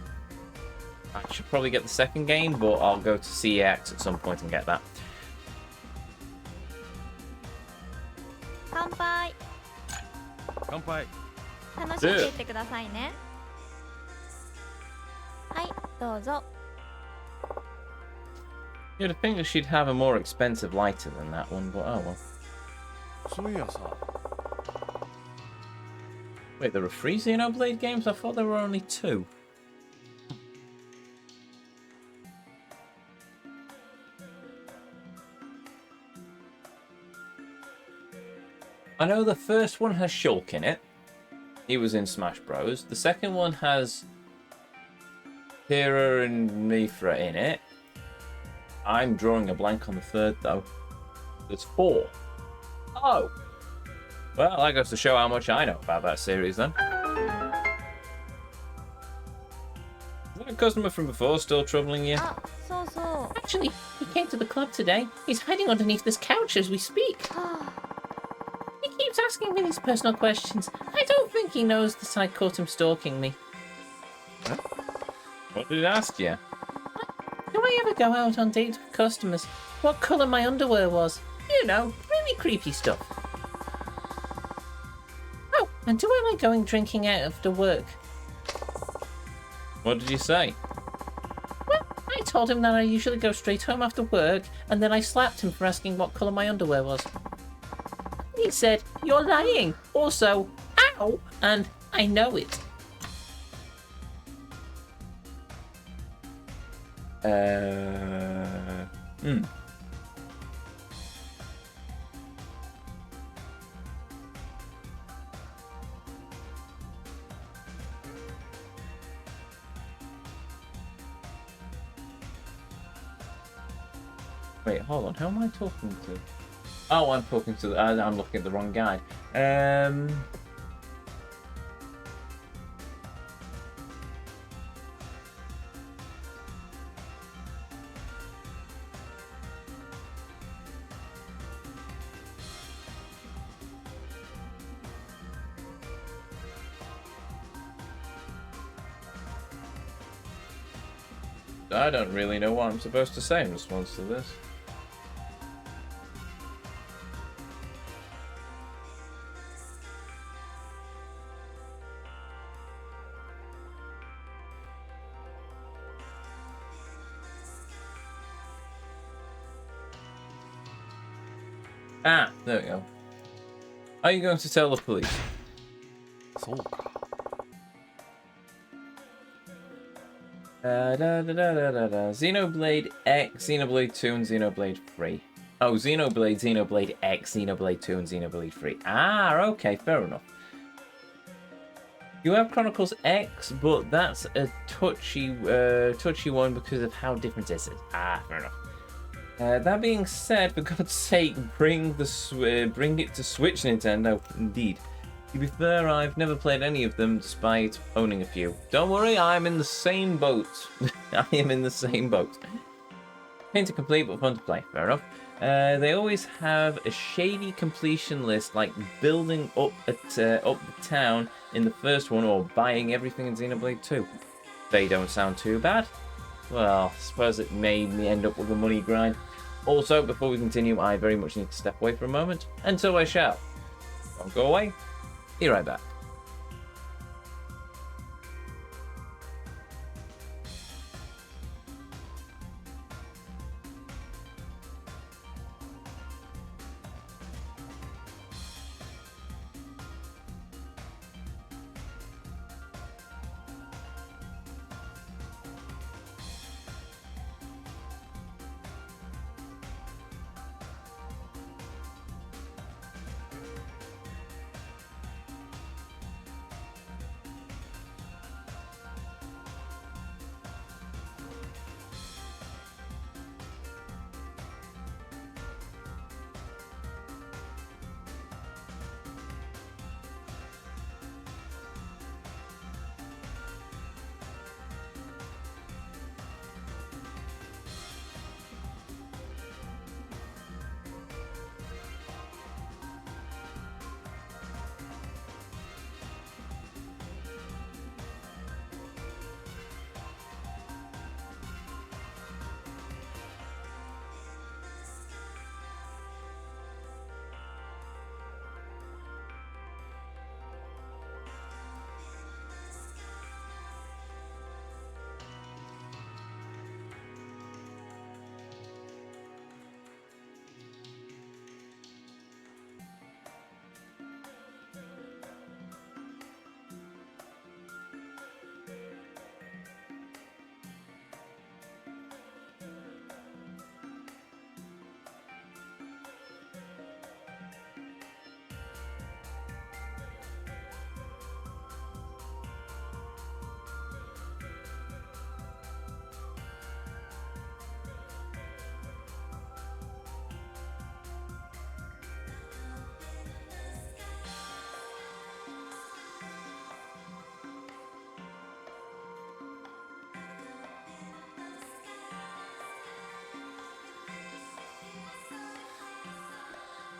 I should probably get the second game, but I'll go to CX at some point and get that. 乾杯乾杯。楽しんでいってくださいねはいどうぞ You'd think that she'd have a more expensive lighter than that one, but oh well. そういやさ、 Wait, there are 3 Xenoblade games? I thought there were only 2. I know the first one has Shulk in it. He was in Smash Bros. The second one has Hira and Mithra in it. I'm drawing a blank on the third, though. There's 4. Oh! Well, that goes to show how much I know about that series, then. Is that a customer from before still troubling you? あそうそうは Actually, he came to the club today. He's hiding underneath this couch as we speak. あ He keeps asking me these personal questions. I don't think he knows that I caught him stalking me. Huh? What did he ask you? Do I ever go out on dates with customers? What colour my underwear was? You know, really creepy stuff. Oh, and do I like going drinking out after work? What did you say? Well, I told him that I usually go straight home after work, and then I slapped him for asking what colour my underwear was. He said, "You're lying." Also, ow, and I know it. Wait, hold on. Who am I talking to? Oh, I'm talking to. I'm looking at the wrong guy. I don't really know what I'm supposed to say in response to this. Ah, there we go. Are you going to tell the police? そうか。Xenoblade X, Xenoblade 2, and Xenoblade 3. Oh, Xenoblade X, Xenoblade 2, and Xenoblade 3. Ah, okay, fair enough. You have Chronicles X, but that's a touchy one because of how different it is. Ah, fair enough. That being said, for God's sake, bring it to Switch, Nintendo. Indeed. To be fair, I've never played any of them despite owning a few. Don't worry, I'm in the same boat. I am in the same boat. Pain to complete, but fun to play. Fair enough. They always have a shady completion list, like building up the town in the first one, or buying everything in Xenoblade 2. They don't sound too bad. Well, I suppose it made me end up with a money grind. Also, before we continue, I very much need to step away for a moment, and so I shall. Don't go away. Be right back.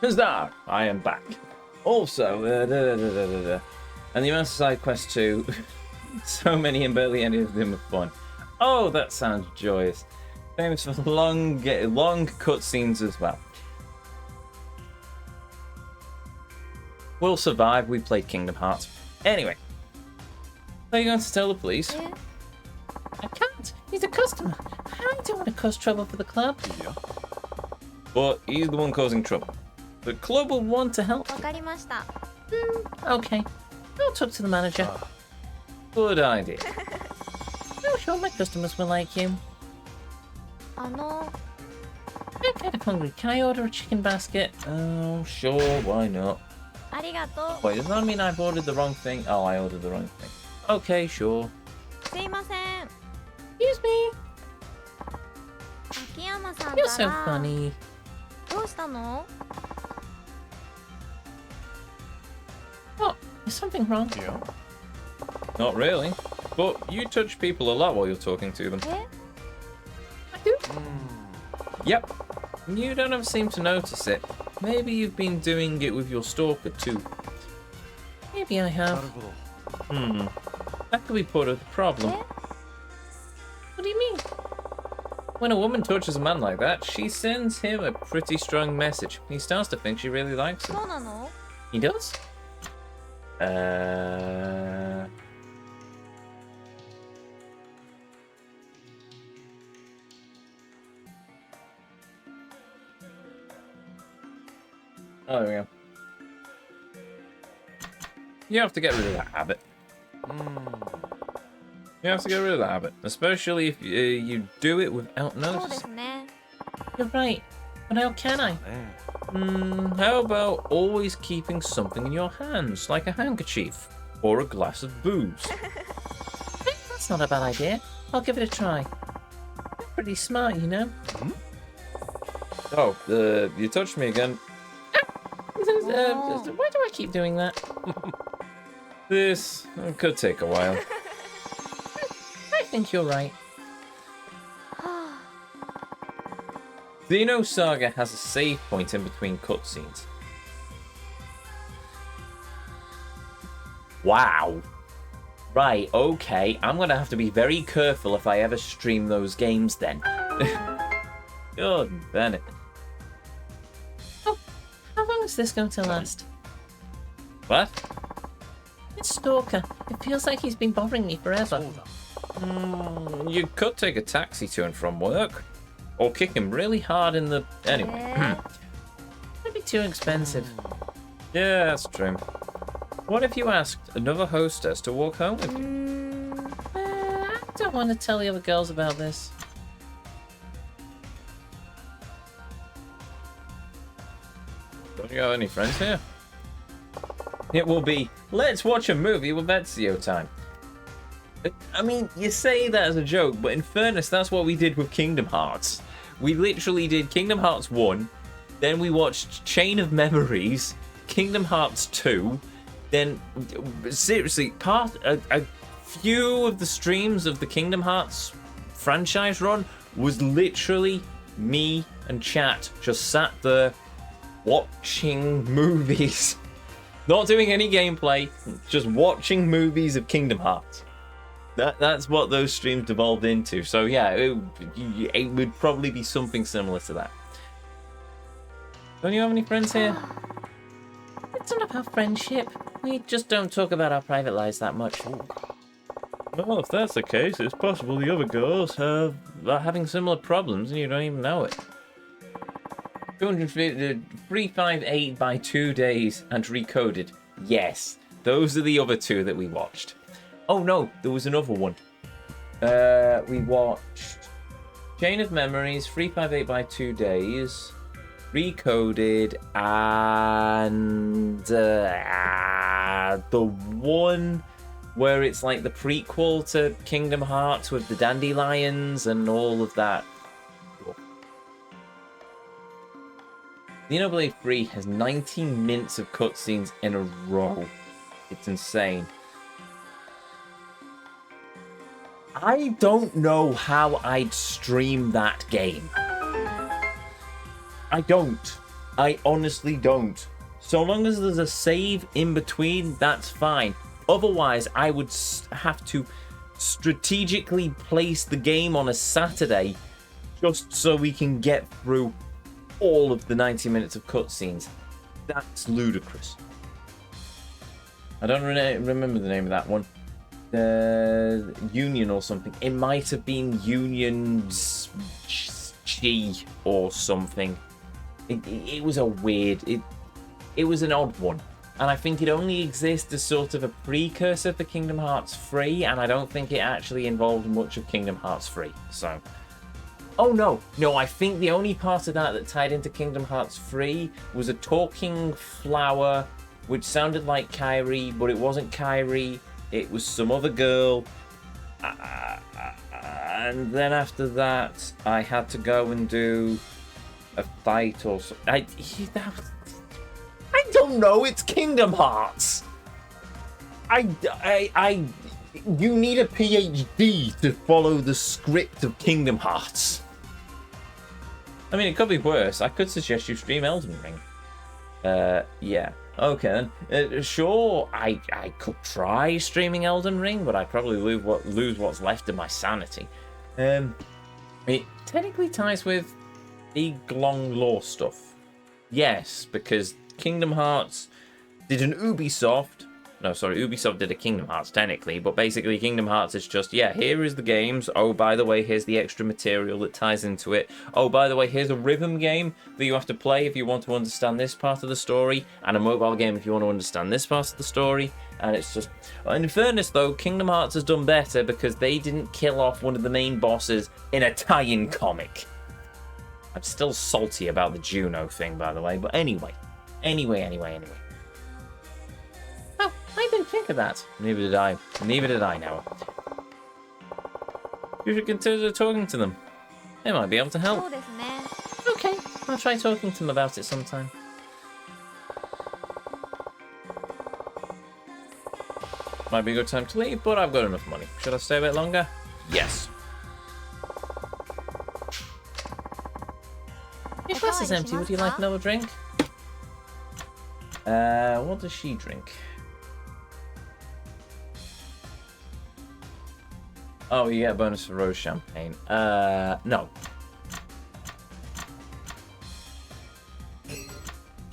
Huzzah! I am back. Also, and the amount of side quests too. So many and barely any of them are fun. Oh, that sounds joyous. Famous for long cutscenes as well. We'll survive. We played Kingdom Hearts. Anyway, are you going to tell the police? I can't. He's a customer. I don't want to cause trouble for the club. Yeah. But he's the one causing trouble. The club will want to help. わかりました Okay. I'll talk to the manager. Good idea. I'm sure my customers will like you. あの I'm kind of hungry. Can I order a chicken basket? Oh, sure. Why not? ありがとう Wait, does that mean I've ordered the wrong thing? Oh, I ordered the wrong thing. Okay, sure. すいません Excuse me. 秋山さん You're か so ら funny. どうしたの What? Is something wrong? Yeah. Not really. But you touch people a lot while you're talking to them. え I do. Yep. You don't ever seem to notice it. Maybe you've been doing it with your stalker too. Maybe I な have. るほど。 That could be part of the problem. え What do you mean? When a woman touches a man like that, she sends him a pretty strong message. He starts to think she really likes him. そうなの He does? Oh, there we go. You have to get rid of that habit. You have to get rid of that habit, especially if you do it without そうで noticing. すね。 You're right, but how can I? How about always keeping something in your hands, like a handkerchief or a glass of booze? That's not a bad idea. I'll give it a try. Pretty smart, you know. Oh, you touched me again. Why do I keep doing that? This could take a while. I think you're right. Xeno Saga has a save point in between cutscenes. Wow. Right, okay. I'm gonna have to be very careful if I ever stream those games then. God, Bennett. Oh, how long is this going to last? What? It's Stalker. It feels like he's been bothering me forever. You could take a taxi to and from work. Or kick him really hard in the... Anyway. It'd be too expensive. Yeah, that's true. What if you asked another hostess to walk home with you? I don't want to tell the other girls about this. Don't you have any friends here? It will be, let's watch a movie with Ezio time. I mean, you say that as a joke, but in fairness, that's what we did with Kingdom Hearts. We literally did Kingdom Hearts 1, then we watched Chain of Memories, Kingdom Hearts 2, then, seriously, a few of the streams of the Kingdom Hearts franchise run was literally me and chat just sat there watching movies. Not doing any gameplay, just watching movies of Kingdom Hearts. That's what those streams devolved into. So yeah, it would probably be something similar to that. Don't you have any friends here? It's not about friendship. We just don't talk about our private lives that much. Well, if that's the case, it's possible the other girls are having similar problems and you don't even know it. 358 by 2 days and recoded. Yes, those are the other two that we watched. Oh no, there was another one. We watched Chain of Memories, 358 by 2 days, recoded, and the one where it's like the prequel to Kingdom Hearts with the dandelions and all of that. Xenoblade 3 has 19 minutes of cutscenes in a row. It's insane. I don't know how I'd stream that game. I don't. I honestly don't. So long as there's a save in between, that's fine. Otherwise, I would have to strategically place the game on a Saturday just so we can get through all of the 90 minutes of cutscenes. That's ludicrous. I don't remember the name of that one. Union or something. It might have been Union's G or something. It was a weird... It was an odd one. And I think it only exists as sort of a precursor for Kingdom Hearts 3, and I don't think it actually involved much of Kingdom Hearts 3. So... Oh no, I think the only part of that tied into Kingdom Hearts 3 was a talking flower which sounded like Kairi, but it wasn't Kairi, it was some other girl. And then after that, I had to go and do a fight or something. I don't know, it's Kingdom Hearts! You need a PhD to follow the script of Kingdom Hearts. I mean, it could be worse. I could suggest you stream Elden Ring. Yeah. Okay then. Sure, I could try streaming Elden Ring, but I'd probably lose what's left of my sanity. It technically ties with the long lore stuff. Yes, because Kingdom Hearts did an Ubisoft No, sorry, Ubisoft did a Kingdom Hearts, technically, but basically Kingdom Hearts is just, yeah, here is the games. Oh, by the way, here's the extra material that ties into it. Oh, by the way, here's a rhythm game that you have to play if you want to understand this part of the story, and a mobile game if you want to understand this part of the story. And it's just... In fairness, though, Kingdom Hearts has done better because they didn't kill off one of the main bosses in a tie-in comic. I'm still salty about the Juno thing, by the way, but anyway. Anyway. Oh, I didn't think of that. Neither did I. Neither did I, now. You should consider talking to them. They might be able to help. そうですね。 Okay, I'll try talking to them about it sometime. Might be a good time to leave, but I've got enough money. Should I stay a bit longer? Yes. Your glass is empty. Would you like another drink? What does she drink? Oh, you get a bonus for rose champagne. No.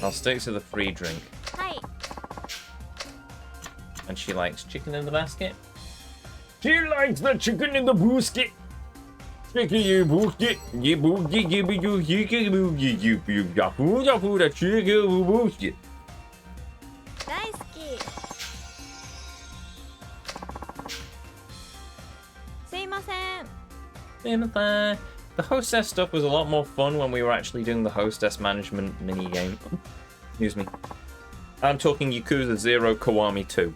I'll stick to the free drink. はい。 And she likes chicken in the basket. She likes the chicken in the basket. Chicken in the basket. You boogie, give you chicken, you yahoo, the chicken in the basket. 大好き。すいません。 The hostess stuff was a lot more fun when we were actually doing the hostess management minigame. Excuse me. I'm talking Yakuza 0 Kiwami 2.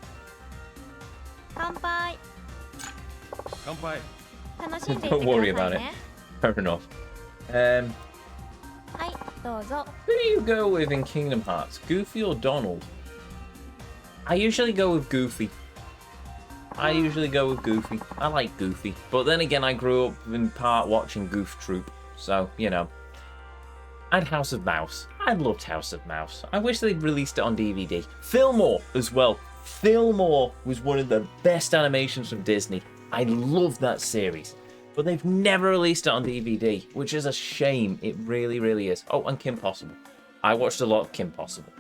乾杯。乾杯。楽しんでいって Don't くだ worry さ about い it. ね。 Fair enough. はい、どうぞ。 Who do you go with in Kingdom Hearts? Goofy or Donald? I usually go with Goofy. I like Goofy. But then again, I grew up in part watching Goof Troop. So, you know. And House of Mouse. I loved House of Mouse. I wish they'd released it on DVD. Fillmore as well. Fillmore was one of the best animations from Disney. I love that series. But they've never released it on DVD, which is a shame. It really, really is. Oh, and Kim Possible. I watched a lot of Kim Possible.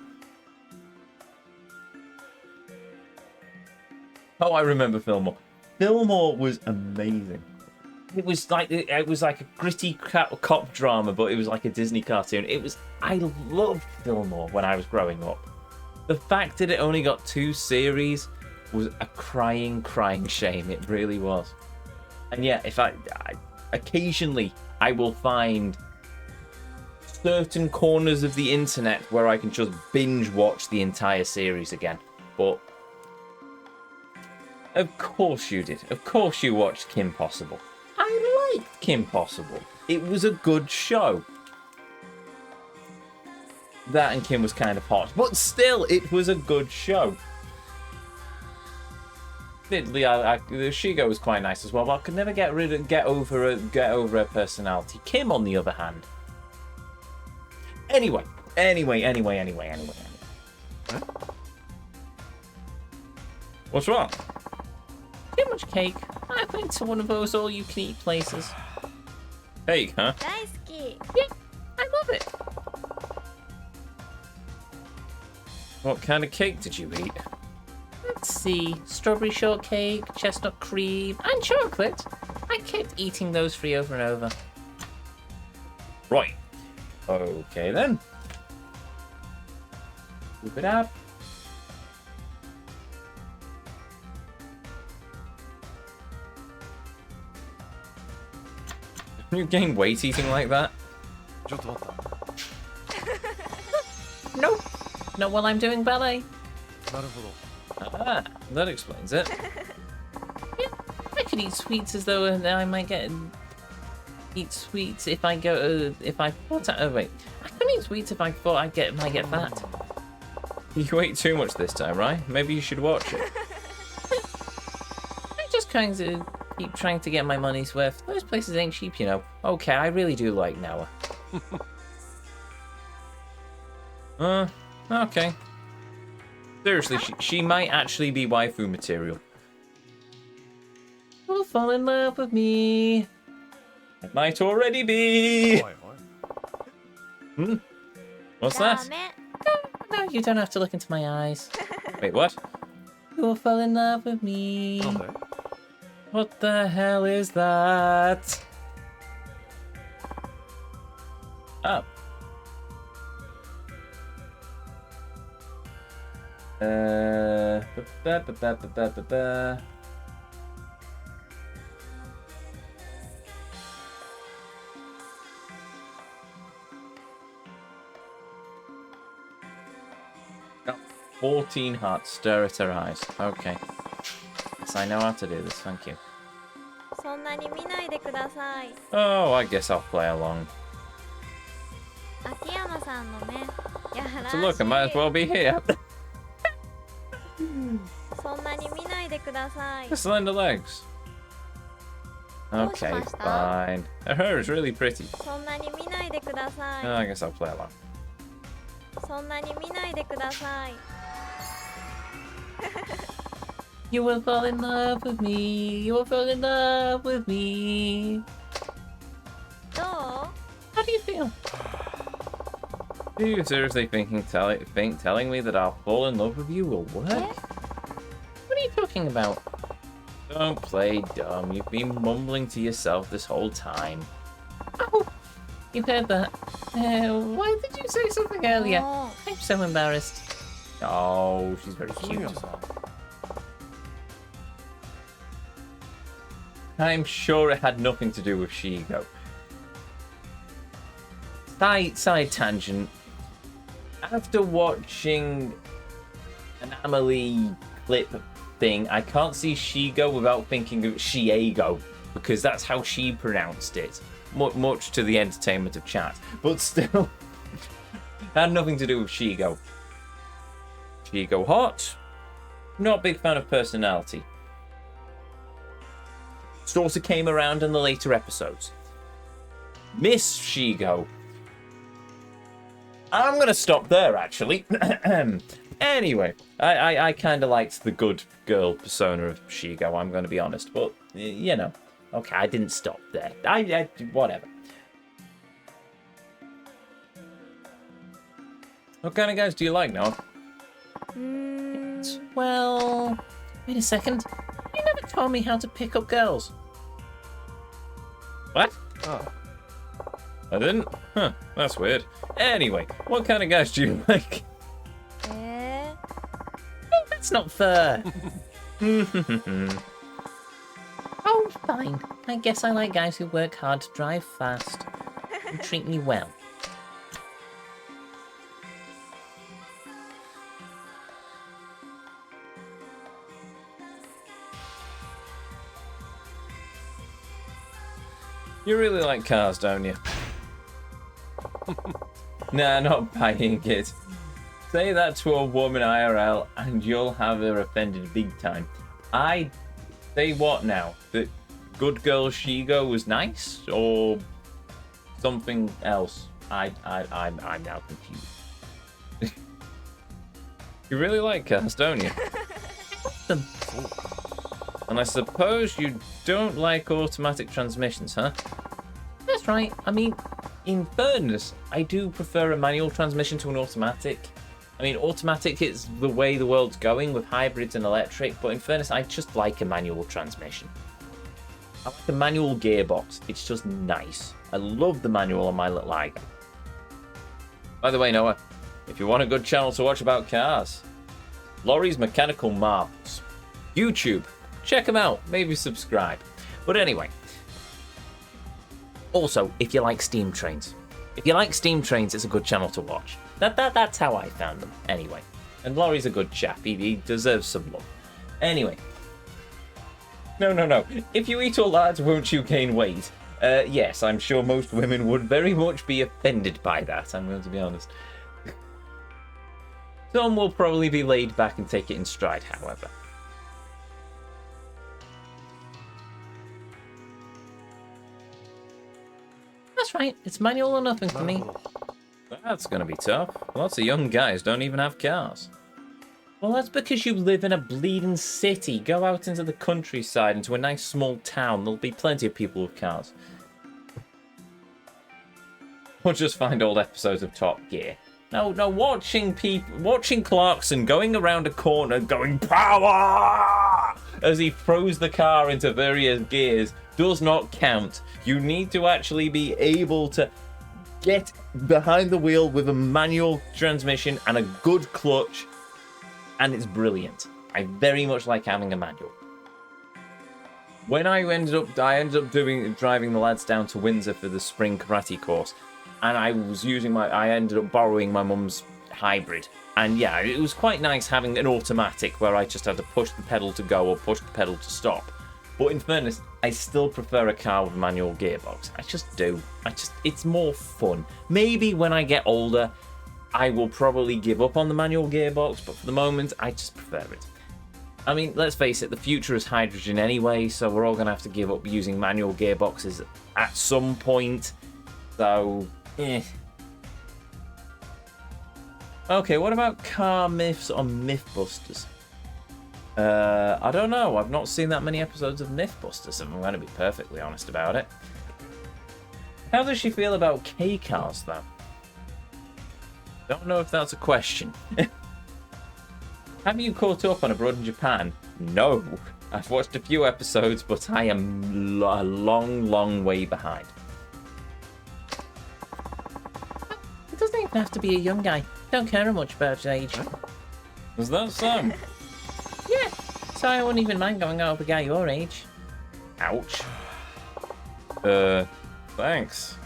Oh, I remember Fillmore. Fillmore was amazing. It was like a gritty cop drama, but it was like a Disney cartoon. I loved Fillmore when I was growing up. The fact that it only got 2 series was a crying shame. It really was. And yeah, if I occasionally I will find certain corners of the internet where I can just binge watch the entire series again. But of course you did. Of course you watched Kim Possible. I liked Kim Possible. It was a good show. That and Kim was kind of hot, but still, it was a good show. Shigo was quite nice as well, but I could never get over her personality. Kim, on the other hand. Anyway. What's wrong? Too much cake. I went to one of those all-you-can-eat places. Cake, huh? 大好き。 Yeah, I love it. What kind of cake did you eat? Let's see. Strawberry shortcake, chestnut cream, and chocolate. I kept eating those 3 over and over. Right. Okay then. Scoop it up. You gain weight eating like that? ちょっと待った。 No. Not while I'm doing ballet. なるほど。 Ah, that explains it. Yeah, I could eat sweets as though I might eat sweets if I thought wait. I could eat sweets if I thought might get fat. You ate too much this time, right? Maybe you should watch it. I just kind of keep trying to get my money's worth. Those places ain't cheap, you know. Okay, I really do like Noah. Okay. Seriously, she might actually be waifu material. You'll fall in love with me. It might already be. おいおい。 What's ダ that? メ。 No, you don't have to look into my eyes. Wait, what? You'll fall in love with me. なんで What the hell is that? Oh. Ba-ba-ba-ba-ba-ba-ba. Oh, 14 hearts, stare at her eyes. Okay. Yes, I know how to do this, thank you. そんなに見ないでください。 Oh, I guess I'll play along. 秋山さんの目やらし So look, I might as well be here. そんなに見ないでください。 The slender legs. Okay, fine. Her hair is really pretty. そんなに見ないでくださ Oh, I guess I'll play along. い。そんなに見ないでください。 You will fall in love with me. You will fall in love with me. どう？ How do you feel? Do you seriously think telling me that I'll fall in love with you will work? What are you talking about? Don't play dumb. You've been mumbling to yourself this whole time. Oh, you heard that. Why did you say something earlier? も I'm so embarrassed. Oh, she's very そういや cute. さ I'm sure it had nothing to do with Shigo. Side tangent. After watching an Amelie clip thing, I can't see Shigo without thinking of Shiego, because that's how she pronounced it. Much to the entertainment of chat. But still, had nothing to do with Shigo. Shigo hot. Not a big fan of personality. Sort of came around in the later episodes. Miss Shigo. I'm gonna stop there, actually. Anyway, I kind of liked the good girl persona of Shigo, I'm gonna be honest. But, you know, okay, I didn't stop there. I whatever. What kind of guys do you like, Noah? うーん。 Well, wait a second. You never told me how to pick up girls. What? ああ I didn't? Huh, that's weird. Anyway, what kind of guys do you like? Oh, that's not fair. Oh, fine. I guess I like guys who work hard to drive fast and treat me well. You really like cars, don't you? Nah, not buying it. Say that to a woman IRL and you'll have her offended big time. I say what now? That good girl Shigo was nice, or something else? I'm now confused. You really like cars, don't you? And I suppose you don't like automatic transmissions, huh? That's right. I mean, in fairness, I do prefer a manual transmission to an automatic. I mean, automatic is the way the world's going with hybrids and electric, but in fairness, I just like a manual transmission. I like the manual gearbox. It's just nice. I love the manual on my little Liger. By the way, Noah, if you want a good channel to watch about cars, Laurie's Mechanical Marvels. YouTube. Check them out. Maybe subscribe. But anyway. Also, if you like steam trains. If you like steam trains, it's a good channel to watch. That's how I found them, anyway. And Laurie's a good chap. He deserves some love. Anyway. No. If you eat all that, won't you gain weight? Yes, I'm sure most women would very much be offended by that, I'm going to be honest. Some will probably be laid back and take it in stride, however. That's right, it's manual or nothing for me. That's gonna be tough. Lots of young guys don't even have cars. Well, that's because you live in a bleeding city. Go out into the countryside, into a nice small town. There'll be plenty of people with cars. Or just find old episodes of Top Gear. No, watching Clarkson going around a corner going power as he throws the car into various gears does not count. You need to actually be able to get behind the wheel with a manual transmission and a good clutch, and it's brilliant. I very much like having a manual. When I ended up driving the lads down to Windsor for the spring karate course, and I ended up borrowing my mum's hybrid. And yeah, it was quite nice having an automatic where I just had to push the pedal to go or push the pedal to stop. But in fairness, I still prefer a car with a manual gearbox. I just do. It's more fun. Maybe when I get older, I will probably give up on the manual gearbox, but for the moment, I just prefer it. I mean, let's face it, the future is hydrogen anyway, so we're all going to have to give up using manual gearboxes at some point. So, Okay, what about car myths on Mythbusters? I don't know. I've not seen that many episodes of Mythbusters, if I'm going to be perfectly honest about it. How does she feel about K-cars, though? Don't know if that's a question. Have you caught up on Abroad in Japan? No. I've watched a few episodes, but I am a long, long way behind. It doesn't even have to be a young guy. Don't care much about his age. Is that so? Yeah, so I wouldn't even mind going out with a guy your age. Ouch. Thanks.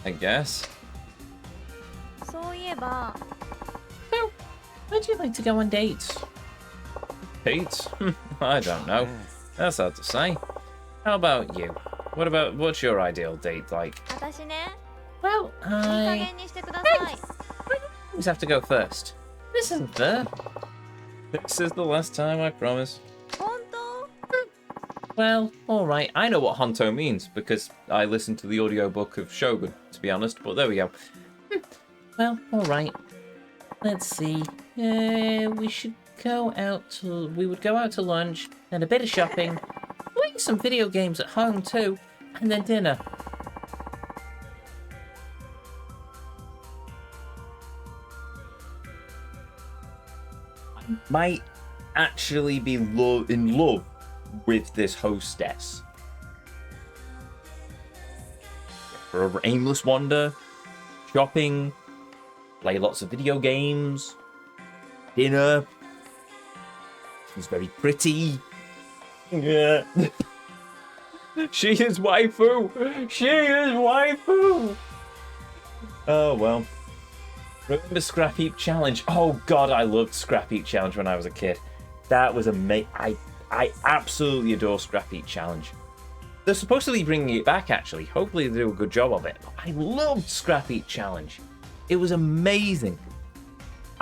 I guess. そういえば So, where'd you like to go on dates? Pete? I don't know. That's hard to say. How about you? What's your ideal date like? 私ね Well, いい加減にしてください always have to go first. This isn't fair. This is the last time, I promise. 本当 Well, alright. I know what Honto means because I listened to the audiobook of Shogun, to be honest, but there we go. Well, alright. Let's see. We should go out to... We would go out to lunch, and a bit of shopping. Play some video games at home too, and then dinner. Might actually be in love with this hostess. For an aimless wander, shopping, play lots of video games, dinner. She's very pretty. Yeah. She is waifu. She is waifu. Oh well. Remember Scrap Heap Challenge? Oh god, I loved Scrap Heap Challenge when I was a kid. That was amazing. I absolutely adore Scrap Heap Challenge. They're supposed to be bringing it back, actually. Hopefully they do a good job of it. But I loved Scrap Heap Challenge. It was amazing.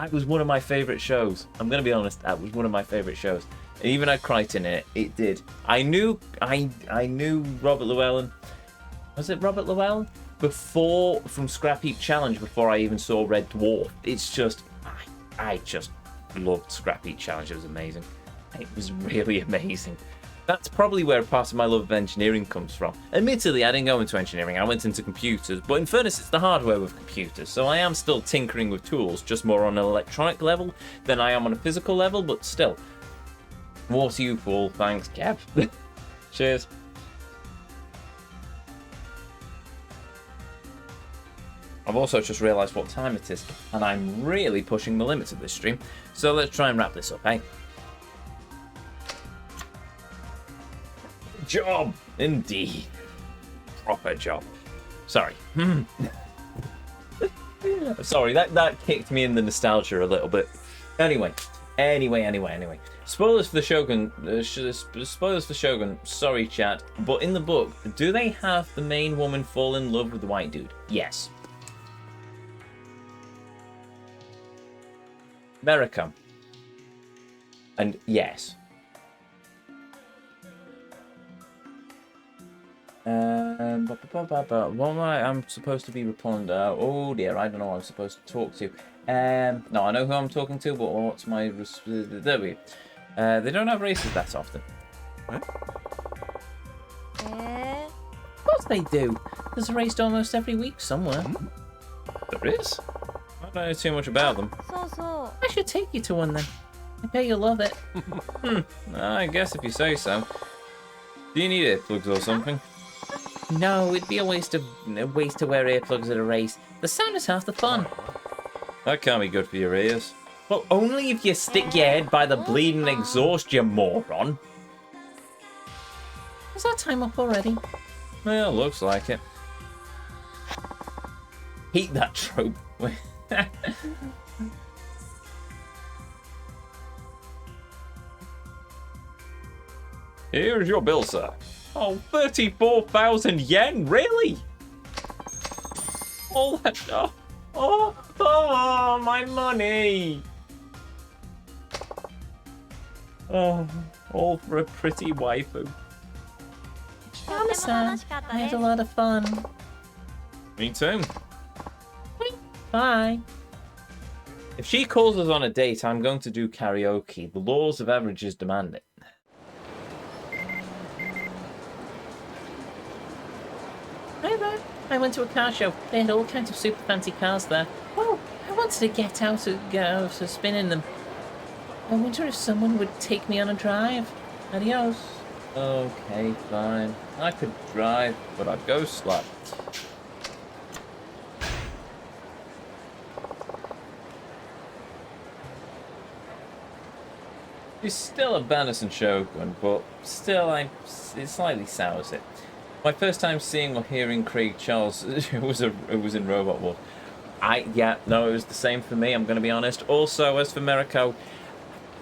It was one of my favourite shows. I'm going to be honest, that was one of my favourite shows. And even had Crichton in it. It did. I knew Robert Llewellyn. Was it Robert Llewellyn? Before, from Scrap Heap Challenge, before I even saw Red Dwarf. It's just, I just loved Scrap Heap Challenge. It was amazing. It was really amazing. That's probably where part of my love of engineering comes from. Admittedly, I didn't go into engineering, I went into computers, but in fairness, it's the hardware with computers, so I am still tinkering with tools, just more on an electronic level than I am on a physical level, but still. More to you, Paul. Thanks, Kev. Cheers. I've also just realised what time it is, and I'm really pushing the limits of this stream, so let's try and wrap this up, eh? Job! Indeed. Proper job. Sorry. Sorry, that kicked me in the nostalgia a little bit. Anyway. Spoilers for the Shogun. Spoilers for Shogun. Sorry, chat. But in the book, do they have the main woman fall in love with the white dude? Yes. America. And yes. What am I'm supposed to be replying? Oh dear, I don't know what I'm supposed to talk to. No, I know who I'm talking to, but what's my... There we go. They don't have races that often. Eh? Of course they do. There's a race almost every week somewhere. There is? I I don't know too much about them. そうそう。 I should take you to one then. I bet you'll love it. I guess if you say so. Do you need earplugs or something? No, it'd be a waste to wear earplugs at a race. The sound is half the fun. That can't be good for your ears. Well, only if you stick your head by the bleeding exhaust, you moron. Is that time up already? Well, looks like it. Hate that trope. Here's your bill, sir. Oh, 34,000 yen? Really? All that. Oh, my money. Oh, all for a pretty waifu. とっても楽しかった I で had す a。lot of fun. Me too. Bye. If she calls us on a date, I'm going to do karaoke. The laws of averages demand it. Hi there. I went to a car show. They had all kinds of super fancy cars there. Oh, I wanted to get out of spinning them. I wonder if someone would take me on a drive. Adios. Okay, fine. I could drive, but I'd go slow. He's still a Bannerson Shogun, but still it slightly sours it. My first time seeing or hearing Craig Charles it was in Robot Wars. It was the same for me, I'm going to be honest. Also, as for Meriko,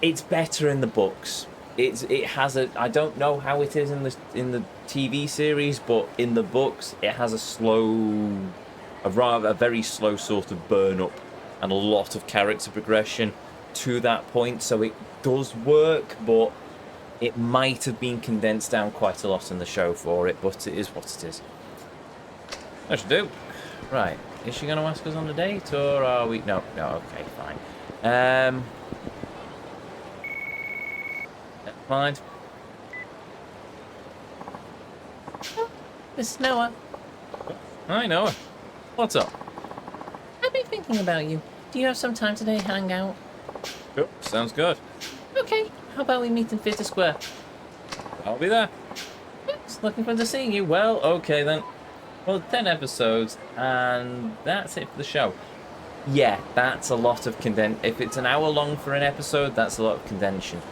it's better in the books. It has a, I don't know how it is in the TV series, but in the books it has a very slow sort of burn up and a lot of character progression to that point, so it does work, but it might have been condensed down quite a lot in the show for it, but it is what it is. That should do. Right, is she going to ask us on a date, or are we... No, okay, fine. Never mind. Oh, this is Noah. I know her. What's up? I've been thinking about you. Do you have some time today to hang out? Sure, sounds good. Okay, how about we meet in Theatre Square? I'll be there. It's looking forward to seeing you. Well, okay then. Well, 10 episodes, and that's it for the show. Yeah, that's a lot of If it's an hour long for an episode, that's a lot of condensing,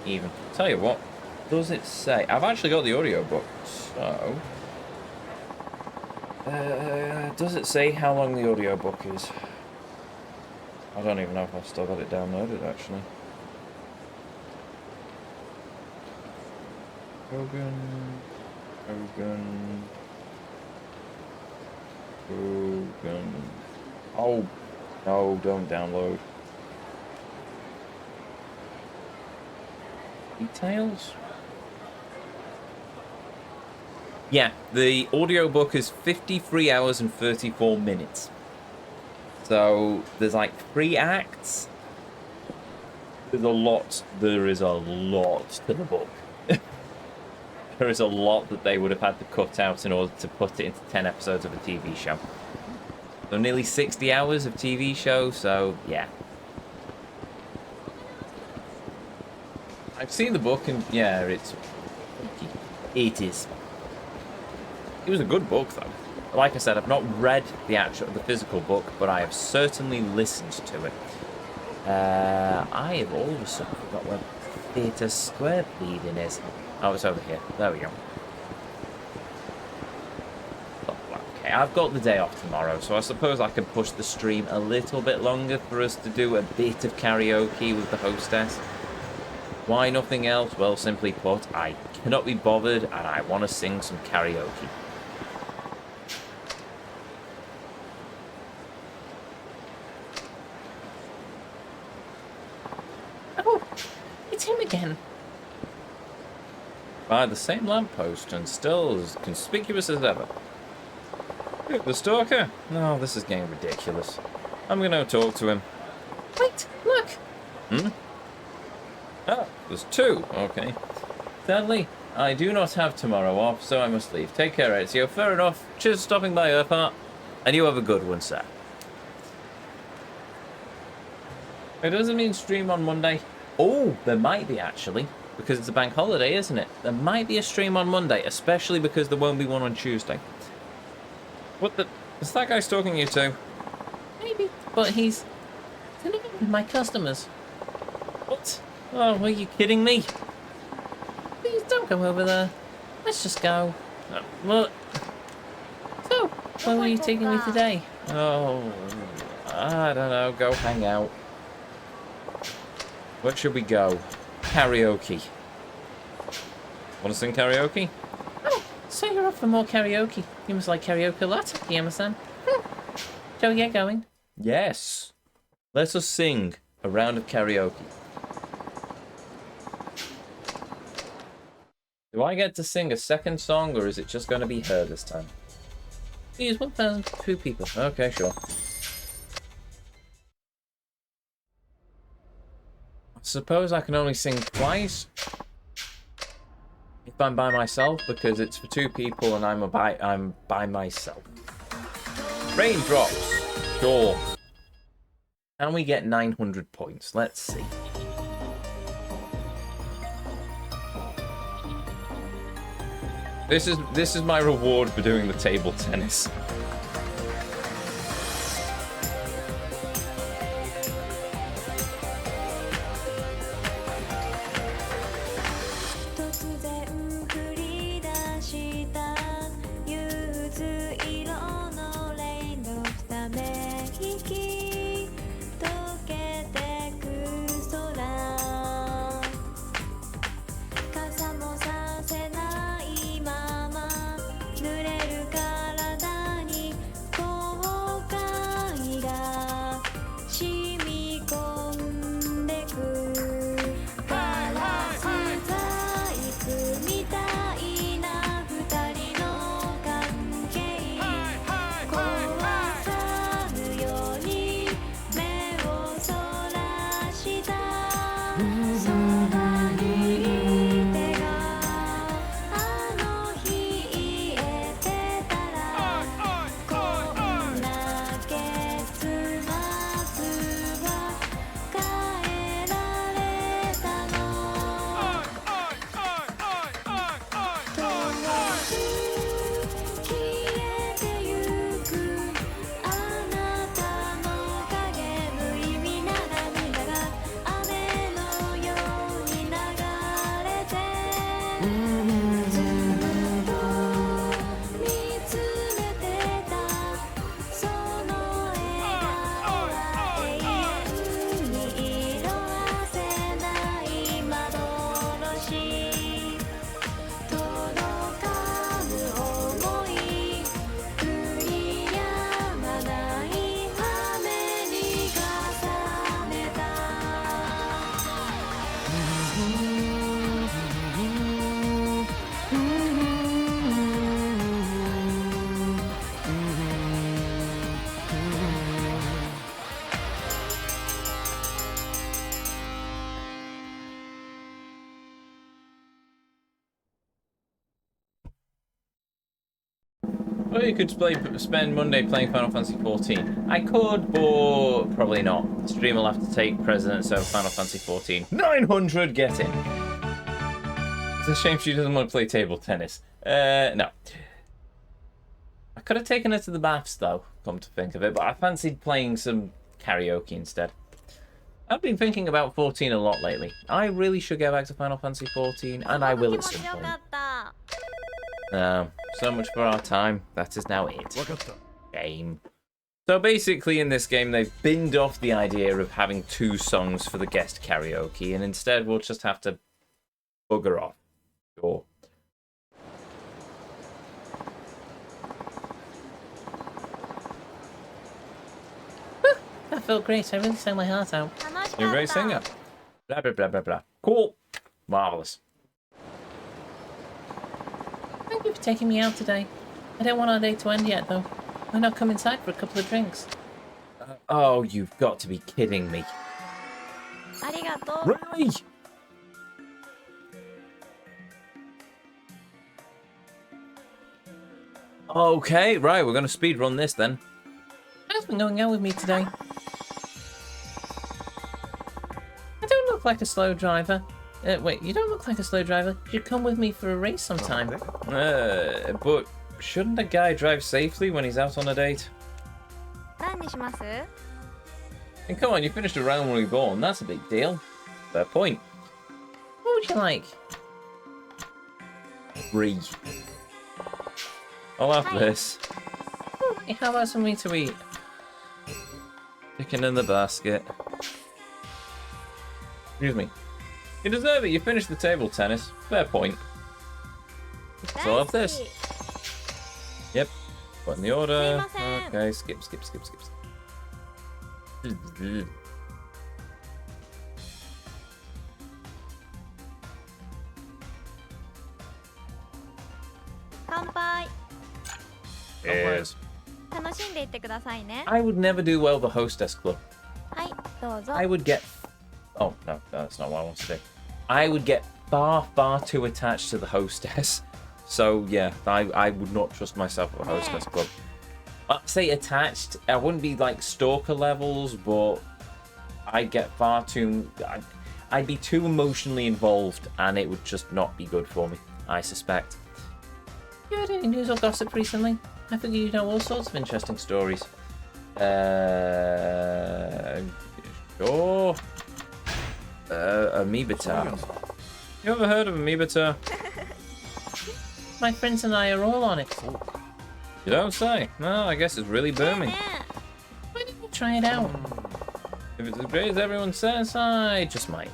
even. Tell you what, does it say? I've actually got the audiobook, so... does it say how long the audiobook is? I don't even know if I've still got it downloaded, actually. Hogan... Oh, no, don't download. Details? Yeah, the audiobook is 53 hours and 34 minutes. So there's like 3 acts. There is a lot to the book. There is a lot that they would have had to cut out in order to put it into 10 episodes of a TV show. So nearly 60 hours of TV show, so yeah. I've seen the book and yeah, It is. it was a good book though. Like I said, I've not read the physical book, but I have certainly listened to it. I have all of a sudden forgot where Theatre Square bleeding is. Oh, it's over here. There we go. Okay, I've got the day off tomorrow, so I suppose I can push the stream a little bit longer for us to do a bit of karaoke with the hostess. Why nothing else? Well, simply put, I cannot be bothered and I want to sing some karaoke. Oh, it's him again. By the same lamppost and still as conspicuous as ever. Look, the stalker? No, this is getting ridiculous. I'm gonna talk to him. Wait, look! Ah, there's 2. Okay. Sadly, I do not have tomorrow off, so I must leave. Take care, Ezio. Fair enough. Cheers for stopping by, Earthheart. And you have a good one, sir. It doesn't mean stream on Monday. Oh, there might be actually, because it's a bank holiday, isn't it? There might be a stream on Monday, especially because there won't be one on Tuesday. What the? Is that guy stalking you too? Maybe, but he's with my customers. What? Oh, are you kidding me? Please don't go over there. Let's just go. What? So, where were you taking me today? Oh, I don't know. Go hang out. Where should we go? Karaoke. Want to sing karaoke? Oh, so you're up for more karaoke. You must like karaoke a lot, Yama-san. Shall we get going? Yes. Let us sing a round of karaoke. Do I get to sing a second song, or is it just going to be her this time? Use 1,002 people. Okay, sure. I suppose I can only sing twice if I'm by myself, because it's for 2 people and I'm by myself. Raindrops. Sure. Can we get 900 points? Let's see. This is my reward for doing the table tennis. Well, you could spend Monday playing Final Fantasy 14. I could, but probably not. Stream will have to take precedence over Final Fantasy 14. 900, get in. It's a shame she doesn't want to play table tennis. No. I could have taken her to the baths, though, come to think of it, but I fancied playing some karaoke instead. I've been thinking about 14 a lot lately. I really should get back to Final Fantasy 14, and I will at some point. So much for our time. That is now it. Game. So basically in this game they've binned off the idea of having 2 songs for the guest karaoke, and instead we'll just have to bugger off. Sure. That felt great. I really sang my heart out. You're a great singer. Blah, blah, blah, blah, blah. Cool. Marvellous. Thank you for taking me out today. I don't want our day to end yet, though. Why not come inside for a couple of drinks? Oh, you've got to be kidding me. Really? Okay, right, we're going to speedrun this then. Who's been going out with me today? I don't look like a slow driver. Wait, you don't look like a slow driver. You should come with me for a race sometime. But shouldn't a guy drive safely when he's out on a date? 何にします？ And come on, you finished a round reborn. That's a big deal. Fair point. What would you like? 3. I'll have this. Hey, how about something to eat? Chicken in the basket. Excuse me. You deserve it. You finished the table tennis. Fair point. So I'll have this. Yep. Put in the order. Okay, skip. 乾杯。 Cheers. 楽しんでいってくださいね。 I would never do well the hostess club. はい、どうぞ。 I would get... Oh, no, that's not what I want to do. I would get far too attached to the hostess. So, yeah, I would not trust myself at the hostess club. I'd say attached. I wouldn't be like stalker levels, but I'd get far too... I'd be too emotionally involved, and it would just not be good for me, I suspect. You heard any news or gossip recently? I figure you know all sorts of interesting stories. Sure. Amoeba. You ever heard of Amoeba? My friends and I are all on it. You don't say. No, I guess it's really booming. ね Why don't you try it out? If it's as great as everyone says, I just might.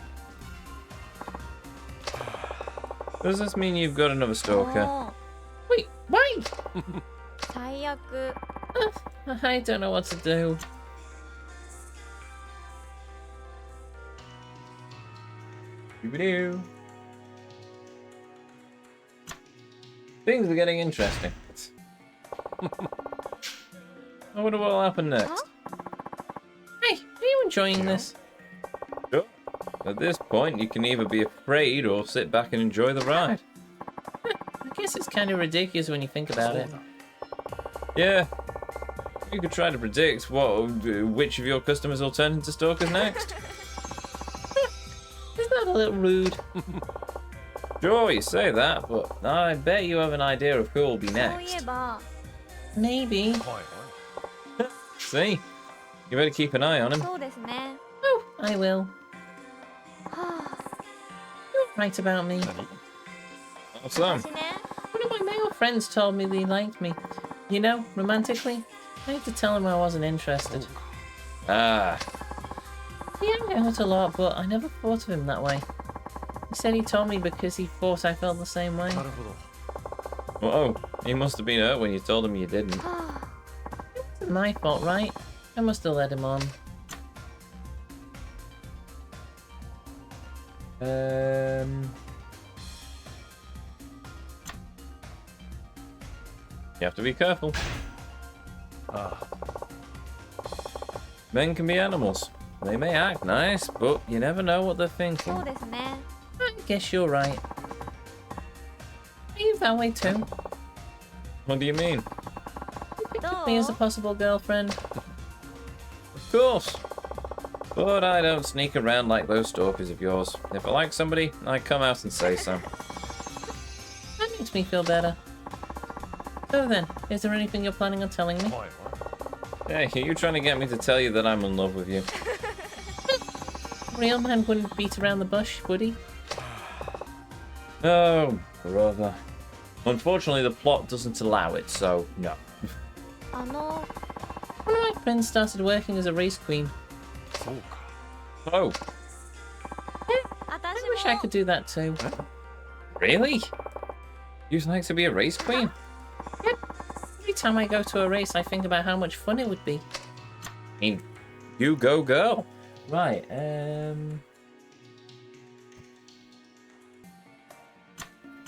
Does this mean you've got another え stalker? も Wait, why? う最悪。 I don't know what to do. Doo-ba-doo. Things are getting interesting. I wonder what'll happen next. Hey, are you enjoying this? Sure. At this point, you can either be afraid or sit back and enjoy the ride. I guess it's kind of ridiculous when you think about it. Yeah. You could try to predict which of your customers will turn into stalkers next. Isn't that a little rude? Sure, you say that, but I bet you have an idea of who will be そういえ next. ば、 Maybe. See? You better keep an eye on him. そうですね。 Oh, I will. は You're right about me. What's あ、 that? 私ね。 One of my male friends told me they liked me. You know, romantically. I had to tell him I wasn't interested. Ah, He hung out a lot, but I never thought of him that way. He said he told me because he thought I felt the same way. なるほど。 whoa. He must have been hurt when you told him you didn't. は It's my fault, right? I must have led him on. You have to be careful. あ Men can be animals. They may act nice, but you never know what they're あ、 thinking. そうですね。 I guess you're right. Are you that way too? What do you mean? ど Me as a う？ possible girlfriend? Of course. But I don't sneak around like those stalkers of yours. If I like somebody, I come out and say so. That makes me feel better. So then, is there anything you're planning on telling me? はいはい。 Hey, are you trying to get me to tell you that I'm in love with you? Real man wouldn't beat around the bush, would he? Oh, brother. Unfortunately, the plot doesn't allow it, so no. あの、 One of my friends started working as a race queen. そうか。 Oh, 私 I wish I も could do that too. really? You'd like to be a race queen? Every time I go to a race, I think about how much fun it would be. I mean, you go, girl. Right,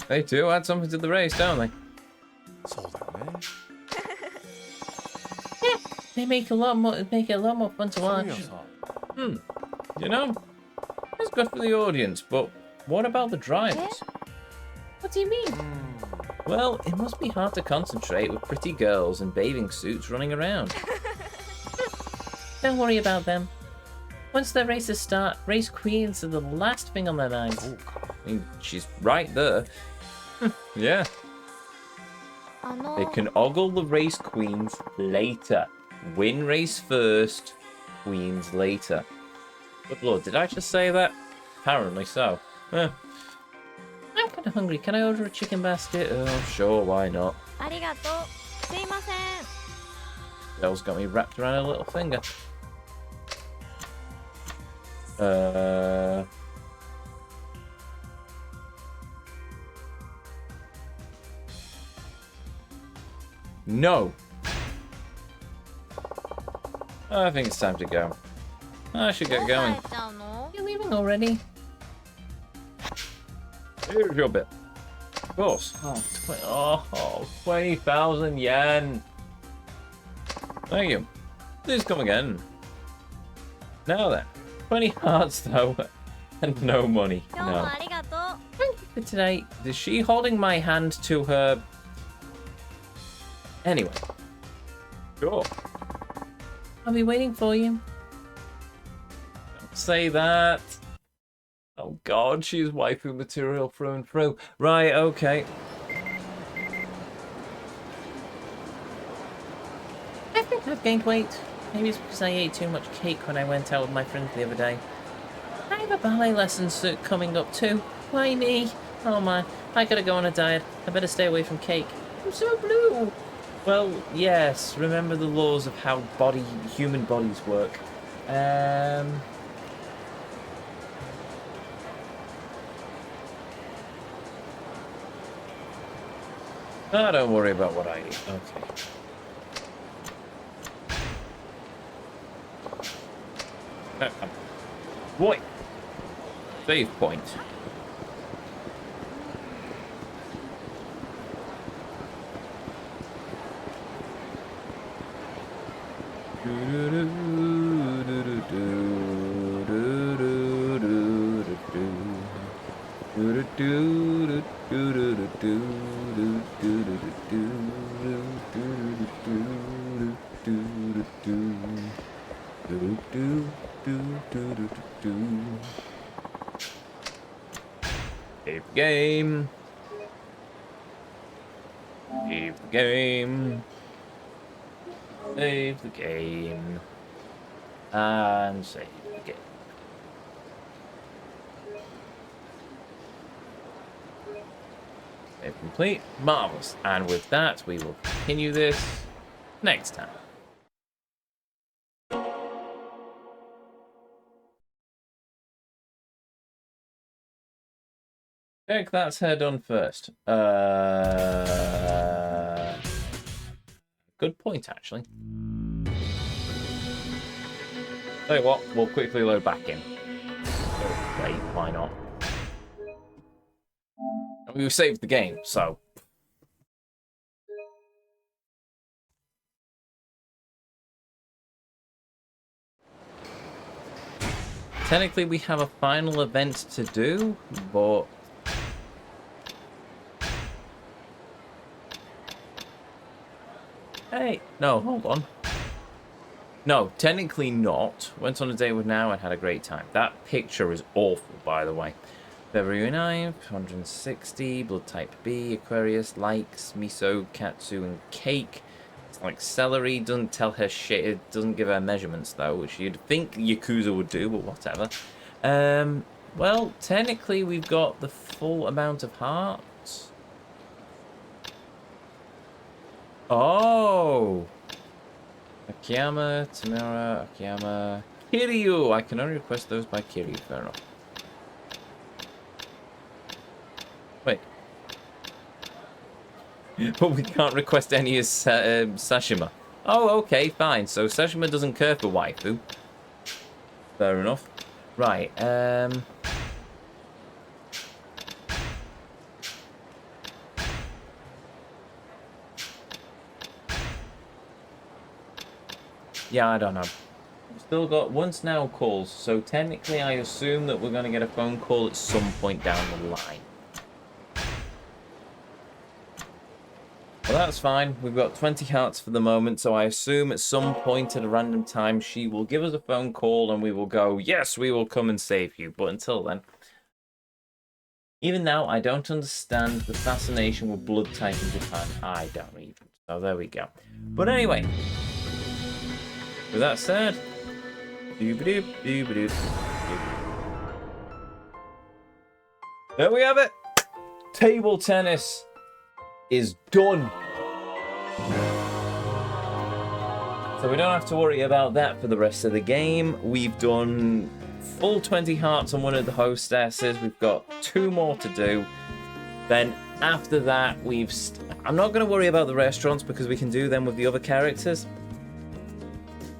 They do add something to the race, don't they? そうだよね。 they make it a lot more fun to そうい watch. やさ、 You know, it's good for the audience, but what about the drivers? What do you mean? Well, it must be hard to concentrate with pretty girls in bathing suits running around. Don't worry about them. Once the races start, race queens are the last thing on their minds. I mean, she's right there. Yeah. あの They can ogle the race queens later. Win race first, queens later. Good lord, did I just say that? Apparently so. I'm kind of hungry. Can I order a chicken basket? Oh, sure, why not? ありがとう。すいません。 Girl's got me wrapped around her little finger. No. I think it's time to go. I should get もう going. 帰っちゃうの？ You're leaving already? Here's your bit. Of course. Oh, 20,000 yen. Thank you. Please come again. Now then. 20 hearts though. And no money. 今日も No. ありがとう。 Thank you for today. Is she holding my hand to her? Anyway, Sure. I'll be waiting for you. Don't say that. Oh god, she's waifu material through and through. Right, okay. I think I've gained weight. Maybe it's because I ate too much cake when I went out with my friends the other day. I have a ballet lesson coming up too. Why me? Oh man, I gotta go on a diet. I better stay away from cake. I'm so blue. Well, yes, remember the laws of how human bodies work. Oh, don't worry about what I eat. Okay. Boy. Save point. Save the game. Save the game. Save the game. And save the game. Save complete. Marvelous. And with that, we will continue this next time. Okay, that's her done first. Good point, actually. Tell you what, we'll quickly load back in. Wait, why not? We've saved the game, so. Technically, we have a final event to do, but. Hey, no, hold on. No, technically not. Went on a date with Now and had a great time. That picture is awful, by the way. February 9th, 160, blood type B, Aquarius, likes, miso, katsu, and cake. It's like celery, doesn't tell her shit, it doesn't give her measurements though, which you'd think Yakuza would do, but whatever. Well, technically we've got the full amount of hearts. Oh! Akiyama, Tamara, Akiyama, Kiryu! I can only request those by Kiryu, fair enough. Wait. But we can't request any as Sashima. Oh, okay, fine. So Sashima doesn't care for waifu. Fair enough. Right, yeah, I don't know. Still got once now calls, so technically I assume that we're going to get a phone call at some point down the line. Well, that's fine. We've got 20 hearts for the moment, so I assume at some point at a random time she will give us a phone call and we will go, yes, we will come and save you. But until then, even now, I don't understand the fascination with blood type in Japan. I don't even. So there we go. But anyway, with that said, there we have it. Table tennis is done. So we don't have to worry about that for the rest of the game. We've done full 20 hearts on one of the hostesses. We've got 2 more to do. Then after that, I'm not going to worry about the restaurants because we can do them with the other characters.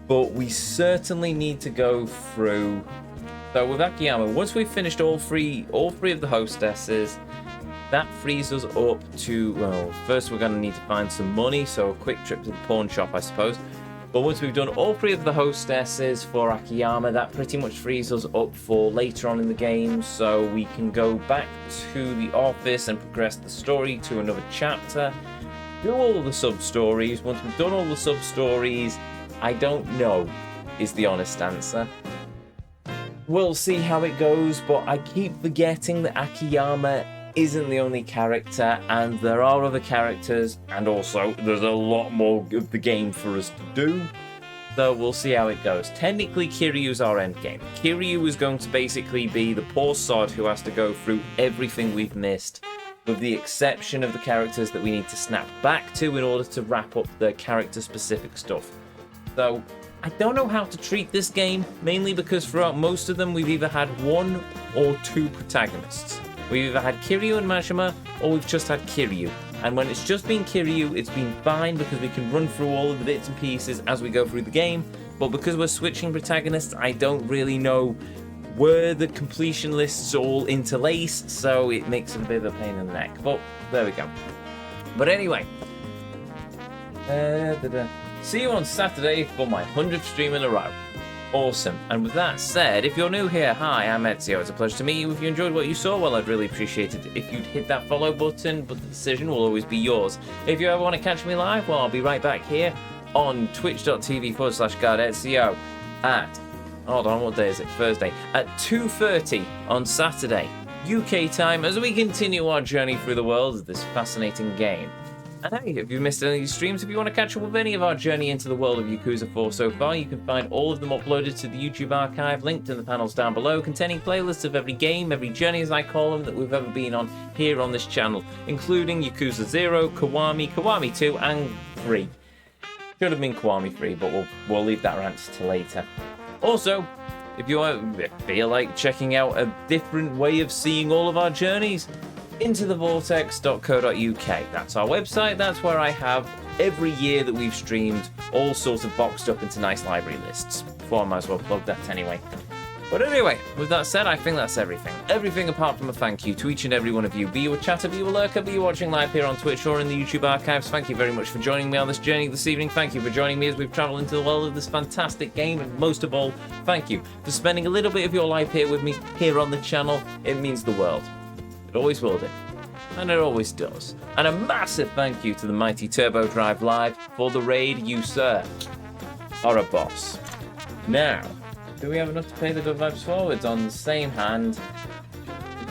But we certainly need to go through. So with Akiyama, once we've finished all three of the hostesses, that frees us up to, well, first we're going to need to find some money, so a quick trip to the pawn shop, I suppose. But once we've done all 3 of the hostesses for Akiyama, that pretty much frees us up for later on in the game, so we can go back to the office and progress the story to another chapter, do all the sub-stories. Once we've done all the sub-stories, I don't know, is the honest answer. We'll see how it goes, but I keep forgetting that Akiyama isn't the only character, and there are other characters, and also there's a lot more of the game for us to do. So we'll see how it goes. Technically, Kiryu's our end game. Kiryu is going to basically be the poor sod who has to go through everything we've missed, with the exception of the characters that we need to snap back to in order to wrap up the character-specific stuff. So I don't know how to treat this game, mainly because throughout most of them we've either had 1 or 2 protagonists. We've either had Kiryu and Majima, or we've just had Kiryu. And when it's just been Kiryu, it's been fine because we can run through all of the bits and pieces as we go through the game. But because we're switching protagonists, I don't really know where the completion lists all interlace, so it makes it a bit of a pain in the neck. But there we go. But anyway, see you on Saturday for my 100th stream in a row. Awesome. And with that said, if you're new here, hi, I'm Ezio. It's a pleasure to meet you. If you enjoyed what you saw, well, I'd really appreciate it if you'd hit that follow button, but the decision will always be yours. If you ever want to catch me live, well, I'll be right back here on twitch.tv/GuardEzio at, hold on, what day is it? Thursday, at 2:30 on Saturday, UK time, as we continue our journey through the world of this fascinating game. And hey, if you've missed any of these streams, if you want to catch up with any of our journey into the world of Yakuza 4 so far, you can find all of them uploaded to the YouTube archive, linked in the panels down below, containing playlists of every game, every journey as I call them, that we've ever been on here on this channel, including Yakuza 0, Kiwami, Kiwami 2, and 3. Should have been Kiwami 3, but we'll leave that rant to later. Also, if you feel like checking out a different way of seeing all of our journeys, intothevortex.co.uk. That's our website. That's where I have every year that we've streamed all sorts of boxed up into nice library lists. Before I might as well plug that anyway. But anyway, with that said, I think that's everything. Everything apart from a thank you to each and every one of you. Be you a chatter, be you a lurker, be you watching live here on Twitch or in the YouTube archives. Thank you very much for joining me on this journey this evening. Thank you for joining me as we've travelled into the world of this fantastic game. And most of all, thank you for spending a little bit of your life here with me, here on the channel. It means the world. It always will do. And it always does. And a massive thank you to the mighty Turbo Drive Live for the raid. You, sir, are a boss. Now, do we have enough to pay the good vibes forwards on the same hand?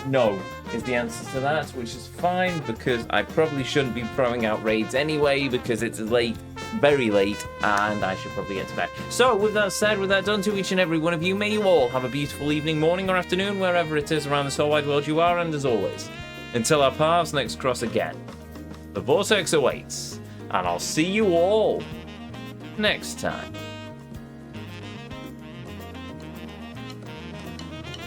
No, is the answer to that, which is fine, because I probably shouldn't be throwing out raids anyway, because it's late, very late, and I should probably get to bed. So, with that said, with that done to each and every one of you, may you all have a beautiful evening, morning, or afternoon, wherever it is around this whole wide world you are, and as always, until our paths next cross again, the Vortex awaits, and I'll see you all next time.